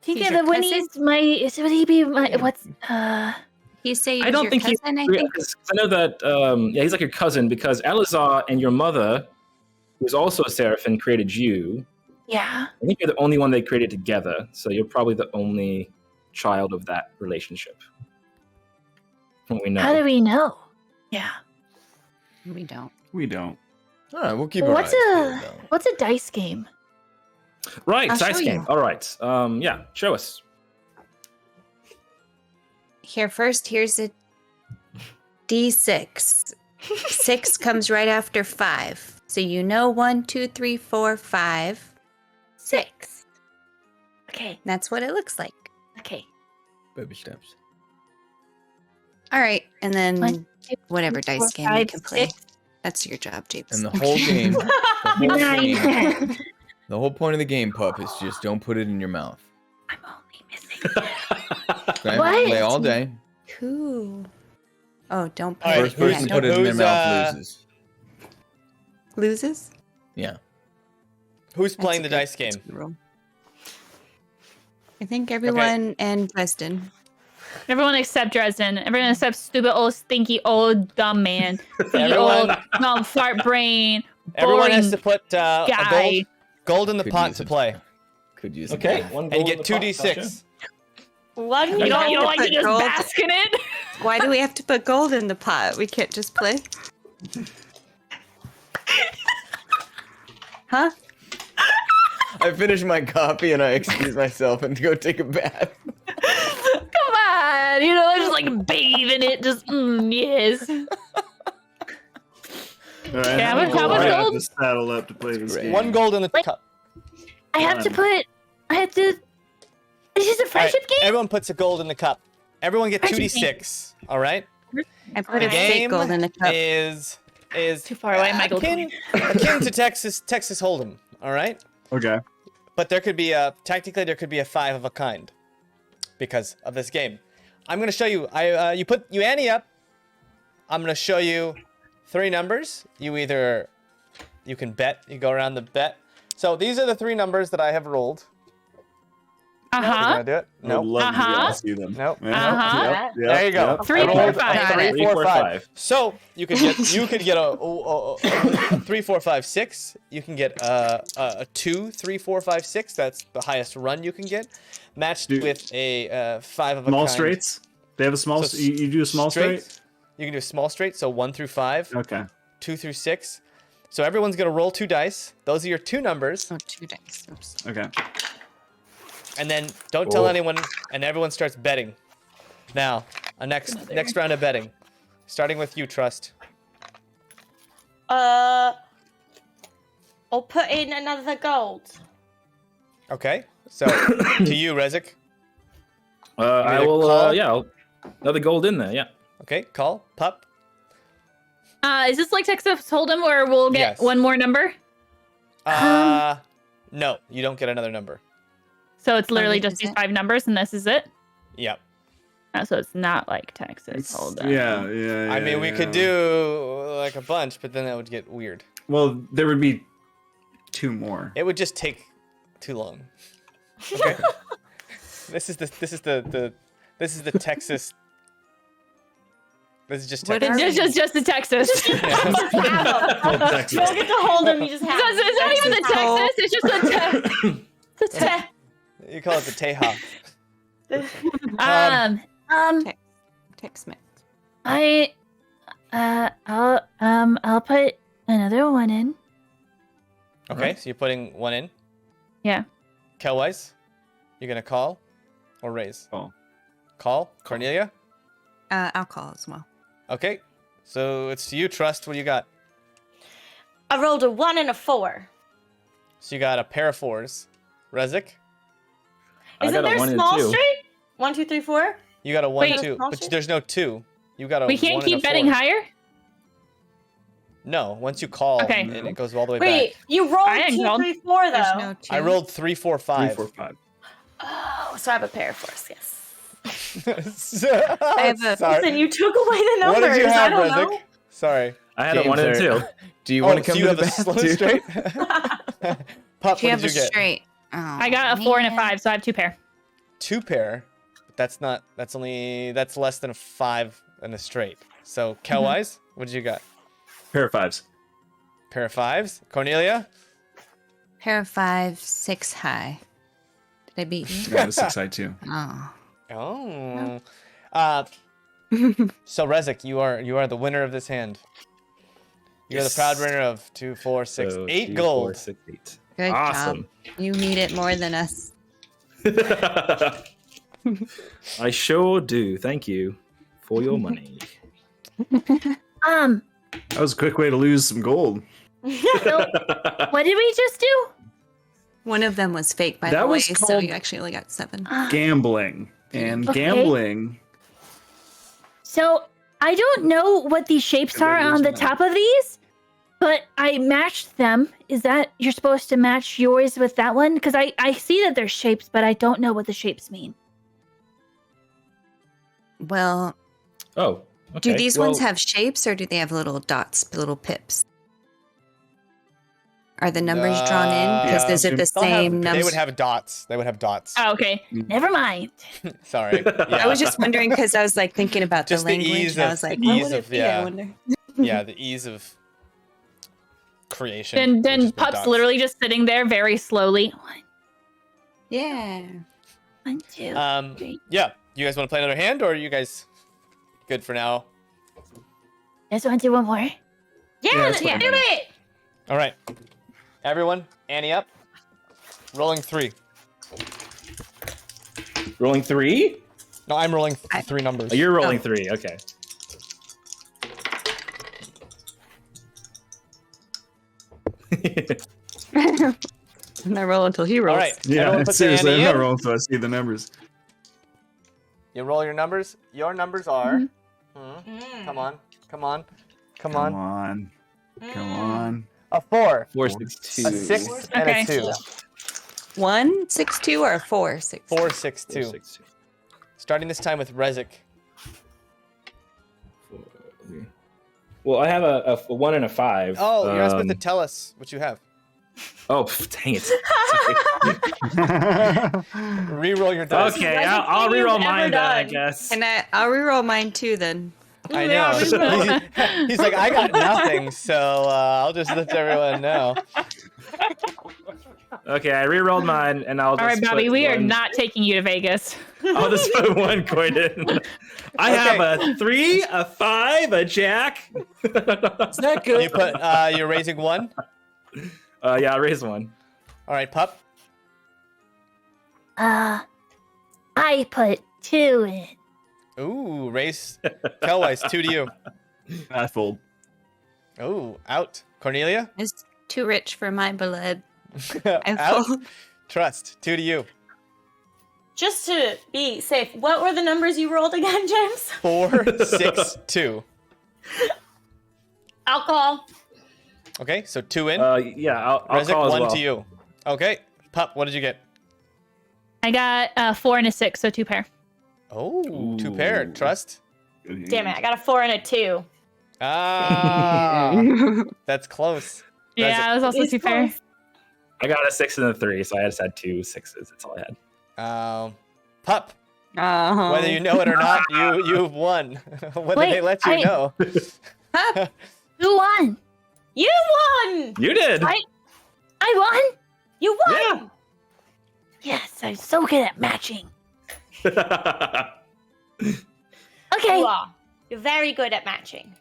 He's Think your that when cousin? he's my, would he be my? What's You say I he's don't your think cousin, I he. think. 'Cause I know that. Yeah, he's like your cousin because Elazar and your mother, who's also a Seraphim, created you. Yeah. I think you're the only one they created together, so you're probably the only child of that relationship. From what we know. How do we know? Yeah. We don't. We don't. All right, we'll keep our What's eyes peeled, though. What's a dice game? Right, I'll dice show game. you. All right. Yeah, show us. Here first, here's a D6. 6 comes right after 5. So you know 1, 2, 3, 4, 5, 6. Okay. That's what it looks like. Okay. Baby steps. All right, and then 1, 2, whatever 3, dice 4, game you 5, can play. 6. That's your job, James. And the whole game, Nine. the whole point of the game, pup, is just don't put it in your mouth. I'm only missing. Okay? What? Play all day. Cool. Oh, don't All play. right, First person to put it in their who's, mouth loses. Loses? Yeah. Who's playing the That's a dice good game? rule. I think everyone and Dresden. Everyone except Dresden. Everyone except stupid old stinky old dumb man. The old no fart brain. Everyone has to boring put a guy. gold in the Could pot use to it. play, Could use Okay. it. One and goal you in get the pot, 2d6. gotcha. One You don't have to like to put just gold- bask in it? Why do we have to put gold in the pot? We can't just play? Huh? I finished my coffee and I excuse myself and go take a bath. Come on, you know, just like bathe in it. Just yes. All right, Yeah, how but many how gold much do I have gold? to saddle up to play this Great. game? 1 gold in the Wait. cup. I have to put. I have to. This is a All right, friendship game. everyone puts a gold in the cup. Everyone get Friendship 2d6. All right. I put The a fake game gold in the cup. is Too far away, Michael. akin to Texas Hold'em. All right. Okay. But there could be technically there could be a 5 of a kind because of this game. I'm gonna show you. You ante up. I'm gonna show you 3 numbers. You can bet. You go around the bet. So these are the 3 numbers that I have rolled. Uh You huh. wanna do it? I would No. love to be able Uh-huh. to see them. Nope. Uh-huh. Yep, yep, There you go. yep. 3, I 4, rolled 5. Got it. 3, 4, 5. 5. So you could get a 3, 4, 5, 6. You can get a 2, 3, 4, 5, 6. That's the highest run you can get, matched Dude. with a 5 of a Small kind. straights? They have a small. So You do a small straight? You can do a small straight, so 1 through 5, Okay. 2 through 6. So everyone's gonna roll 2 dice. Those are your 2 numbers, Oh, 2 dice. Oops. Okay. and then don't tell Oh. anyone. And everyone starts betting. Now, a next round of betting, starting with you, Trust. I'll put in another gold. Okay. So to you, Rezik. I either will. call- Yeah, another gold in there. Yeah. Okay. Call. Pup. Is this like Texas Hold'em where we'll get Yes. one more number? No, you don't get another number. So it's literally What just is these it? 5 numbers, and this is it. Yep. So it's not like Texas Hold'em. Yeah. I mean, we could do like a bunch, but then that would get weird. Well, there would be 2 more. It would just take too long. Okay. This is the Texas. This is just What Texas. is It's just the Texas. You don't get to hold him. You just have. It's not even the Texas. It's just the Texas. You call it the Teja. Tex-Mex. I'll put another one in. Okay, so you're putting one in. Yeah. Kelwise, you're gonna call or raise? Call. Call. Cornelia. I'll call as well. Okay, so it's to you, Trust. What do you got? I rolled a 1 and a 4. So you got a pair of 4s. Rezik, I Isn't got a there 1 and small 2. street? 1, 2, 3, 4. you got a 1, Wait. 2, Small but street? there's no 2. You got a. We can't 1 and keep a betting 4. higher? No, once you call, Okay. and it goes all the way Wait, back. you rolled I ain't 2, called. 3, 4 though. There's no two. I rolled 3, 4, 5. 3, 4, 5. Oh, so I have a pair of 4s. Yes. I have a- Sorry. Listen, you took away the What numbers. did you have, I don't Rezik? know. Sorry. I had a James, 1 and a 2. Do you want to so come you to have the a bath, slow dude? straight? Pup, Do you what have did a you get? straight? Oh, I got a 4 and a man. 5, so I have 2 pair. 2 pair. But that's less than a 5 and a straight. So Kelwise, what did you got? Pair of 5s. Pair of 5s. Cornelia. Pair of 5, 6 high. Did I beat you? I got a 6 side too. Oh. Oh. So Rezik, you are the winner of this hand. You're the proud winner of 2, 4, 6, So 8 2, gold. 4, 6, 8. Good Awesome. job. You need it more than us. I sure do. Thank you for your money. That was a quick way to lose some gold. What did we just do? One of them was fake, by That the way, was so called- you actually only got 7. Gambling. And Okay. gambling. So I don't know what these shapes Good are on the illusion. top of these, but I matched them. Is that you're supposed to match yours with that one? Because I see that there's shapes, but I don't know what the shapes mean. Well, Oh, okay. do these ones Well, have shapes or do they have little dots, little pips? Are the numbers drawn in? Because is it the They'll have- same They numbers? would have dots. They would have dots. Oh, okay. Never mind. Sorry. Yeah. I was just wondering because I was like thinking about Just the the language. ease and I of- was like, the what ease would it of- be? yeah. I wonder. Yeah, the ease of creation. Then which is with Pup's dots. literally just sitting there very slowly. 1, Yeah. 1, 2, 3. Yeah. You guys want to play another hand, or are you guys good for now? Just want to do one more. Yeah, that's do what I meant. it. All right. Everyone, Annie up. Rolling 3. rolling 3? No, I'm rolling 3 numbers. Oh, you're rolling 3. Okay. And I roll until he rolls. All right. Yeah, Everyone put seriously, the I'm Annie not in. rolling until I see the numbers. You roll your numbers. Your numbers are. Come on. Come on. Come Come on. on. Come on. A 4. 4, 6, 2. A 6 and Okay. a 2. 1, 6, 2, or 4, 6? 4, 6, 2. 4, 6, 2. Starting this time with Rezik. 4, 3. Well, I have a 1 and a 5. Oh, you're not supposed to tell us what you have. Oh, dang it. Reroll your dice. Okay, Best I'll thing you've reroll ever mine then, I done. guess. And I'll reroll mine too then. I Yeah, know. reroll. He's like, I got nothing, so I'll just let everyone know. Okay, I rerolled mine, and I'll just All right, Bobby, put we are one- not taking you to Vegas. I'll just put 1 coin in. I have a 3, a 5, a jack. Is that You put. You're raising 1. Yeah, I raised 1. All right, Pup. I put 2 in. Ooh, raise. Kelwise, 2 to you. I fold. Ooh, out. Cornelia. It's too rich for my blood. I out. fold. Trust, 2 to you. Just to be safe, what were the numbers you rolled again, James? 4, 6, 2. Alcohol. Okay, so 2 in. Yeah, I'll Rezik, call as 1 well. to you. Okay, Pup, what did you get? I got a 4 and a 6, so 2 pair. Oh, 2 pair. Trust. Damn it, I got a 4 and a 2. Ah, that's close. Yeah, it was also It's 2 pair. close. I got a 6 and a 3, so I just had 2 6s. That's all I had. Pup, Oh. whether you know it or not, you've won. Whether Wait, they let you know. Who won? You won! You did. I won? You won! Yeah. Yes, I'm so good at matching. You Okay. are. You're very good at matching.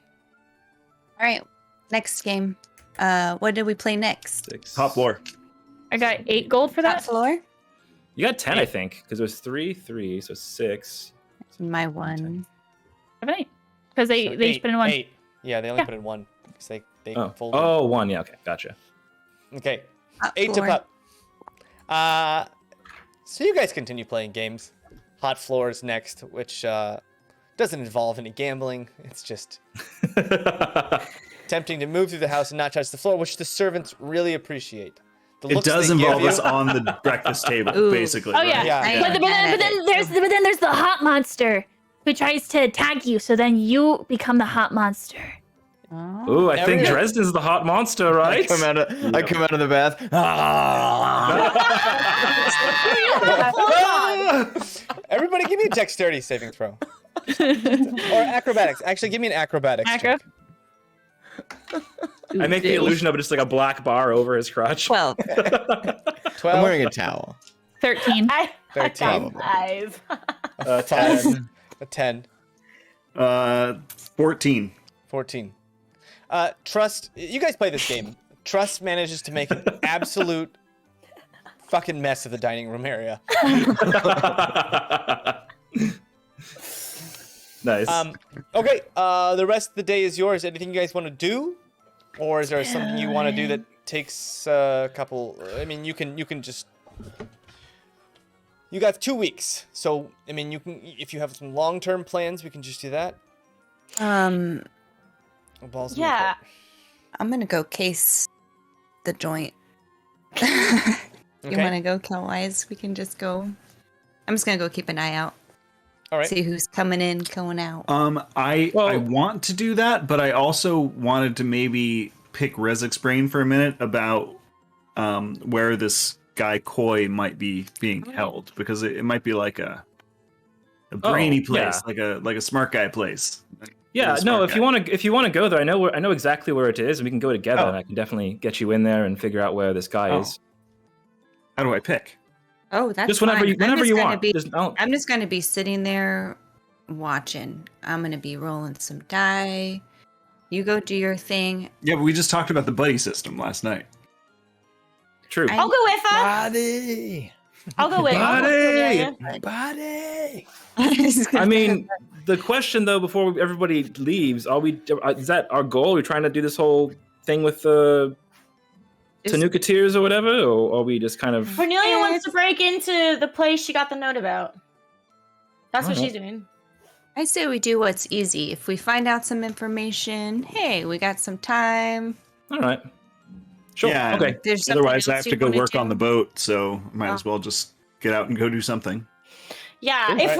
All right, next game. What did we play next? 6. Top floor. I got 8 gold for Top that. floor. You got 10, I think, because it was 3, so 6. My one. 7, 8. Because they So each put in 1. 8. Yeah, they only Yeah. put in 1 because they Oh. folded. Oh, 1. Yeah. Okay. Gotcha. Okay, Top 8 floor. to pup. So you guys continue playing games. Hot floors next, which doesn't involve any gambling. It's just attempting to move through the house and not touch the floor, which the servants really appreciate. The It looks does they give involve you- us on the breakfast table, Ooh. basically. Oh right? yeah. Yeah. But, then there's the hot monster who tries to attack you, so then you become the hot monster. Oh. Ooh, I think Every- Dresden's the hot monster, right? I come out of the bath. Everybody, give me a dexterity saving throw. Or acrobatics. Actually, give me an acrobatics. Acro? check. I make the illusion of just like a black bar over his crotch. 12. 12. I'm wearing a towel. 13. I 13. got 5. 10. A 10. 14. 14. Trust, you guys play this game. Trust manages to make an absolute fucking mess of the dining room area. Nice. Okay, the rest of the day is yours. Anything you guys want to do? Or is there something you want to do that takes a couple, I mean, you can just, you got 2 weeks. So, I mean, you can, if you have some long-term plans, we can just do that. Balls in your Yeah. court. I'm gonna go case the joint. You Okay. want to go kill-wise? We can just go. I'm just gonna go keep an eye out. All right. See who's coming in, going out. I Well- want to do that, but I also wanted to maybe pick Rezik's brain for a minute about where this guy Koi might be being held, because it might be like a brainy place, yeah. like a smart guy place. Yeah, Smart no. guy. If you want to go there, I know exactly where it is, and we can go together, Oh. and I can definitely get you in there and figure out where this guy is. How do I pick? Oh, that's Just whenever fine. you whenever I'm just you gonna want. Be, Just don't. I'm just gonna be sitting there watching. I'm gonna be rolling some die. You go do your thing. Yeah, but we just talked about the buddy system last night. True. I- I'll go with her. Body, I'll go with her. Buddy! body. I mean, the question though, before everybody leaves, is that our goal? Are we trying to do this whole thing with the Tanukiteers or whatever, or are we just kind of? Cornelia wants to break into the place she got the note about. That's what Uh-huh. she's doing. I say we do what's easy. If we find out some information, hey, we got some time. All right. Sure. Yeah, Okay. There's something Otherwise, I else have you to go wanna work do? on the boat, so I might Oh. as well just get out and go do something. Yeah, Cool. if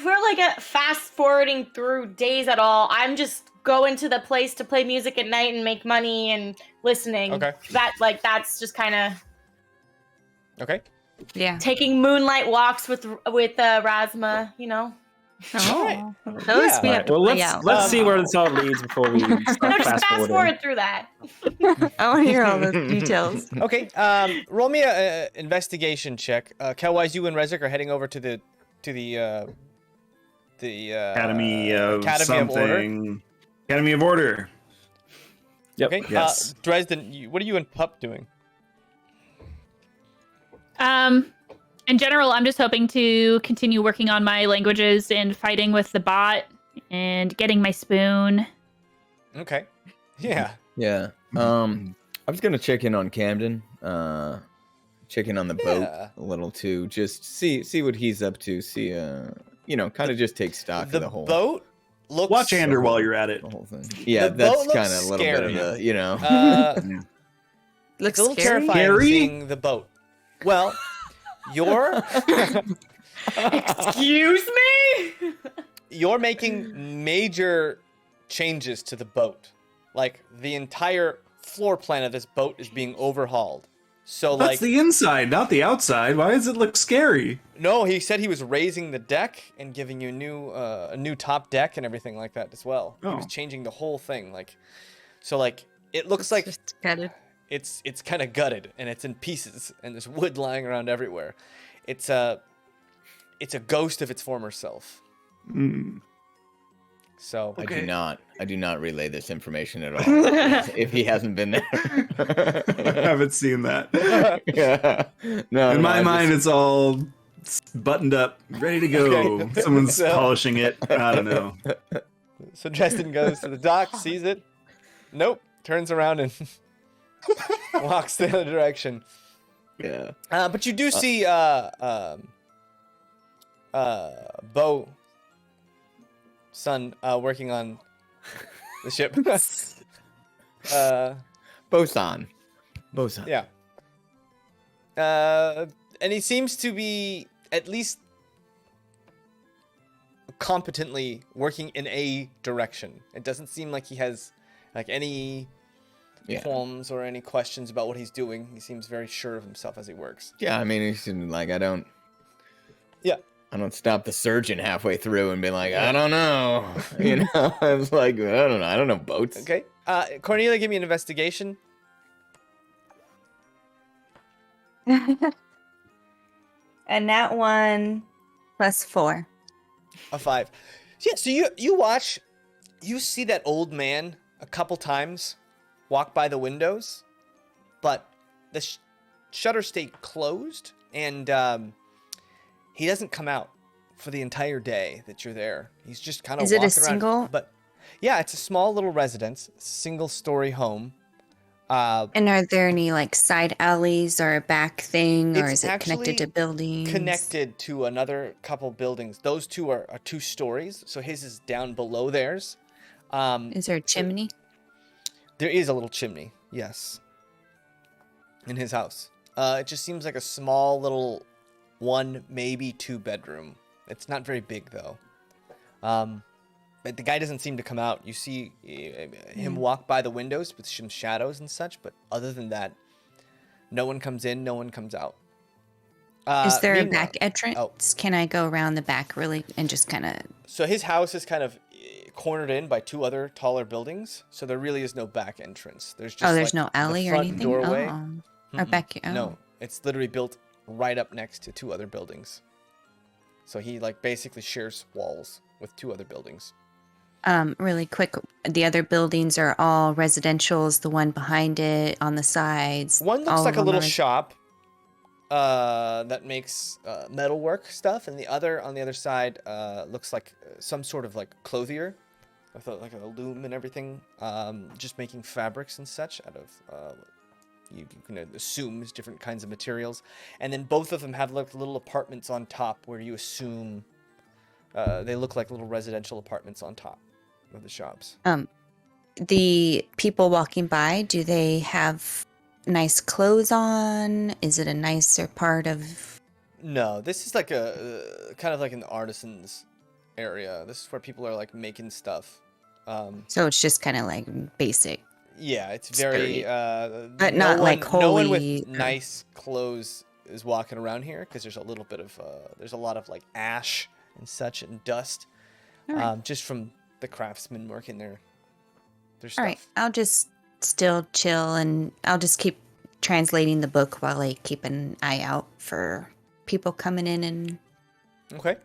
we're like a fast forwarding through days at all, I'm just going to the place to play music at night and make money and listening. Okay. That's just kind of Okay. Yeah. taking moonlight walks with Rasma, you know. Oh, those Yeah. we All have right. to Well, play let's out. let's see where this all leads before we start No, just fast fast forwarding. forward through that. I want to hear all the details. Okay. Roll me a investigation check. Kelwise, you and Rezik are heading over to the Academy of Academy of Order. something. Academy of Order. Yep. Okay. Yes. Dresden, what are you and Pup doing? In general, I'm just hoping to continue working on my languages and fighting with the bot and getting my spoon. Okay. Yeah. Yeah. I was gonna check in on Camden. Check in on the boat Yeah. a little too. Just see what he's up to. See, kind of just take stock The of the whole boat looks. Watch Ander while you're at it. the whole thing. Yeah, The that's boat looks kind of a little bit of scary. the, Looks It's a little scary. terrifying Scary? seeing the boat. Well, Excuse me? you're making major changes to the boat. Like the entire floor plan of this boat is being overhauled. So That's like, the inside, not the outside. Why does it look scary? no, he said he was raising the deck and giving you a new top deck and everything like that as well. He was Oh. changing the whole thing, like, so like it looks like Just gutted. it's kind of gutted and it's in pieces and there's wood lying around everywhere. It's a ghost of its former self. Mm. So I do not relay this information at all. If he hasn't been there. I haven't seen that. Yeah. No, In my I mind, just- it's all buttoned up, ready to go. Okay. Someone's So- polishing it. I don't know. So Justin goes to the dock, sees it. Nope. Turns around and walks the other direction. Yeah. But you do see Bo son working on the ship. Bosan. Yeah. And he seems to be at least competently working in a direction. It doesn't seem like he has like any qualms or any questions about what he's doing. He seems very sure of himself as he works. Yeah, I mean, he shouldn't, like, I don't stop the surgeon halfway through and be like, I don't know. You know, I was like, I don't know. I don't know boats. Okay. Cornelia, give me an investigation. And that one +4. A 5. Yeah, so you see that old man a couple times walk by the windows, but the shutter stayed closed, and he doesn't come out for the entire day that you're there. He's just kind of Is it a walking around. single? But yeah, it's a small little residence, single-story home. And are there any like side alleys or a back thing, or It's is it connected to actually buildings? Connected to another couple buildings. Those two are 2 stories, so his is down below theirs. Is there a chimney? There is a little chimney, yes, in his house. It just seems like a small little 1, maybe 2 bedroom. It's not very big though. But the guy doesn't seem to come out. You see him walk by the windows with some shadows and such, but other than that, no one comes in, no one comes out. Is there a meanwhile- back entrance? Oh. Can I go around the back really and just kind of? So his house is kind of cornered in by 2 other taller buildings, so there really is no back entrance. There's just There's like, no alley the or front anything. doorway. Or back. Oh. No, it's literally built right up next to 2 other buildings. So he like basically shares walls with 2 other buildings. Really quick. The other buildings are all residentials. The one behind it on the sides. One looks all like of a them little are- shop that makes metalwork stuff, and the other on the other side looks like some sort of like clothier, with like a loom and everything, just making fabrics and such out of you can assume is different kinds of materials. And then both of them have like little apartments on top where you assume they look like little residential apartments on top of the shops. The people walking by, do they have nice clothes on? Is it a nicer part of? No, this is like a kind of like an artisan's area. This is where people are like making stuff. So it's just kind of like basic. Yeah, it's very But not like no one holy with nice clothes is walking around here because there's a little bit of there's a lot of like ash and such and dust, All right. just from the craftsmen working their All stuff. right, I'll just still chill and I'll just keep translating the book while I keep an eye out for people coming in Okay.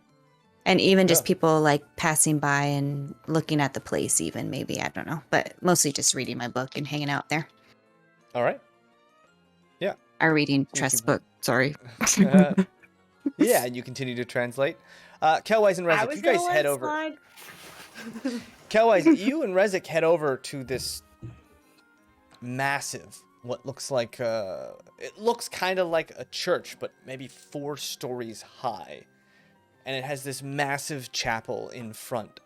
and even just Yeah. people like passing by and looking at the place even maybe, I don't know, but mostly just reading my book and hanging out there. All right. Or reading Thank Tress you. book, sorry. Yeah, and you continue to translate. Kelwise and Rezik, you guys head over. Kelwise, you and Rezik head over to this massive, what looks like it looks kind of like a church, but maybe 4 stories high, and it has this massive chapel in front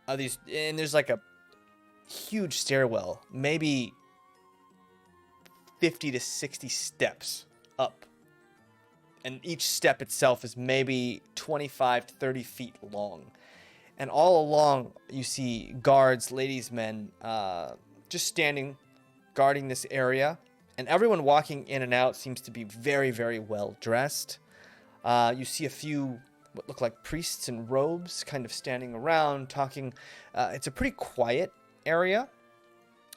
of these, and there's like a huge stairwell, maybe 50 to 60 steps up, and each step itself is maybe 25 to 30 feet long. And all along, you see guards, ladies, men, just standing, guarding this area. And everyone walking in and out seems to be very, very well dressed. You see a few what look like priests in robes kind of standing around talking. It's a pretty quiet area.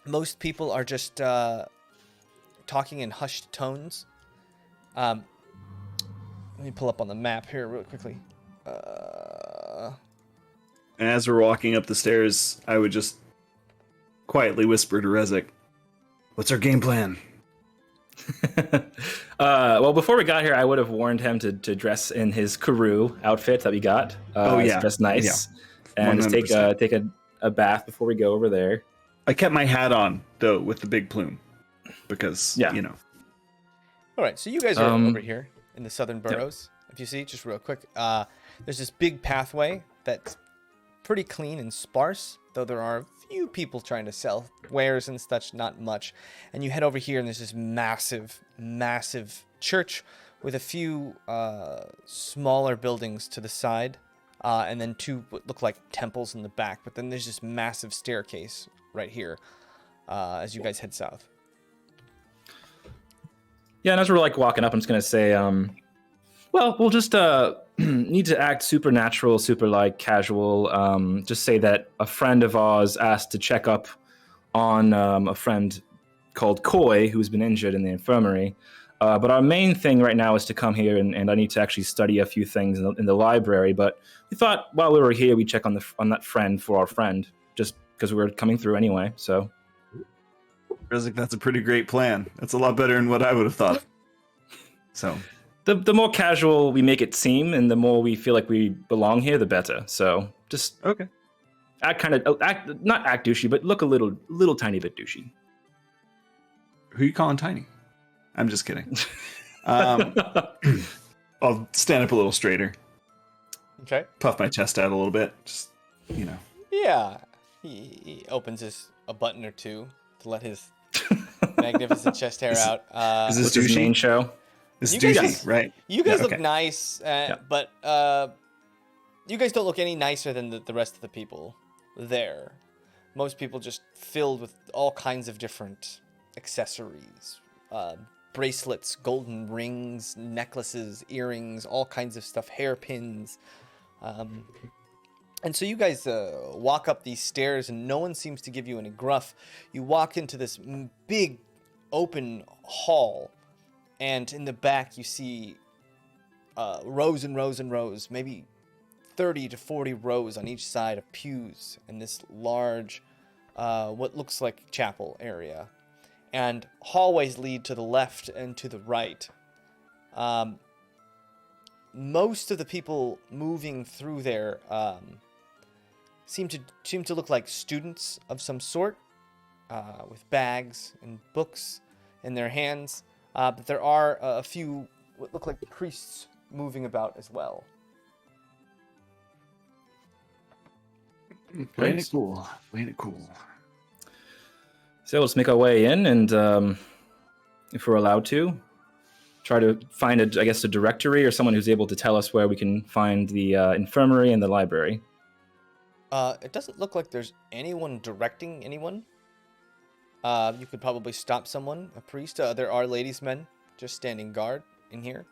Most people are just talking in hushed tones. Let me pull up on the map here real quickly. And as we're walking up the stairs, I would just quietly whisper to Rezek, "What's our game plan?" Well, before we got here, I would have warned him to dress in his Karoo outfit that we got. Dress nice, and just take a bath before we go over there. I kept my hat on though with the big plume, because you know. All right, so you guys are over here in the southern boroughs. If you see, just real quick, there's this big pathway that's pretty clean and sparse, though there are a few people trying to sell wares and such, not much. And you head over here, and there's this massive, massive church with a few smaller buildings to the side, and then two what look like temples in the back. But then there's this massive staircase right here as you guys head south. Yeah, and as we're like walking up, I'm just gonna say, well, we'll just need to act supernatural, super like casual. Just say that a friend of ours asked to check up on a friend called Coy, who's been injured in the infirmary. But our main thing right now is to come here, and I need to actually study a few things in the library. But we thought while we were here, we'd check on that friend for our friend, just because we were coming through anyway. So, Rezek, that's a pretty great plan. That's a lot better than what I would have thought. So, the more casual we make it seem, and the more we feel like we belong here, the better. So, just not act douchey, but look a little tiny bit douchey. Who you calling tiny? I'm just kidding. I'll stand up a little straighter. Okay. Puff my chest out a little bit. Just, you know. Yeah. He opens a button or two to let his magnificent chest hair out. Is this his main show? This is douchey, right? You guys okay. look nice, but you guys don't look any nicer than the rest of the people there. Most people just filled with all kinds of different accessories. Bracelets, golden rings, necklaces, earrings, all kinds of stuff, hairpins. And so you guys walk up these stairs, and no one seems to give you any gruff. You walk into this big open hall, and in the back you see rows and rows and rows, maybe 30 to 40 rows on each side of pews in this large, what looks like chapel area. And hallways lead to the left and to the right. Most of the people moving through there seem to look like students of some sort, with bags and books in their hands. But there are a few what look like priests moving about as well. Playing it cool. So let's make our way in, and if we're allowed to, try to find a directory or someone who's able to tell us where we can find the infirmary and the library. It doesn't look like there's anyone directing anyone. You could probably stop someone, a priest. There are ladies' men just standing guard in here.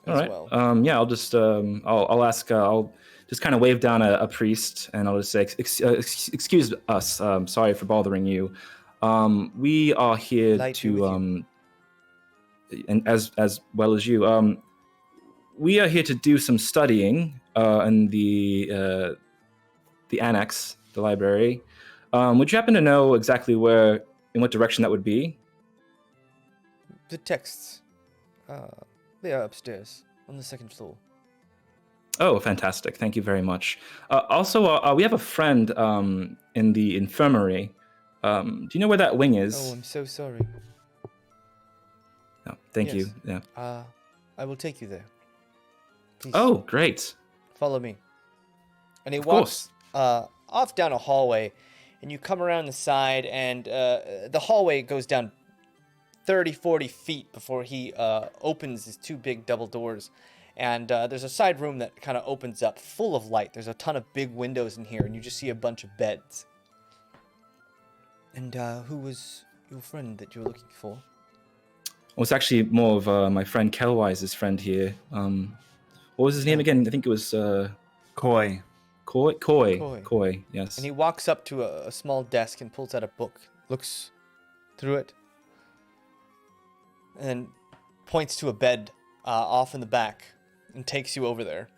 All right. Well. I'll just I'll ask. I'll just kind of wave down a priest, and I'll just say, "Excuse us. Sorry for bothering you. We are here to and as well as you. We are here to do some studying in the annex, the library. Would you happen to know exactly in what direction that would be?" The texts. They are upstairs on the second floor. Oh, fantastic. Thank you very much. Also, we have a friend in the infirmary. Do you know where that wing is? Oh, I'm so sorry. Oh, thank you. Yeah. I will take you there. Please. Oh, great. Follow me. And he walks off down a hallway, and you come around the side, and the hallway goes down 30, 40 feet before he opens his two big double doors. And there's a side room that kind of opens up, full of light. There's a ton of big windows in here, and you just see a bunch of beds. And who was your friend that you're looking for? Well, it's actually more of my friend Kelwise's friend here. What was his name again? I think it was Koi. Koi. Yes. And he walks up to a small desk and pulls out a book, looks through it, and then points to a bed off in the back and takes you over there.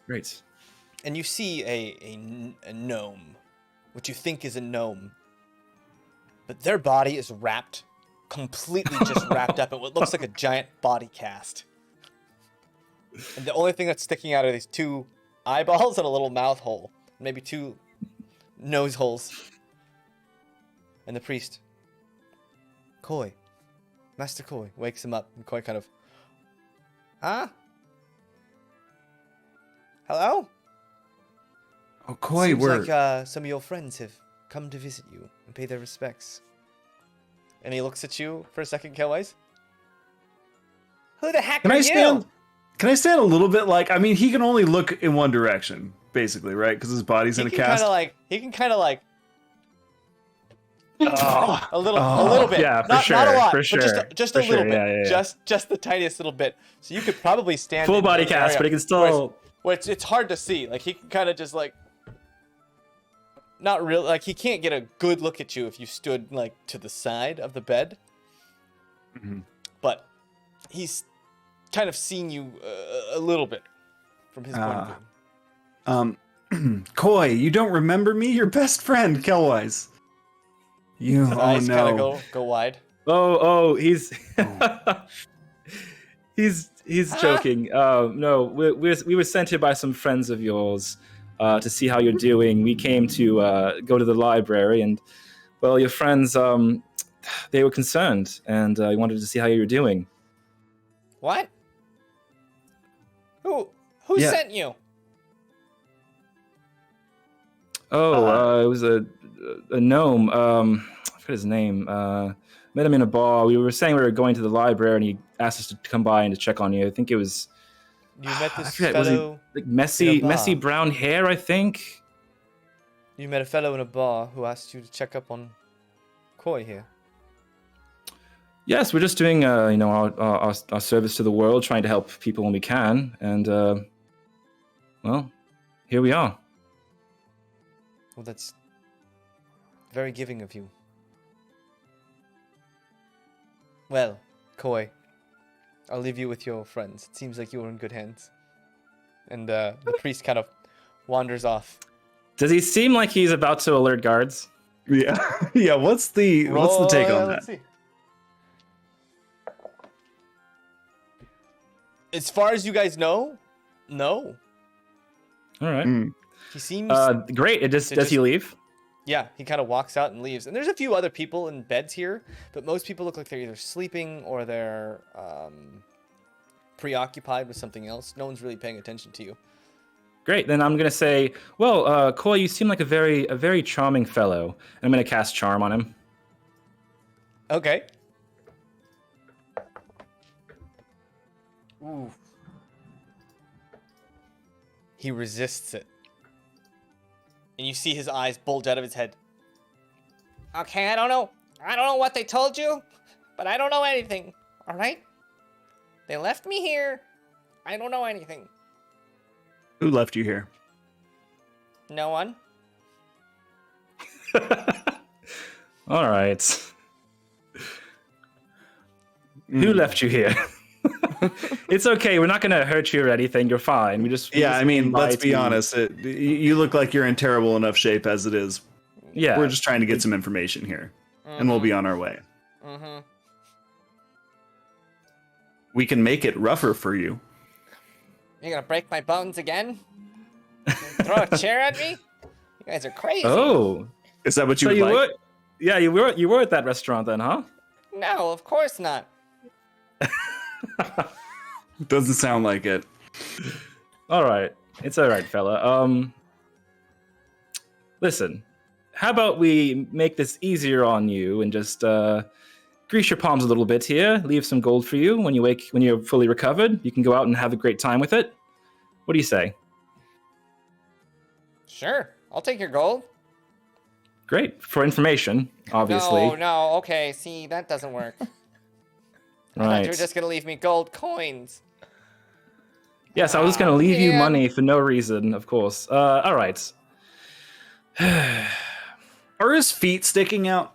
Great. And you see a gnome, what you think is a gnome, but their body is wrapped, completely just wrapped up in what looks like a giant body cast. And the only thing that's sticking out are these 2 eyeballs and a little mouth hole, maybe 2 nose holes. And the priest, Koi, Master Koi, wakes him up, and Koi kind of, huh? Hello? Oh, Koi, Seems we're... like some of your friends have come to visit you and pay their respects. And he looks at you for a second, Kelwise. Who the heck Can are I you? stand? Can I stand a little bit? Like, I mean, he can only look in one direction, basically, right? Because his body's in a cast. He can kind of like. Oh, a little bit. Yeah, not a lot, for but sure. just a For little sure, bit. yeah. Just the tiniest little bit. So you could probably stand Full in body this cast, area but he can still. where it's hard to see. Like he can kind of just like. Not real. Like he can't get a good look at you if you stood like to the side of the bed. Mhm. But he's kind of seen you a little bit from his point of view. Koi, you don't remember me? Your best friend, Kelwise. You, His eyes no. kind of go wide. Oh, he's he's joking. No, we were sent here by some friends of yours to see how you're doing. We came to go to the library, and well, your friends they were concerned, and we wanted to see how you're doing. What? Who Yeah. sent you? Oh, it was a gnome. I forgot his name. Met him in a bar. We were saying we were going to the library, and he asked us to come by and to check on you. I think it was. You met I this forget, was he fellow. like in a messy bar. brown hair? I think. You met a fellow in a bar who asked you to check up on Koi here. Yes, we're just doing our service to the world, trying to help people when we can, and well, here we are. Well, that's very giving of you. Well, Koi, I'll leave you with your friends. It seems like you are in good hands. And the priest kind of wanders off. Does he seem like he's about to alert guards? Yeah, yeah. What's the take on that? Let's see. As far as you guys know, no. All right. He seems. Great. Does he leave? Yeah, he kind of walks out and leaves. And there's a few other people in beds here, but most people look like they're either sleeping or they're preoccupied with something else. No one's really paying attention to you. Great. Then I'm gonna say, well, Koi, you seem like a very charming fellow. And I'm gonna cast charm on him. Okay. Ooh. He resists it. And you see his eyes bulge out of his head. Okay, I don't know what they told you, but I don't know anything. All right? They left me here. I don't know anything. Who left you here? No one. All right. Who left you here? It's okay. We're not gonna hurt you or anything. You're fine. We just I mean, let's invite be you. honest. You look like you're in terrible enough shape as it is. Yeah. We're just trying to get some information here, and we'll be on our way. Mm-hmm. We can make it rougher for you. You're gonna break my bones again? Throw a chair at me? You guys are crazy. Oh. Is that what you So would you like? were? Yeah, you were at that restaurant then, huh? No, of course not. Doesn't sound like it. All right. It's all right, fella. Listen. How about we make this easier on you and just grease your palms a little bit here, leave some gold for you when you're fully recovered. You can go out and have a great time with it. What do you say? Sure, I'll take your gold. Great. For information, obviously. No, okay, see, that doesn't work. I thought Right. you were just gonna leave me gold coins. Yes, I was just going to leave you man. money for no reason, of course. All right. Are his feet sticking out?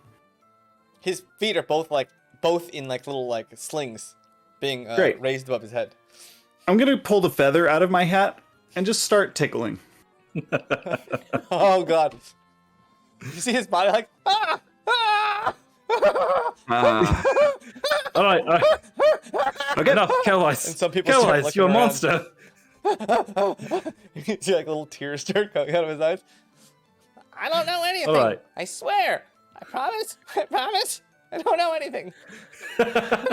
His feet are both in like little like slings, being Great. raised above his head. I'm gonna pull the feather out of my hat and just start tickling. Oh god! You see his body like ah! All right. Okay. Enough, Kelwise. And some people start Kelwise, looking you're a around. monster. You see like little tears start coming out of his eyes. I don't know anything. All right. I swear. I promise. I promise. I don't know anything.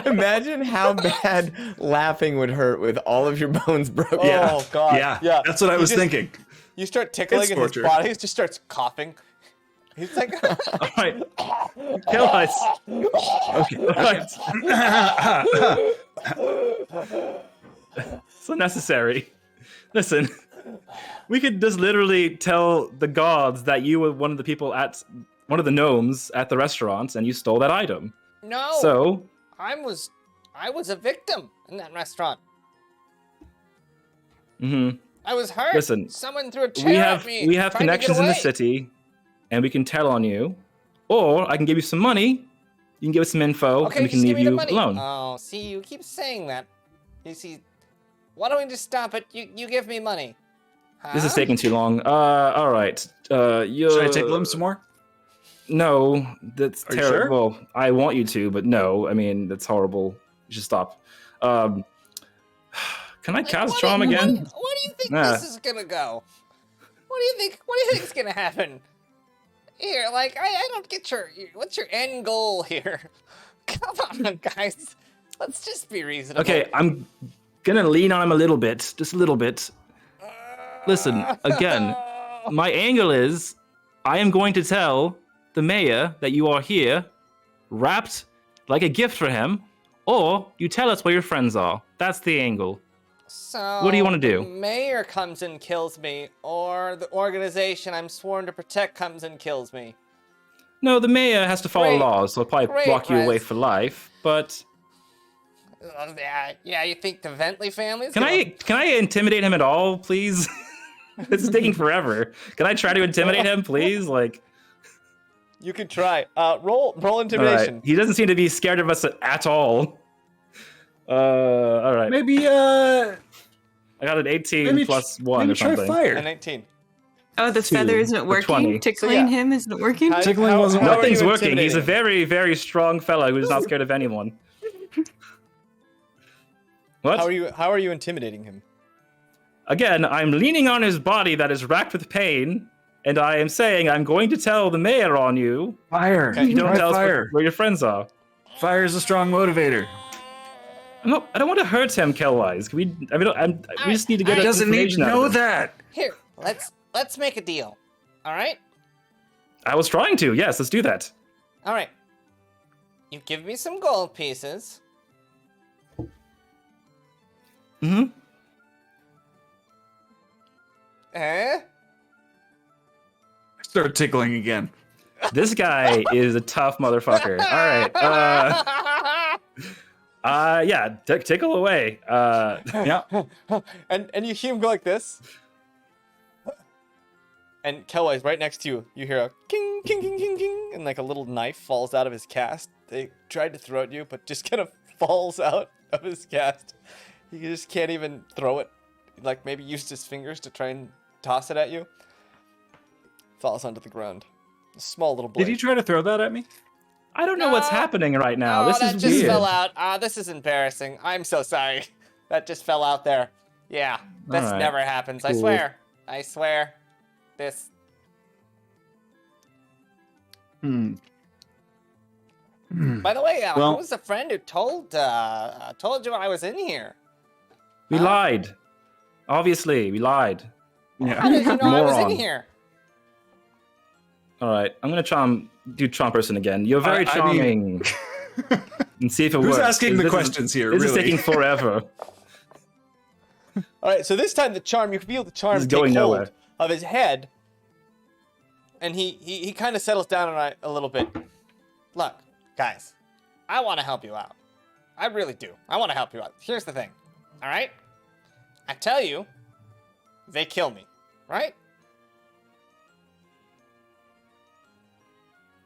Imagine how bad laughing would hurt with all of your bones broken. Oh god. Yeah. That's what I You was just- thinking. You start tickling It's and his torture. body just starts coughing. He's like All right. Kelwise. Okay. All right. So necessary. Listen, we could just literally tell the gods that you were one of the people at one of the gnomes at the restaurant and you stole that item. no. So, I was a victim in that restaurant. I was hurt. Listen, Someone threw a chair at me. we have trying to get connections in the away. city, and we can tell on you, or I can give you some money. You can give us some info, Okay, and we can just leave give me the you money. alone. Oh, see, you keep saying that. You see, why don't we just stop it? You give me money. This is Huh? taking too long. All right. You. Should I tickle him some more? No, that's Are you sure? terrible. Well, I want you to, but no. I mean, that's horrible. You should stop. Can I cast What charm do you- again? What do you think Nah. this is gonna go? What do you think? What do you think is gonna happen? Here, like, I don't get what's your end goal here? Come on, guys. Let's just be reasonable. Okay, I'm gonna lean on him a little bit, just a little bit. Listen, again, my angle is I am going to tell the mayor that you are here, wrapped like a gift for him, or you tell us where your friends are. That's the angle. So, What do you wanna do? The mayor comes and kills me, or the organization I'm sworn to protect comes and kills me. No, the mayor has to follow Great. laws, so he'll probably Great, block you away Rez. for life. But Yeah, you think the Bentley family's can gonna... I intimidate him at all, please? This is taking forever. Can I try to intimidate him, please? Like, You could try. Roll all intimidation. right. He doesn't seem to be scared of us at all. All right. Maybe I got an 18 maybe plus 1 maybe or try something. fire. And 19. Oh, this 2 feather isn't for 20. working? Tickling So, yeah. him isn't it working? How- Tickling wasn't how are Nothing's you working. He's a intimidating very, very strong fellow who's not scared of anyone. What? How are you intimidating him? Again, I'm leaning on his body that is racked with pain, and I am saying I'm going to tell the mayor on you. Fire. If you don't Try tell us fire. where your friends are. Fire is a strong motivator. I don't want to hurt him, Kelwise. Can we? I mean, we just need to get He doesn't need to information out of know him. that. Here, let's make a deal. All right? I was trying to. Yes, let's do that. All right. You give me some gold pieces. Mm-hmm. Eh? Start tickling again. This guy is a tough motherfucker. All right. Yeah. Tickle away. Yeah. and you hear him go like this. And Kelwise, right next to you, you hear a king, king, king, king, king, and like a little knife falls out of his cast. They tried to throw at you, but just kind of falls out of his cast. He just can't even throw it. Like maybe used his fingers to try and toss it at you. Falls onto the ground. A small little blade. Did you try to throw that at me? I don't know what's No. happening right now. Oh, This that is just weird. fell out. This is embarrassing. I'm so sorry. That just fell out there. Yeah, this Alright. never happens. I Cool. swear. I swear. This. By the way, Well- who was the friend who told you I was in here? We lied. Obviously, we lied. How did you know I was in Moron. here? All right, I'm gonna do charm person again. You're very I charming. And see if it Who's works. asking the This is- questions here, This is really? taking forever. All right, so this time you feel the charm This is take going hold nowhere. of his head, And he kind of settles down a little bit. Look, guys, I want to help you out. I really do. I want to help you out. Here's the thing, all right? I tell you, they kill me, right?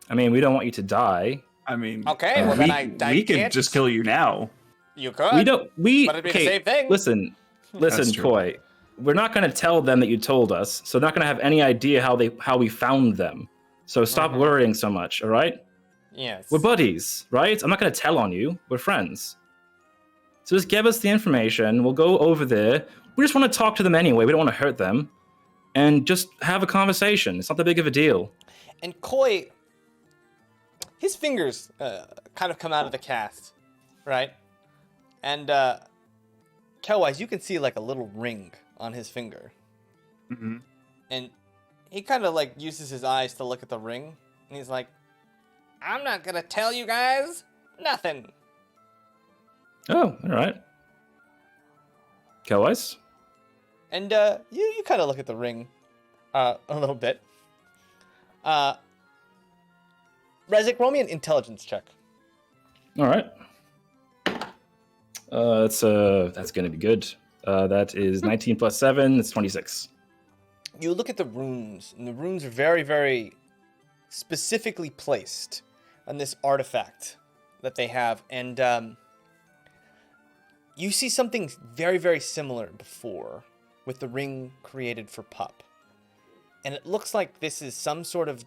I mean, we don't want you to die. I mean, Okay, well then I we could can't. just kill you now. You could. We don't. But it'd be the okay, same thing. Listen, That's true. Koi. We're not going to tell them that you told us, so they're not going to have any idea how we found them. So stop worrying so much, all right? Yes. We're buddies, right? I'm not going to tell on you. We're friends. So just give us the information. We'll go over there. We just want to talk to them anyway. We don't want to hurt them. And just have a conversation. It's not that big of a deal. And Koi, his fingers kind of come out of the cast, right? And Kelwise, you can see like a little ring on his finger. Mm-hmm. And he kind of like uses his eyes to look at the ring. And he's like, I'm not going to tell you guys nothing. Oh, all right. Kelwise? And you kind of look at the ring a little bit. Rezik, roll me an intelligence check. All right. That's going to be good. That is 19 plus 7. That's 26. You look at the runes, and the runes are very, very specifically placed on this artifact that they have. And you see something very, very similar before with the ring created for Pup. And it looks like this is some sort of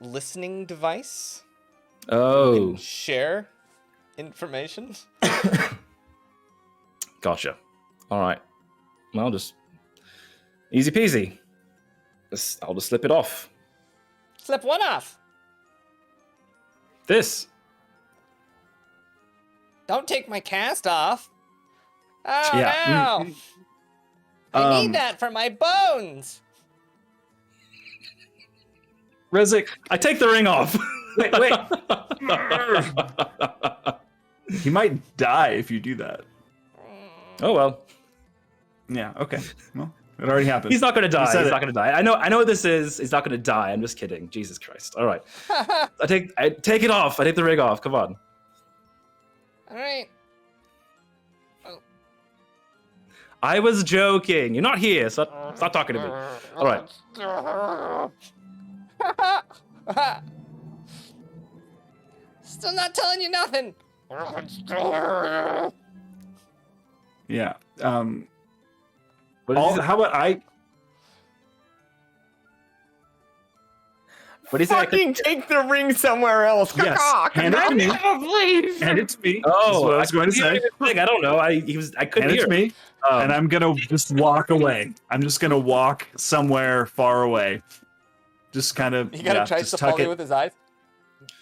listening device. Oh. You can share information. Gotcha. All right. Well, just easy peasy. I'll just slip it off. Slip one off. This. Don't take my cast off. Oh, Yeah. no. I need that for my bones. Rezik, I take the ring off. wait. He might die if you do that. Oh well. Yeah. Okay. Well, it already happened. He's not gonna die. said He's it. not gonna die. I know what this is. He's not gonna die. I'm just kidding. Jesus Christ. All right. I take it off. I take the ring off. Come on. All right. I was joking. You're not here. Stop talking to me. All right. Still not telling you nothing. Yeah. What did he say? How about I? What do you say? Fucking take the ring somewhere else. Yes. Hand it to me. Hand it to me. Oh, That's what I was going to say. I don't know. I couldn't Hand it hear. to me. And I'm gonna just walk away. I'm just gonna walk somewhere far away. Just kind of. He kind of tries just to tuck follow you it. with his eyes.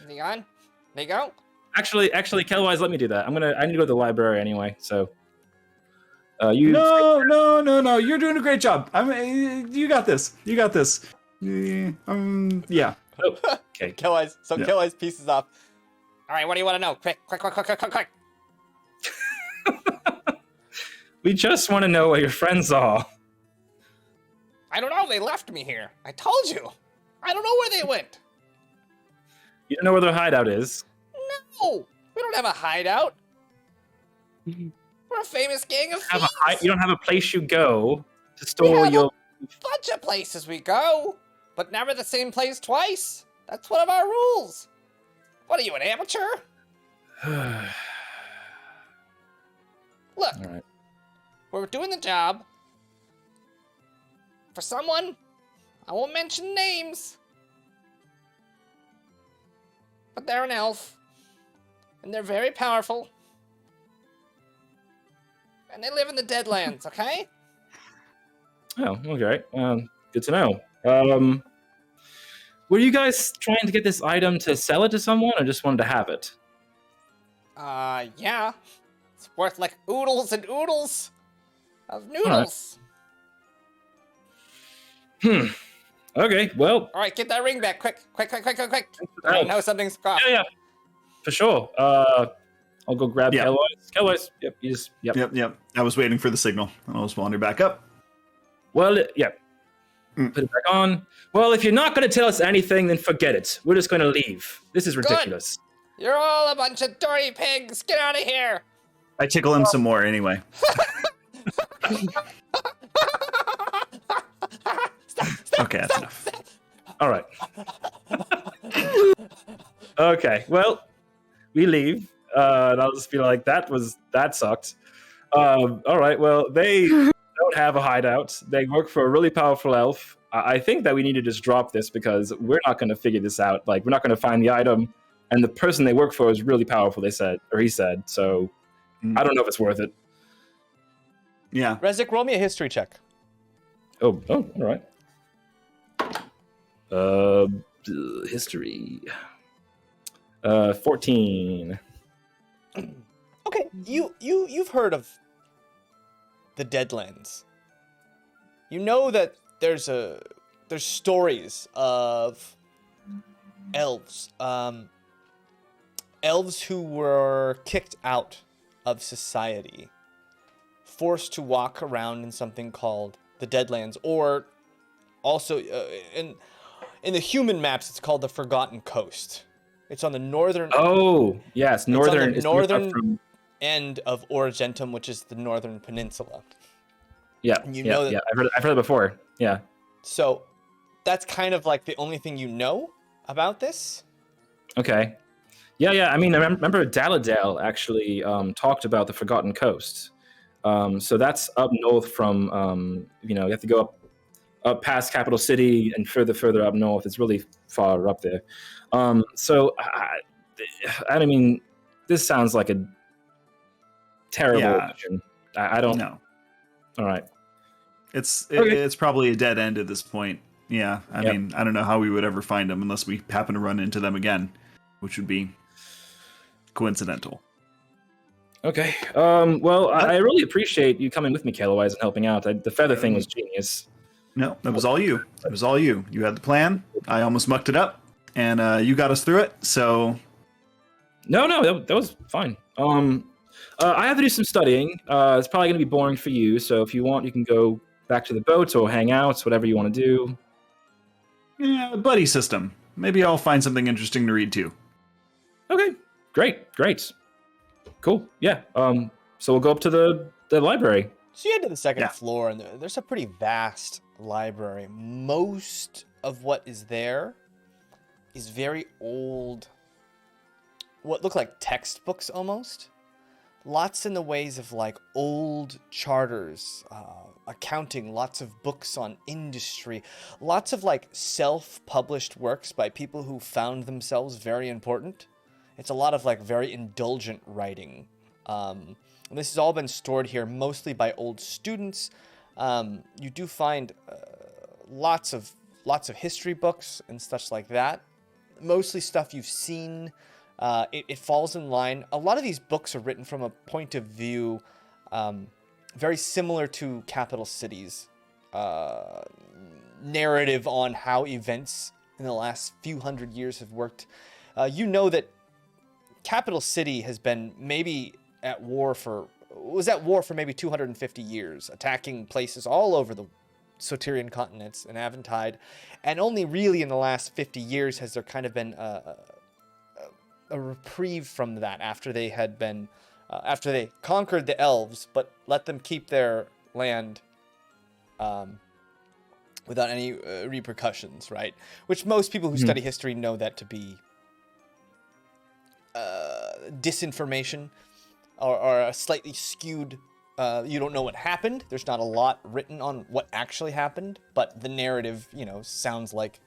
Hang on. There you go. Actually, Kelwise, let me do that. I need to go to the library anyway. So. You. No. You're doing a great job. You got this. You got this. Yeah. Oh, okay. Kelley's. So Yeah. Kelley's pieces off. All right. What do you want to know? Quick. We just want to know where your friends are. I don't know. They left me here. I told you. I don't know where they went. You don't know where their hideout is. No. We don't have a hideout. We're a famous gang of thieves. You don't have a place you go to store have your. Bunch of places we go, but never the same place twice. That's one of our rules. What are you, an amateur? Look, All right. we're doing the job for someone. I won't mention names, but they're an elf, and they're very powerful, and they live in the Deadlands. Okay? Oh, okay. Good to know. Were you guys trying to get this item to sell it to someone, or just wanted to have it? Yeah. It's worth like oodles and oodles of noodles. Okay, well. All right, get that ring back, quick. Oh. I know something's off. Yeah, for sure. I'll go grab Yeah. Kelwise. Yep, Yep. I was waiting for the signal, and I'll just wander back up. Well, yeah. Put it back on. Well, if you're not going to tell us anything, then forget it. We're just going to leave. This is ridiculous. You're all a bunch of dirty pigs. Get out of here. I tickle him some more anyway. Okay, that's enough. All right. Okay, well, we leave. And I'll just be like, that sucked. All right, well, they don't have a hideout. They work for a really powerful elf. I think that we need to just drop this because we're not going to figure this out. Like, we're not going to find the item. And the person they work for is really powerful, they said, or he said. So I don't know if it's worth it. Yeah. Rezik, roll me a history check. Oh, all right. History. 14. Okay, you've heard of the Deadlands. You know that there's stories of elves, elves who were kicked out of society, forced to walk around in something called the Deadlands, or also in the human maps, it's called the Forgotten Coast. It's on the northern. Oh, yes, northern. It's on the northern end of Origentum, which is the northern peninsula. Yeah, and you yeah, know that, yeah. I've heard it before. Yeah. So that's kind of like the only thing you know about this. Okay. Yeah. I mean, I remember Daladale actually talked about the Forgotten Coast. So that's up north from, you have to go up past Capital City and further up north. It's really far up there. So I mean, this sounds like a terrible mission. I don't know. All right. It's probably a dead end at this point. Yeah. I mean, I don't know how we would ever find them unless we happen to run into them again, which would be coincidental. Okay. Well, I really appreciate you coming with me, Kalowise, and helping out. The feather thing was genius. No, that was all you. It was all you. You had the plan. I almost mucked it up, and you got us through it. So, no, that was fine. I have to do some studying. It's probably going to be boring for you. So if you want, you can go back to the boat or hang out, whatever you want to do. Yeah, buddy system. Maybe I'll find something interesting to read too. Okay, great. Cool. Yeah. So we'll go up to the library. So you head to the second floor, and there's a pretty vast library. Most of what is there is very old, what look like textbooks almost. Lots in the ways of like old charters, accounting, lots of books on industry, lots of like self-published works by people who found themselves very important. It's a lot of like very indulgent writing. And this has all been stored here mostly by old students. You do find lots of history books and such like that. Mostly stuff you've seen. It falls in line. A lot of these books are written from a point of view very similar to Capital City's narrative on how events in the last few hundred years have worked. You know that Capital City has been maybe was at war for maybe 250 years, attacking places all over the Soterian continents and Aventide, and only really in the last 50 years has there kind of been a reprieve from that after they had been after they conquered the elves but let them keep their land without any repercussions, right? Which most people who study history know that to be disinformation or a slightly skewed. You don't know what happened. There's not a lot written on what actually happened, but the narrative, sounds like,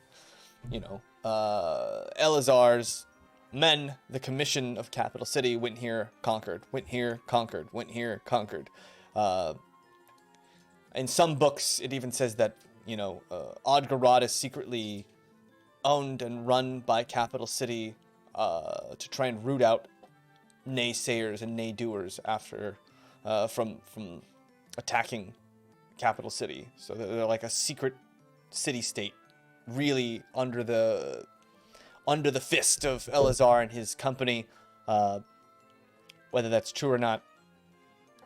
Elazar's men, the commission of Capital City, went here, conquered, went here, conquered, went here, conquered. In some books, it even says that, Odgarod is secretly owned and run by Capital City to try and root out naysayers and nay-doers after from attacking Capital City. So they're like a secret city-state, really under the fist of Elazar and his company. Whether that's true or not,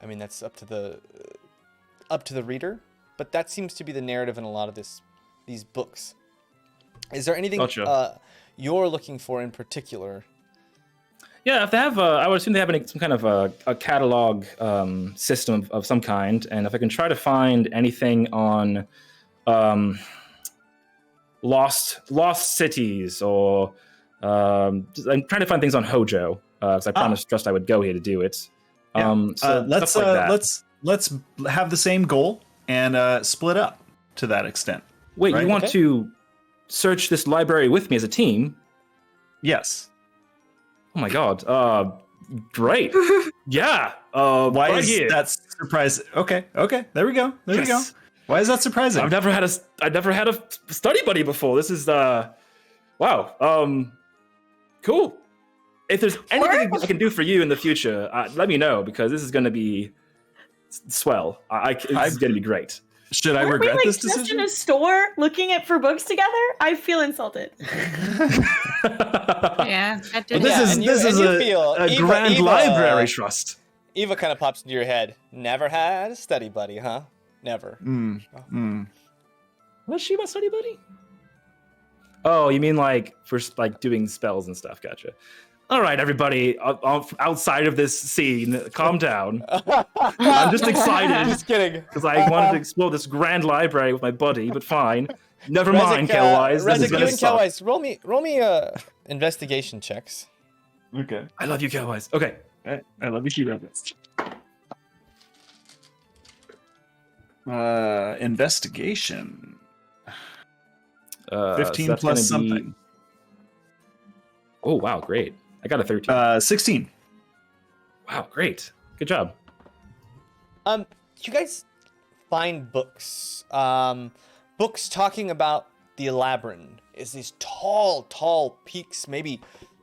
I mean, that's up to the reader. But that seems to be the narrative in a lot of this these books. Is there anything Gotcha. you're looking for in particular? Yeah, if they have, I would assume they have some kind of a catalog system of some kind, and if I can try to find anything on lost cities, or I'm trying to find things on Hojo, because I promised Trust I would go here to do it. Yeah. So let's stuff like that. let's have the same goal and split up to that extent. Wait, right? you want to search this library with me as a team? Yes. Oh my god. Great. Yeah. Why right is here. that surprising? Okay. There we go. There we go. Why is that surprising? I've never had a study buddy before. This is wow. Cool. If there's anything I can do for you in the future, let me know, because this is going to be swell. This is going to be great. Should I Aren't regret we, this just decision? in a store looking for books together? I feel insulted. Yeah, that did This happen. is a grand library trust. Eva kind of pops into your head. Never had a study buddy, huh? Never. Was she my study buddy? Oh, you mean like for like doing spells and stuff? Gotcha. All right, everybody, outside of this scene, calm down. I'm just excited. Just kidding. Because I wanted to explore this grand library with my buddy, but fine. Never mind, Kelwise. This is Rezik, you gonna and suck. Kelwise, roll me investigation checks. Okay. I love you, Kelwise. Okay. I love you, She-Rabbits. Investigation. 15 that's plus gonna be- something. Oh, wow, great. I got a 13. 16. Wow, great. Good job. You guys find books. Books talking about the Labyrinth is these tall peaks, maybe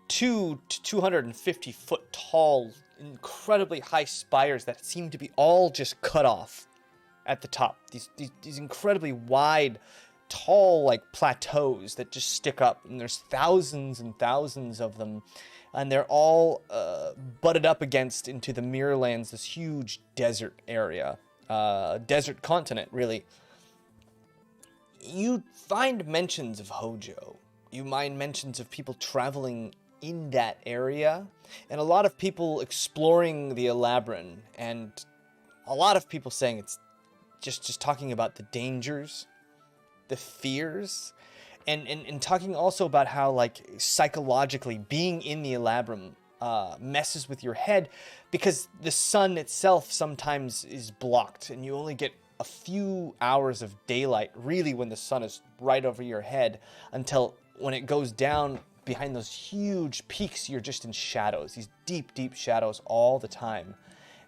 2 to 250 foot tall, incredibly high spires that seem to be all just cut off at the top. These incredibly wide, tall, like plateaus that just stick up, and there's thousands and thousands of them, and they're all butted up against into the Mirrorlands, this huge desert area, desert continent, really. You find mentions of Hojo. You find mentions of people traveling in that area, and a lot of people exploring the Labyrinth, and a lot of people saying it's just talking about the dangers, the fears, and talking also about how, like, psychologically being in the Labyrinth messes with your head, because the sun itself sometimes is blocked and you only get a few hours of daylight, really, when the sun is right over your head, until when it goes down behind those huge peaks, you're just in shadows, these deep shadows all the time,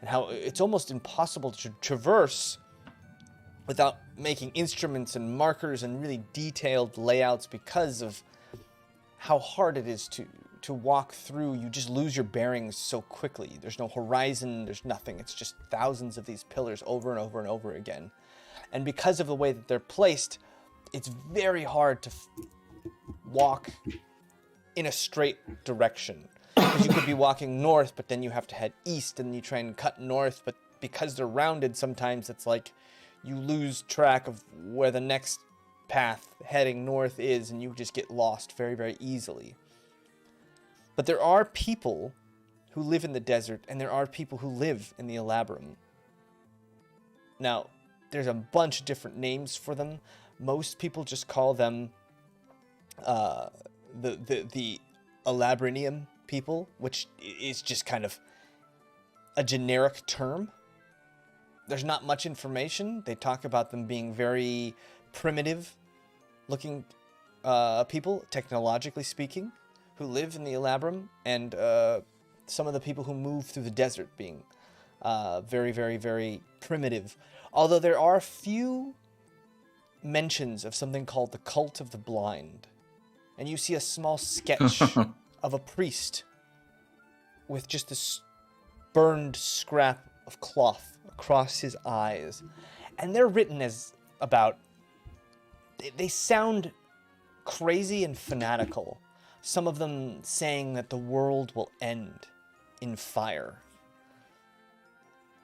and how it's almost impossible to traverse without making instruments and markers and really detailed layouts, because of how hard it is to walk through. You just lose your bearings so quickly. There's no horizon, there's nothing. It's just thousands of these pillars over and over and over again. And because of the way that they're placed, it's very hard to walk in a straight direction. Because you could be walking north, but then you have to head east, and you try and cut north, but because they're rounded, sometimes it's like you lose track of where the next path heading north is, and you just get lost very easily. But there are people who live in the desert, and there are people who live in the Labyrinth. Now, there's a bunch of different names for them. Most people just call them the Alabrinium people, which is just kind of a generic term. There's not much information. They talk about them being very primitive looking people, technologically speaking, who live in the Labyrinth, and some of the people who move through the desert being very primitive. Although there are a few mentions of something called the Cult of the Blind. And you see a small sketch of a priest with just this burned scrap of cloth across his eyes. And they're written as about... They sound crazy and fanatical. Some of them saying that the world will end in fire.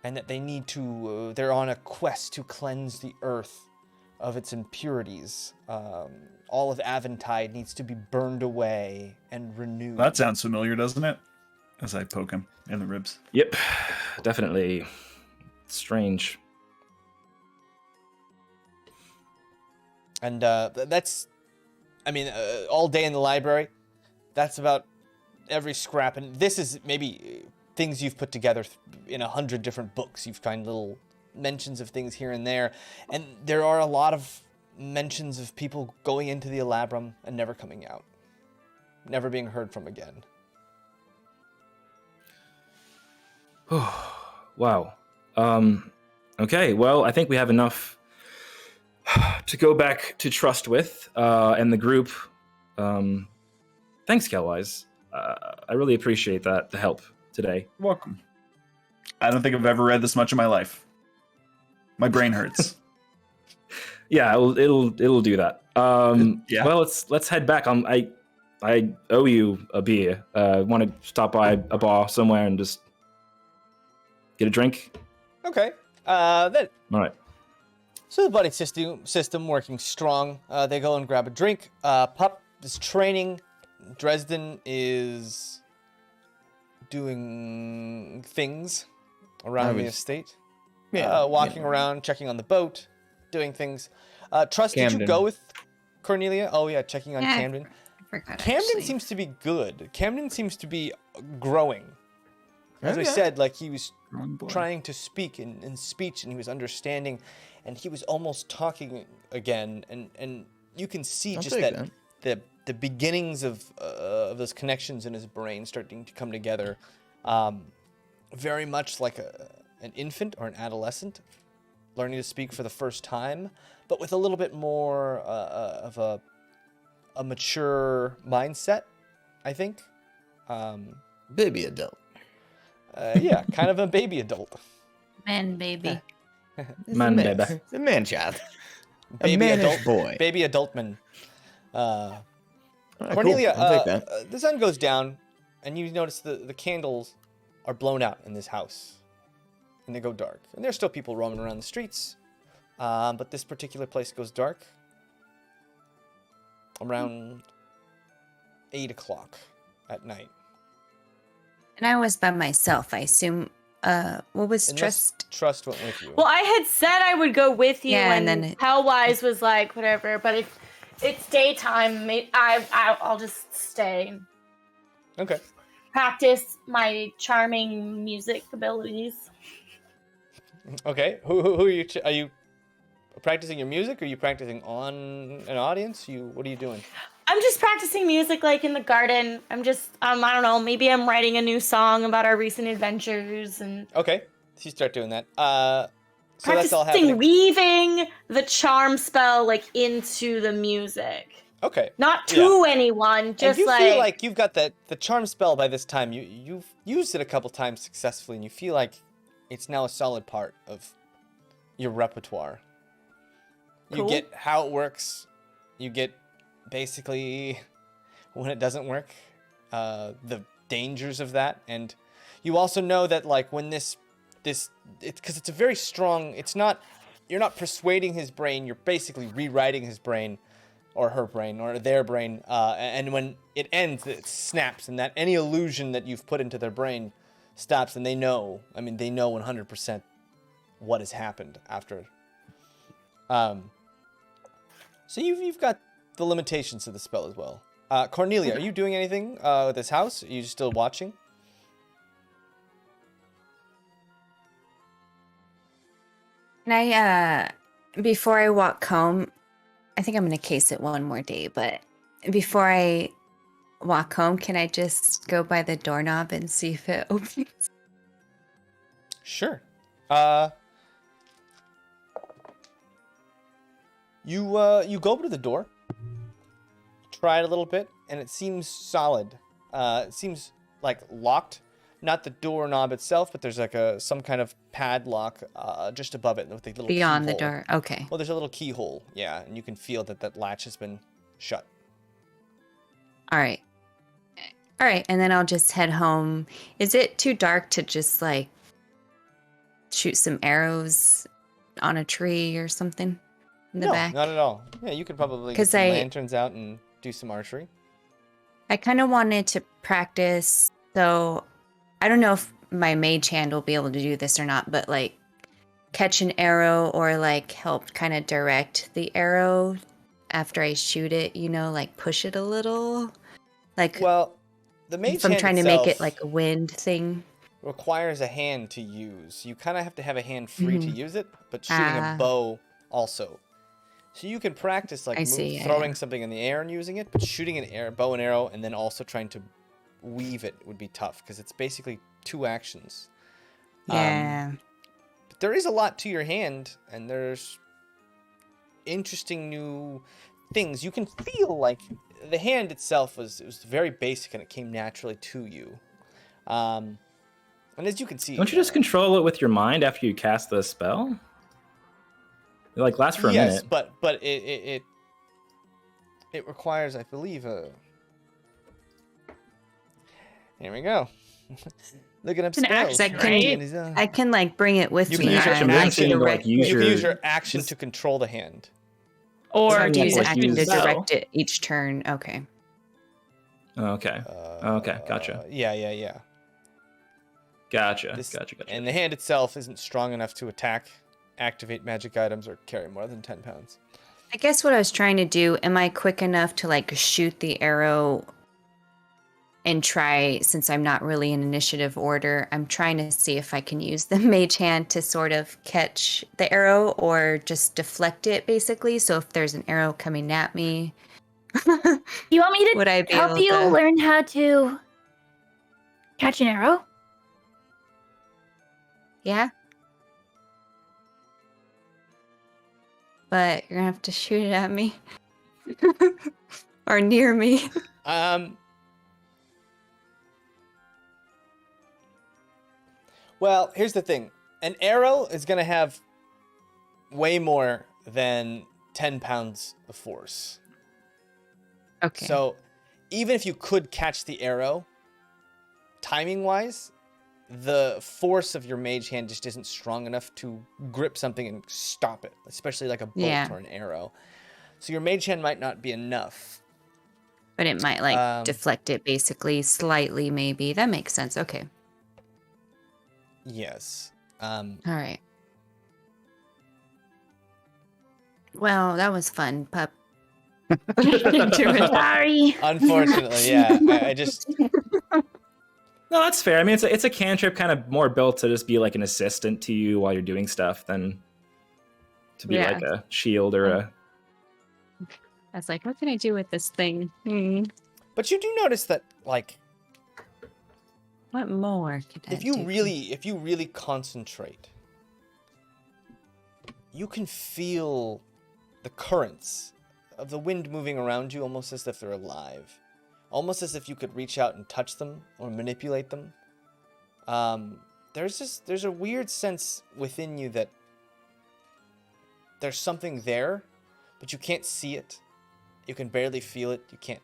And that they need to... they're on a quest to cleanse the earth of its impurities. All of Aventide needs to be burned away and renewed. That sounds familiar, doesn't it? As I poke him in the ribs. Yep, definitely strange. And that's, I mean, all day in the library, that's about every scrap. And this is maybe things you've put together in 100 different books. You've found little mentions of things here and there. And there are a lot of mentions of people going into the Elabrum and never coming out. Never being heard from again. Wow. Okay, well, I think we have enough to go back to Trust with, and the group. Thanks, Kelwise. I really appreciate the help today. You're welcome. I don't think I've ever read this much in my life. My brain hurts. Yeah, it'll do that. Yeah. Well, let's head back. I owe you a beer. Want to stop by a bar somewhere and just get a drink? Okay. Then. All right. So the buddy system working strong. They go and grab a drink. Pup is training. Dresden is doing things around the estate. Walking around, checking on the boat, doing things. Trust, Camden. did you go with Cornelia? Oh yeah, checking on Camden. I forgot. Camden actually. seems to be good. Camden seems to be growing. As I Okay. said, like he was Wrong boy. trying to speak in speech, and he was understanding, and he was almost talking again, and you can see I'll just take the beginnings of those connections in his brain starting to come together, very much like an infant or an adolescent learning to speak for the first time, but with a little bit more of a mature mindset, I think. Baby adult. Yeah, kind of a baby adult. Man, baby. Man, baby. The man child. Baby mannish adult boy. Baby adultman. Alright, Cornelia, cool. I'll take that. the sun goes down, and you notice the candles are blown out in this house, and they go dark. And there's still people roaming around the streets, but this particular place goes dark around 8 o'clock at night. And I was by myself. I assume. What was Unless Trust? Trust went with you. Well, I had said I would go with you, Yeah, and and then then Hellwise was like, whatever. But if it's daytime, I'll just stay and Okay. practice my charming music abilities. Okay. Who are you? Are you practicing your music? Or are you practicing on an audience? What are you doing? I'm just practicing music, like in the garden. I'm just, I don't know. Maybe I'm writing a new song about our recent adventures and Okay. So you start doing that. So that's all practicing happening. weaving the charm spell like into the music. Okay. Not to anyone, And just you feel like you've got the charm spell by this time. You've used it a couple times successfully, and you feel like it's now a solid part of your repertoire. You Cool. get how it works. You get basically when it doesn't work, the dangers of that, and you also know that like when it's because it's a very strong. It's not. You're not persuading his brain. You're basically rewriting his brain. Or her brain, or their brain, and when it ends, it snaps, and that any illusion that you've put into their brain stops, and they know. I mean, they know 100% what has happened after. So you've got the limitations of the spell as well. Cornelia, are you doing anything with this house? Are you still watching? Can I, before I walk home, I think I'm going to case it one more day, but before I walk home, can I just go by the doorknob and see if it opens? Sure. You go over to the door, try it a little bit, and it seems solid. It seems like locked. Not the doorknob itself, but there's like some kind of padlock just above it with a little Beyond the keyhole. door. Okay. Well, there's a little keyhole, yeah, and you can feel that latch has been shut. All right. All right. And then I'll just head home. Is it too dark to just like shoot some arrows on a tree or something? in the No, back? not at all. Yeah, you could probably get 'Cause some I- lanterns out and do some archery. I kind of wanted to practice, so I don't know if my mage hand will be able to do this or not, but like catch an arrow or like help kind of direct the arrow after I shoot it, like push it a little. Like Well, the mage if I'm hand trying to make it itself like a wind thing. requires a hand to use. You kind of have to have a hand free to Mhm. use it, but shooting a Ah. bow also. So you can practice like I see, yeah, throwing yeah. something in the air and using it, but shooting bow and arrow and then also trying to weave it would be tough because it's basically 2 actions. Yeah. But there is a lot to your hand, and there's interesting new things. You can feel like the hand itself was very basic and it came naturally to you. And as you can see, Don't you just control it with your mind after you cast the spell? It like lasts for a yes, minute. but it requires, I believe, a. Here we go. Looking up It's an spells. action, right? I can like bring it with You me. can use your and action to, like, direct use it. You can use your- your action this- to control the hand. Or Sounds use like action to use- direct it each turn. Okay. Okay. Okay, gotcha. Yeah. Gotcha. This- Gotcha. And the hand itself isn't strong enough to attack, activate magic items, or carry more than 10 pounds. I guess what I was trying to do, am I quick enough to like shoot the arrow and try, since I'm not really in initiative order, I'm trying to see if I can use the mage hand to sort of catch the arrow or just deflect it basically. So if there's an arrow coming at me, You want me to would I be help able you to? learn how to catch an arrow? Yeah. But you're gonna have to shoot it at me. Or near me. Well, here's the thing. An arrow is going to have way more than 10 pounds of force. Okay. So even if you could catch the arrow, timing-wise, the force of your mage hand just isn't strong enough to grip something and stop it, especially like a bolt Yeah. or an arrow. So your mage hand might not be enough. But it might like deflect it basically slightly, maybe. That makes sense. Okay. Yes. All right. Well, that was fun, pup. Sorry. Unfortunately, yeah. I just... No, that's fair. I mean, it's a cantrip kind of more built to just be like an assistant to you while you're doing stuff than to be Yeah. like a shield or a. I was like, what can I do with this thing? But you do notice that, like, What more could I if you do? really concentrate, you can feel the currents of the wind moving around you almost as if they're alive. Almost as if you could reach out and touch them or manipulate them. There's a weird sense within you that there's something there, but you can't see it. You can barely feel it. You can't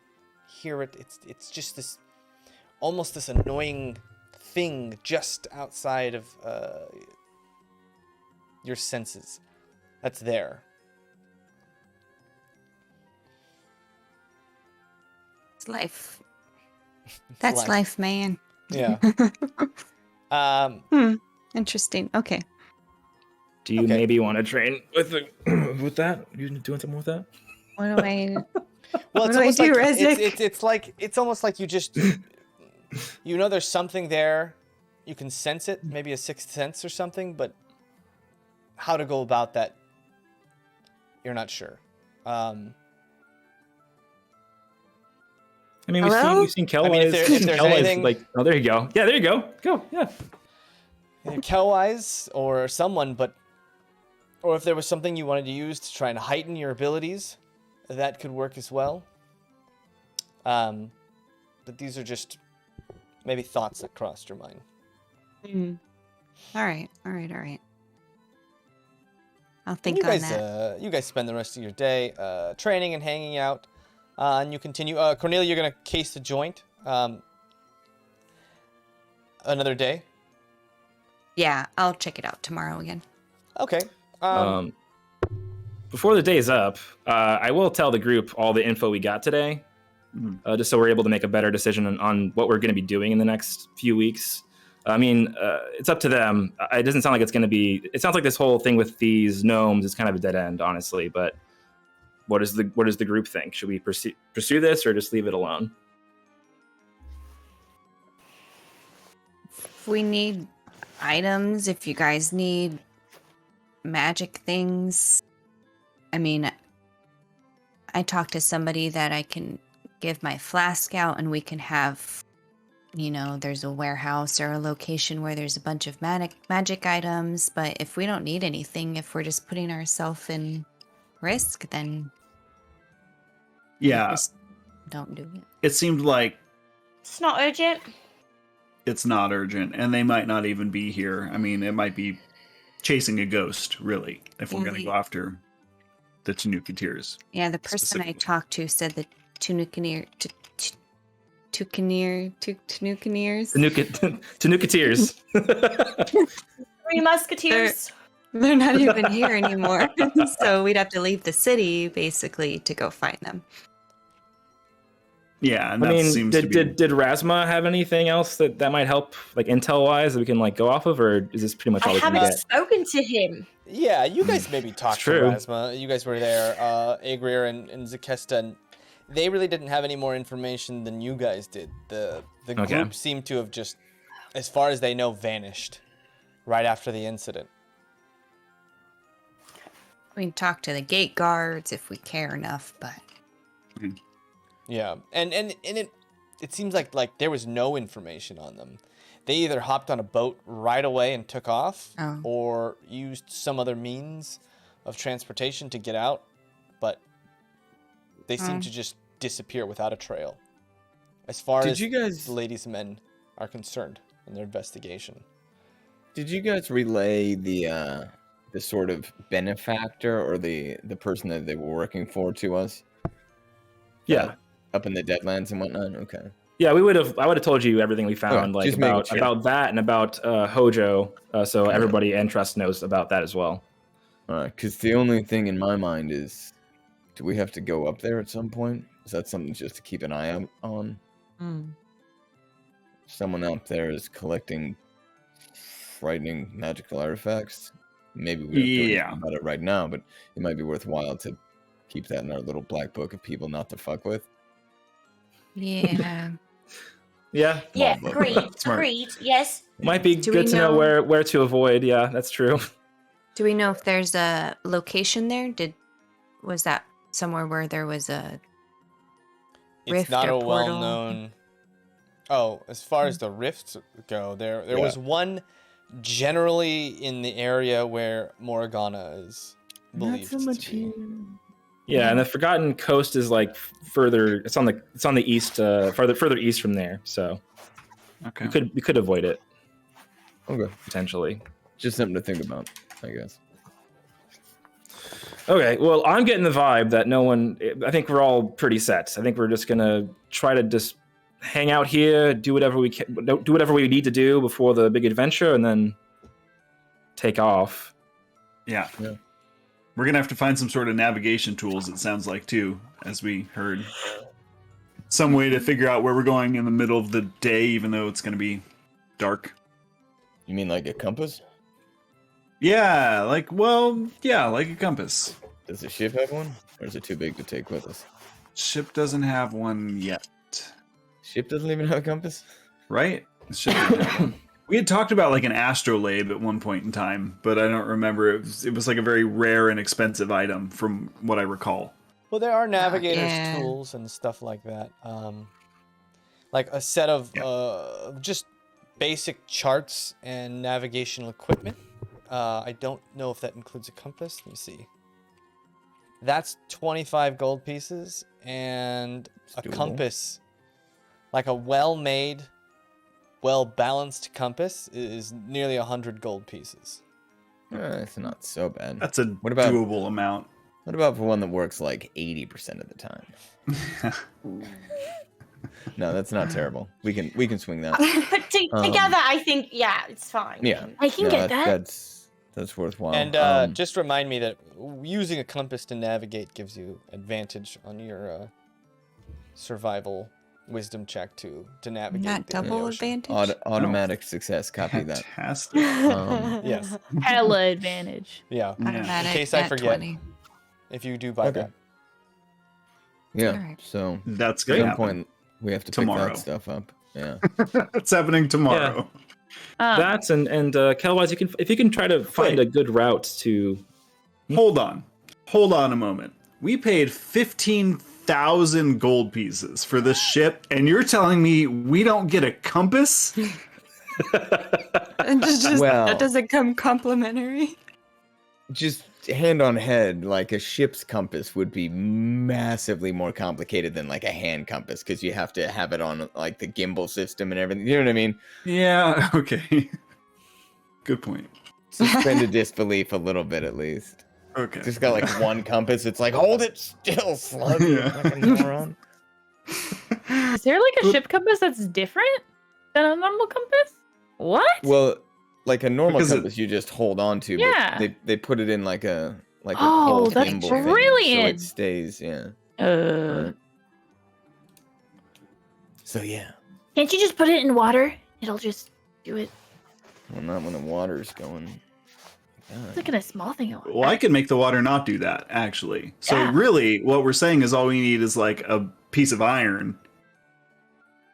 hear it. It's just this almost this annoying thing just outside of your senses that's there. It's life. That's life, man. Yeah. Interesting. Okay. Do you Okay. maybe want to train with with that? You doing something with that? What do I? Well, What do I do, Rezek? it's almost like you just you know there's something there. You can sense it, maybe a sixth sense or something, but how to go about that, you're not sure. I mean, Hello? we've seen I mean, if Kelwise. there's anything- Like, oh, there you go. Yeah, there you go. Go. Yeah. Either Kelwise or someone, or if there was something you wanted to use to try and heighten your abilities, that could work as well. But these are just maybe thoughts that crossed your mind. All right. I'll And think you on guys, that. you guys spend the rest of your day training and hanging out, and you continue. Cornelia, you're gonna case the joint another day. Yeah, I'll check it out tomorrow again. Okay. before the day's up, I will tell the group all the info we got today, just so we're able to make a better decision on what we're going to be doing in the next few weeks. I mean, it's up to them. It doesn't sound like it's going to be. It sounds like this whole thing with these gnomes is kind of a dead end, honestly. But what does the group think? Should we pursue this or just leave it alone? If we need items, if you guys need magic things, I mean, I talked to somebody that I can give my flask out and we can have, there's a warehouse or a location where there's a bunch of magic items. But if we don't need anything, if we're just putting ourselves in risk, then just don't do it. It seemed like It's not urgent. it's not urgent, and they might not even be here. I mean, it might be chasing a ghost, really, if we're going to go after the Tanukiteers. Yeah, the person I talked to said that Tanukiteers. Tanukiteers. Three Musketeers. They're not even here anymore. So we'd have to leave the city, basically, to go find them. Yeah, and I that mean, seems to be... did Rasma have anything else that might help, like intel-wise, that we can go off of, or is this pretty much all I we can haven't get? spoken to him. Yeah, you guys maybe talked to true. Rasma. You guys were there, Agrir and Zakesta, and they really didn't have any more information than you guys did. The group seemed to have just, as far as they know, vanished right after the incident. We can talk to the gate guards if we care enough, but... Yeah, and it seems like there was no information on them. They either hopped on a boat right away and took off, or used some other means of transportation to get out, but they seem to just disappear without a trail. As far as the ladies and men are concerned in their investigation. Did you guys relay the sort of benefactor or the person that they were working for to us? Yeah. Up in the Deadlands and whatnot? Okay. Yeah, I would have told you everything we found, about that and about Hojo, so everybody and Trust knows about that as well. Because the only thing in my mind is, do we have to go up there at some point? Is that something just to keep an eye out on? Someone up there is collecting frightening magical artifacts. Maybe we don't do anything about it right now, but it might be worthwhile to keep that in our little black book of people not to fuck with. Yeah. Yeah. Agreed, yes. Might be good to know where to avoid. Yeah, that's true. Do we know if there's a location there? Was that somewhere where there was a rift? It's not or a portal? well-known... Oh, as far as the rifts go, there was one generally in the area where Morgana is believed to be. Yeah, and the Forgotten Coast is further. It's on the east, further east from there. So we could avoid it. Okay, potentially. Just something to think about, I guess. Okay, well, I'm getting the vibe that no one. I think we're all pretty set. I think we're just gonna try to just hang out here, do whatever we can, do whatever we need to do before the big adventure, and then take off. Yeah. We're going to have to find some sort of navigation tools, it sounds like, too, as we heard. Some way to figure out where we're going in the middle of the day, even though it's going to be dark. You mean like a compass? Yeah, like a compass. Does the ship have one? Or is it too big to take with us? Ship doesn't have one yet. Ship doesn't even have a compass? Right? The ship doesn't have one. We had talked about an astrolabe at one point in time, but I don't remember. It was a very rare and expensive item from what I recall. Well, there are navigators' tools and stuff like that. Like a set of just basic charts and navigational equipment. I don't know if that includes a compass. Let me see. That's 25 gold pieces, and a compass, like a well-made, well-balanced compass, is nearly 100 gold pieces. It's not so bad. That's a doable amount. What about for one that works 80% of the time? No, that's not terrible. We can swing that. But together, I think, it's fine. Yeah, I can get that. that's worthwhile. And just remind me that using a compass to navigate gives you advantage on your survival wisdom check to navigate. Not the double ocean. advantage. Automatic success. Copy that. Fantastic. Yes. Hella advantage. Yeah. Automatic In case I nat forget. 20. If you do buy Okay. that. Yeah. Alright. So That's at going to some happen. point we have to Tomorrow. pick that stuff up. Yeah. It's happening tomorrow. That and Kelwise, if you can try to find Wait. a good route to. Hold on a moment. We paid 15,000 gold pieces for this ship, and you're telling me we don't get a compass? Well- that doesn't come complimentary. Just hand on head, like a ship's compass would be massively more complicated than like a hand compass because you have to have it on like the gimbal system and everything. You know what I mean? Yeah, okay. Good point. Suspended disbelief a little bit at least. Okay. Just got like one compass. It's like hold it still, slug. You Yeah. fucking moron. Is there like a ship compass that's different than a normal compass? What? Well, like a normal Because compass, you just hold on to. Yeah. But they put it in like a Oh, whole that's gimbal thing, so brilliant. it stays. Yeah. So yeah. Can't you just put it in water? It'll just do it. Well, not when the water's going. It's like in a small thing. Of water. Well, I can make the water not do that, actually. So Yeah. really, what we're saying is all we need is like a piece of iron.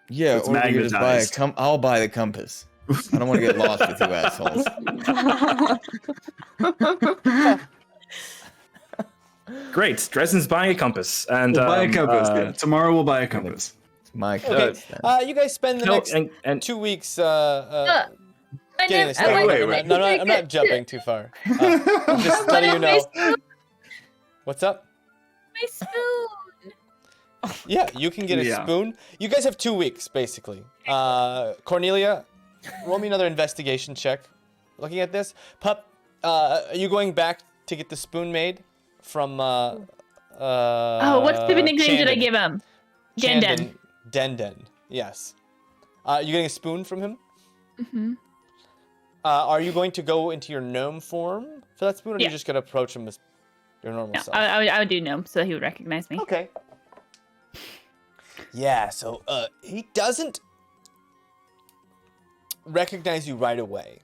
Yeah, It's or we could just buy a magnetized. I'll buy the compass. I don't want to get lost with you assholes. Great. Dresden's buying a compass, and We'll buy a compass. Yeah. Tomorrow we'll buy a compass. It's my Okay. compass. then. You guys spend the no, next and 2 weeks I getting this never- thing. wait, I'm wait. not- I'm not jumping too far. I'm just letting you know. What's up? My spoon. Yeah, you can get a Yeah. spoon. You guys have 2 weeks, basically. Cornelia, roll me another investigation check. Looking at this, Pup, are you going back to get the spoon made from? Oh, what stupid nickname did I Chandon? give him? Chandon. Den. Yes. You getting a spoon from him? Mm-hmm. Are you going to go into your gnome form for that spoon, or are Yeah. you just gonna approach him as your normal No, self? I would do gnome so that he would recognize me. Okay. Yeah, so he doesn't recognize you right away.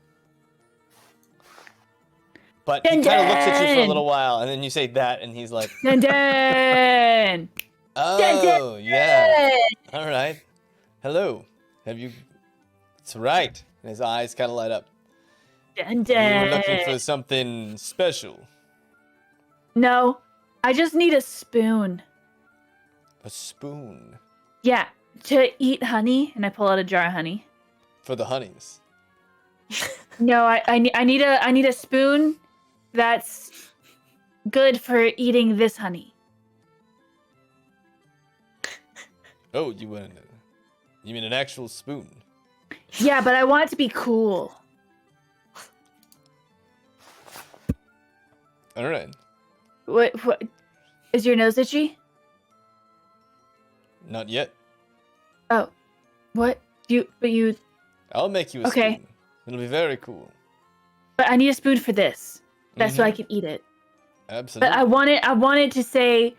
But he kind of looks at you for a Den! little while, and then you say that, and he's like, Dun. "Oh, yeah, all right. Hello, have you? It's right." And his eyes kind of light up. Dun, You were looking dun. for something special. No, I just need a spoon. A spoon Yeah, to eat honey, and I pull out a jar of honey. for the honeys. No, I need a spoon that's good for eating this honey. Oh, you mean an actual spoon? Yeah, but I want it to be cool. All right. What is your nose itchy? Not yet. Oh, what? You I'll make you a Okay. spoon. It'll be very cool. but I need a spoon for this. That's so I Mhm. can eat it. Absolutely. But I wanted to say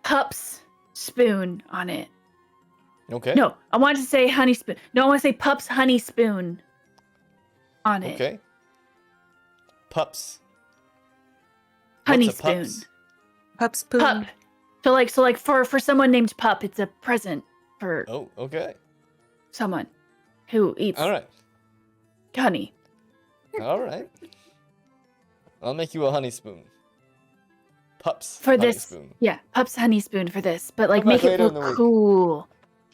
Pup's spoon on it. Okay. No, I wanted to say honey spoon. No, I want to say Pup's honey spoon on it. Okay. Pups. Honey What's a spoon. pups? Pup spoon. Pup. So like for someone named Pup, it's a present for Oh, okay. someone who eats All right. honey. All right. I'll make you a honey spoon. Pups. For honey this, spoon. yeah, Pup's honey spoon for this, but like Come back make it later in the look week. cool.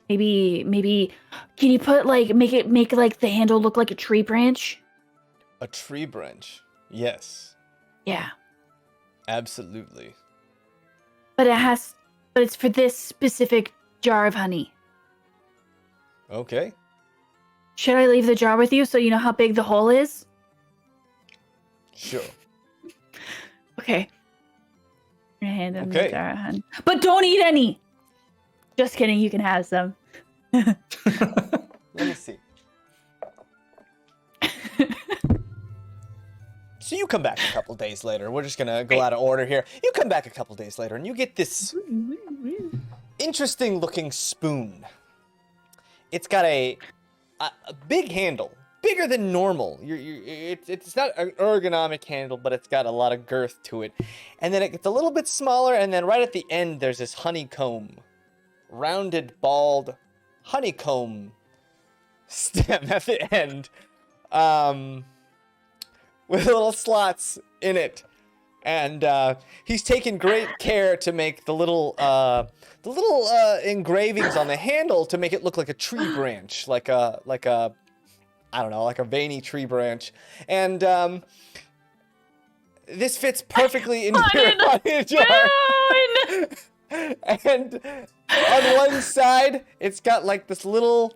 Maybe can you put like make like the handle look like a tree branch? A tree branch. Yes. Yeah, Absolutely. but it's for this specific jar of honey. Okay. Should I leave the jar with you so you know how big the hole is? Sure. Okay. I'm gonna hand him Okay. the jar of honey. But don't eat any. Just kidding. You can have some. Let me see. So you come back a couple days later. We're just gonna go out of order here. You come back a couple days later, and you get this interesting looking spoon. It's got a big handle, bigger than normal. It's not an ergonomic handle, but it's got a lot of girth to it. And then it gets a little bit smaller, and then right at the end, there's this honeycomb, rounded, bald honeycomb stem at the end, with little slots in it. And he's taken great care to make the little engravings on the handle to make it look like a tree branch, like a I don't know, like a veiny tree branch. And this fits perfectly into your honey jar. And on one side, it's got like this little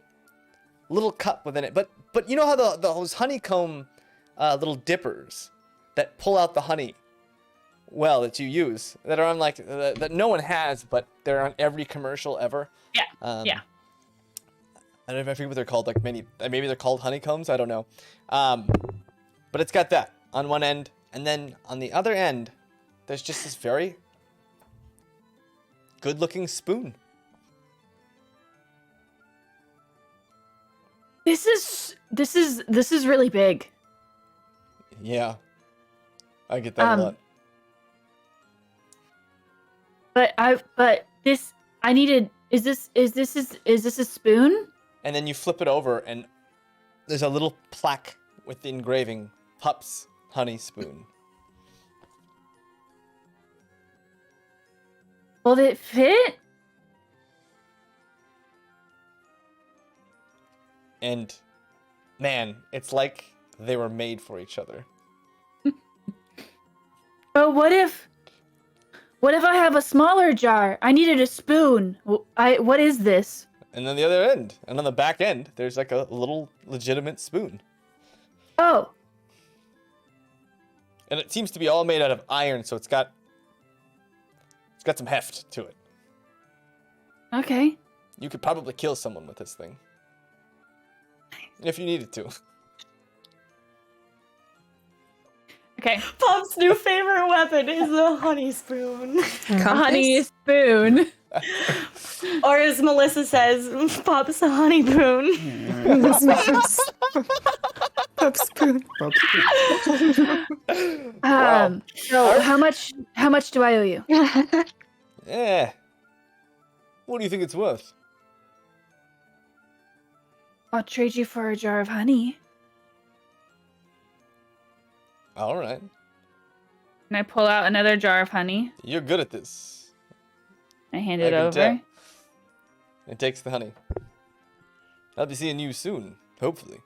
cup within it. But you know how those honeycomb little dippers that pull out the honey, well, that you use, that are on like that no one has, but they're on every commercial ever. Yeah. Yeah. I don't know if I forget what they're called. Like maybe they're called honeycombs. I don't know. But it's got that on one end, and then on the other end, there's just this very good-looking spoon. This is really big. Yeah, I get that a lot. But this I needed. Is this a spoon? And then you flip it over, and there's a little plaque with the engraving, Pup's Honey Spoon. Will it fit? And man, it's like they were made for each other. But what if I have a smaller jar? I needed a spoon. What is this? And on the other end, and on the back end, there's like a little legitimate spoon. Oh. And it seems to be all made out of iron, so it's got some heft to it. Okay. You could probably kill someone with this thing. If you needed to. Okay. Pop's new favorite weapon is a honey spoon. Honey spoon. Or as Melissa says, Pop's a honey boon. Pop spoon. Wow. So how much do I owe you? Yeah. What do you think it's worth? I'll trade you for a jar of honey. All right. And I pull out another jar of honey. You're good at this. I hand I it can over. tell. It takes the honey. I'll be seeing you soon, hopefully.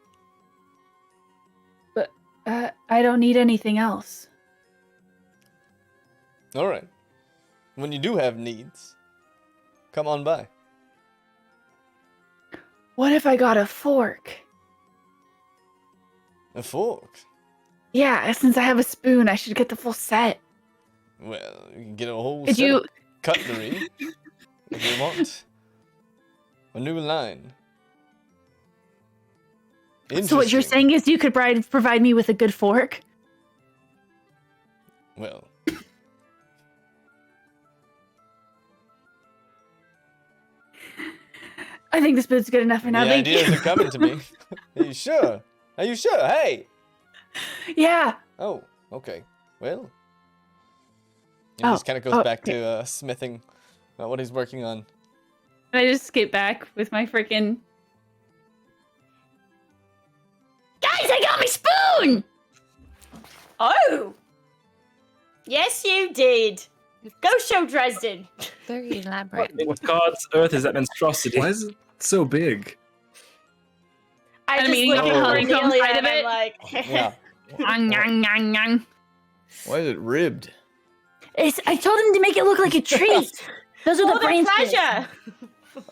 But I don't need anything else. All right. When you do have needs, come on by. What if I got a fork? A fork? Yeah, since I have a spoon, I should get the full set. Well, you can get a whole Could set you- of cutlery if you want. A new line. So what you're Interesting. saying is you could provide me with a good fork? Well, I think the spoon's good enough for now. the Thank ideas you. are coming to me. Are you sure? Are you sure? Hey! Yeah. Oh, okay. Well. He Oh, just kind of goes oh, back to smithing what he's working on. And I just skip back with my freaking. Guys, I got my spoon! Oh! Yes, you did. Go show Dresden. Very elaborate. What God's earth is that monstrosity? Why is it so big? I And just I'm eating look the at honeycomb Cornelia side of and I'm it. like, Yeah. Nyang, nyang, nyang, nyang. Why is it ribbed? I told him to make it look like a tree. Those are for the the branches. pleasure.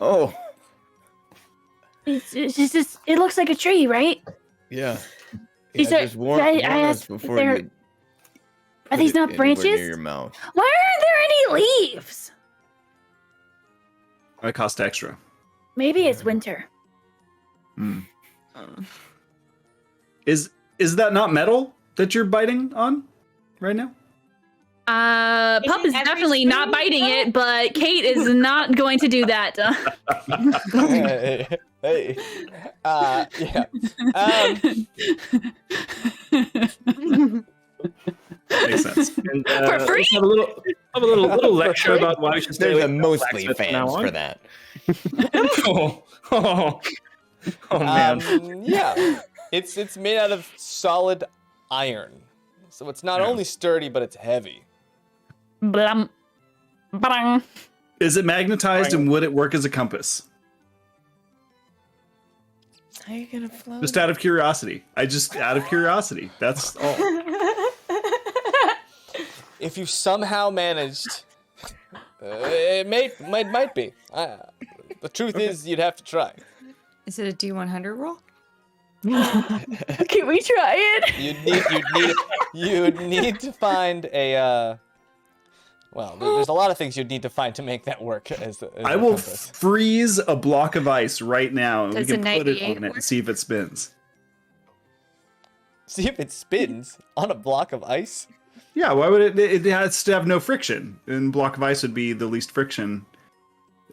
Oh, It's just, it looks like a tree, right? yeah. These Yeah, are- just warn, I warn us asked if before they're- you Are put these it not anywhere branches? near your mouth. Why aren't there any leaves? It cost extra. Maybe it's winter. Is that not metal? that you're biting on right now? Pup is every definitely not spoon, biting though? it, but Kate is not going to do that. Hey. Yeah. Makes sense. And, For free? let's have a little lecture about why we should stay There's away a from mostly blacksmith from now fans on. for that. Oh man. Yeah. It's made out of solid iron. So it's not only sturdy, but it's heavy. Blam. Blang. Is it magnetized and would it work as a compass? How are you gonna float? Just out of curiosity. Out of curiosity. That's all. If you somehow managed, it might be. The truth is, you'd have to try. Is it a D100 roll? Can we try it? You'd need to find a. Well, there's a lot of things you'd need to find to make that work. As I a will compass. freeze a block of ice right now, and Does we can a put it 98 on it work? and see if it spins. See if it spins on a block of ice. Yeah, why would it? It has to have no friction, and block of ice would be the least friction,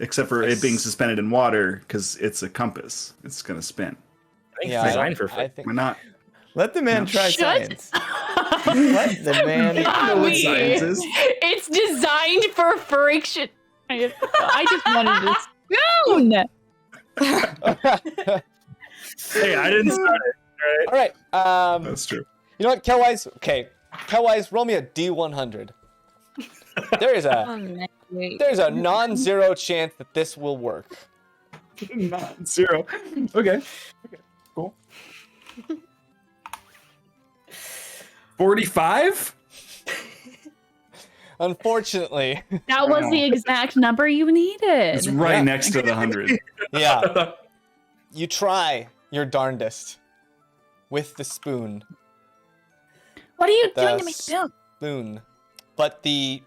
except for it being suspended in water, because it's a compass. It's gonna spin. I think Yeah, it's designed for I think Why not? Let the man try Shut science. Let the man. know what Bobby, science is. It's designed for friction. I just wanted a spoon. Hey, I didn't start it. All right. That's true. You know what, Kelwise? Okay, Kelwise, roll me a D100. There's a non-zero chance that this will work. Not zero. Okay. Cool. 45? Unfortunately, That was the exact number you needed. It's right next to the 100. yeah. You try your darndest with the spoon. What are you The doing to my spoon? Spoon, but it's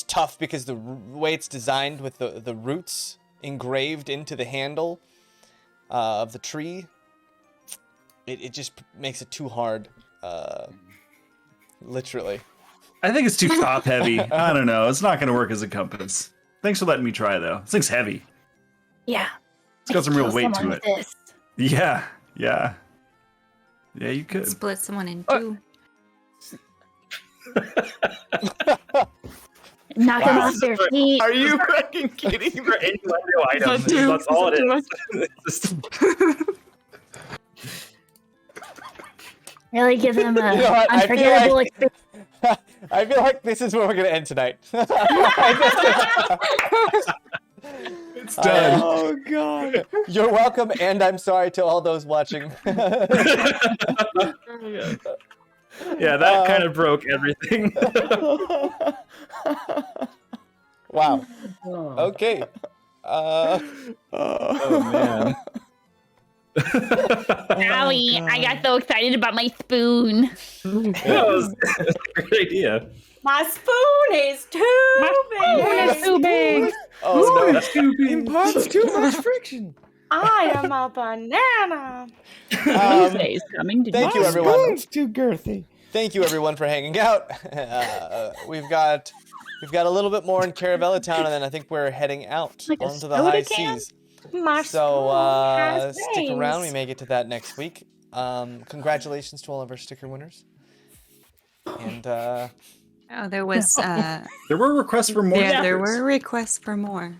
tough because the way it's designed with the roots engraved into the handle of the tree, it just makes it too hard. Literally. I think it's too top heavy. I don't know. It's not going to work as a compass. Thanks for letting me try, though. This thing's heavy. Yeah. It's got some real weight to Someone it. with this. Yeah. Yeah, you could. Split someone in two. Knock them off their feet. Are you fucking kidding me? Items. That's all it is. It's just- Really give them a You know what, I feel unforgettable like- experience. I feel like this is where we're gonna end tonight. It's done. Oh god. You're welcome, and I'm sorry to all those watching. Yeah, that kind of broke everything. Wow. Okay. Oh man. Owie, I got so excited about my spoon. That was a great idea. My spoon is too big. too big. Oh no. Imparts too much friction. I am a banana. Tuesday's coming to Thank you, Jaymes. everyone. Spoon's too girthy. Thank you, everyone, for hanging out. We've got a little bit more in Caravella Town, and then I think we're heading out Like a onto the soda high can? seas. My So spoon has stick around. We wings. may get to that next week. Congratulations to all of our sticker winners. And Oh, there was There were requests for more. there stickers. were requests for more.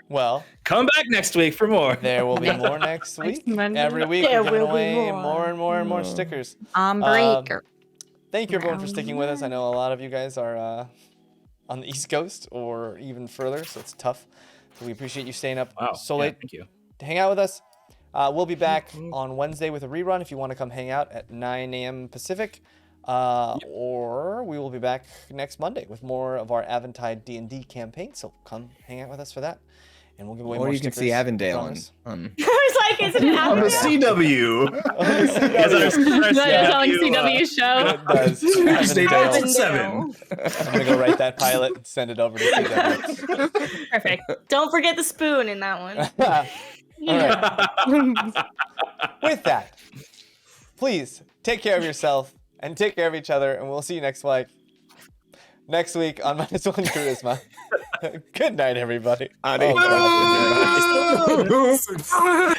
well, Come back next week for more. there will be more next week. Monday. Every week There we're giving will be away more. more and more and more stickers. On break. Thank you, everyone, for sticking with us. I know a lot of you guys are on the East Coast or even further, so it's tough. So we appreciate you staying up Wow. so yeah, late Thank you. to hang out with us. We'll be back on Wednesday with a rerun if you want to come hang out at 9 a.m. Pacific. Or we will be back next Monday with more of our Aventide D&D campaign. So come hang out with us for that. And we'll give away Or more you can stickers. see Avondale promise. on I was like, is it an On the Avondale? CW. That is on CW show. It does. Tuesday nights at Avondale. 7. I'm going to go write that pilot and send it over to CW. Perfect. Don't forget the spoon in that one. All right. With that, please take care of yourself and take care of each other, and we'll see you next week. Next week on MinusOneCHarisma. Good night, everybody. Adios. Oh, God.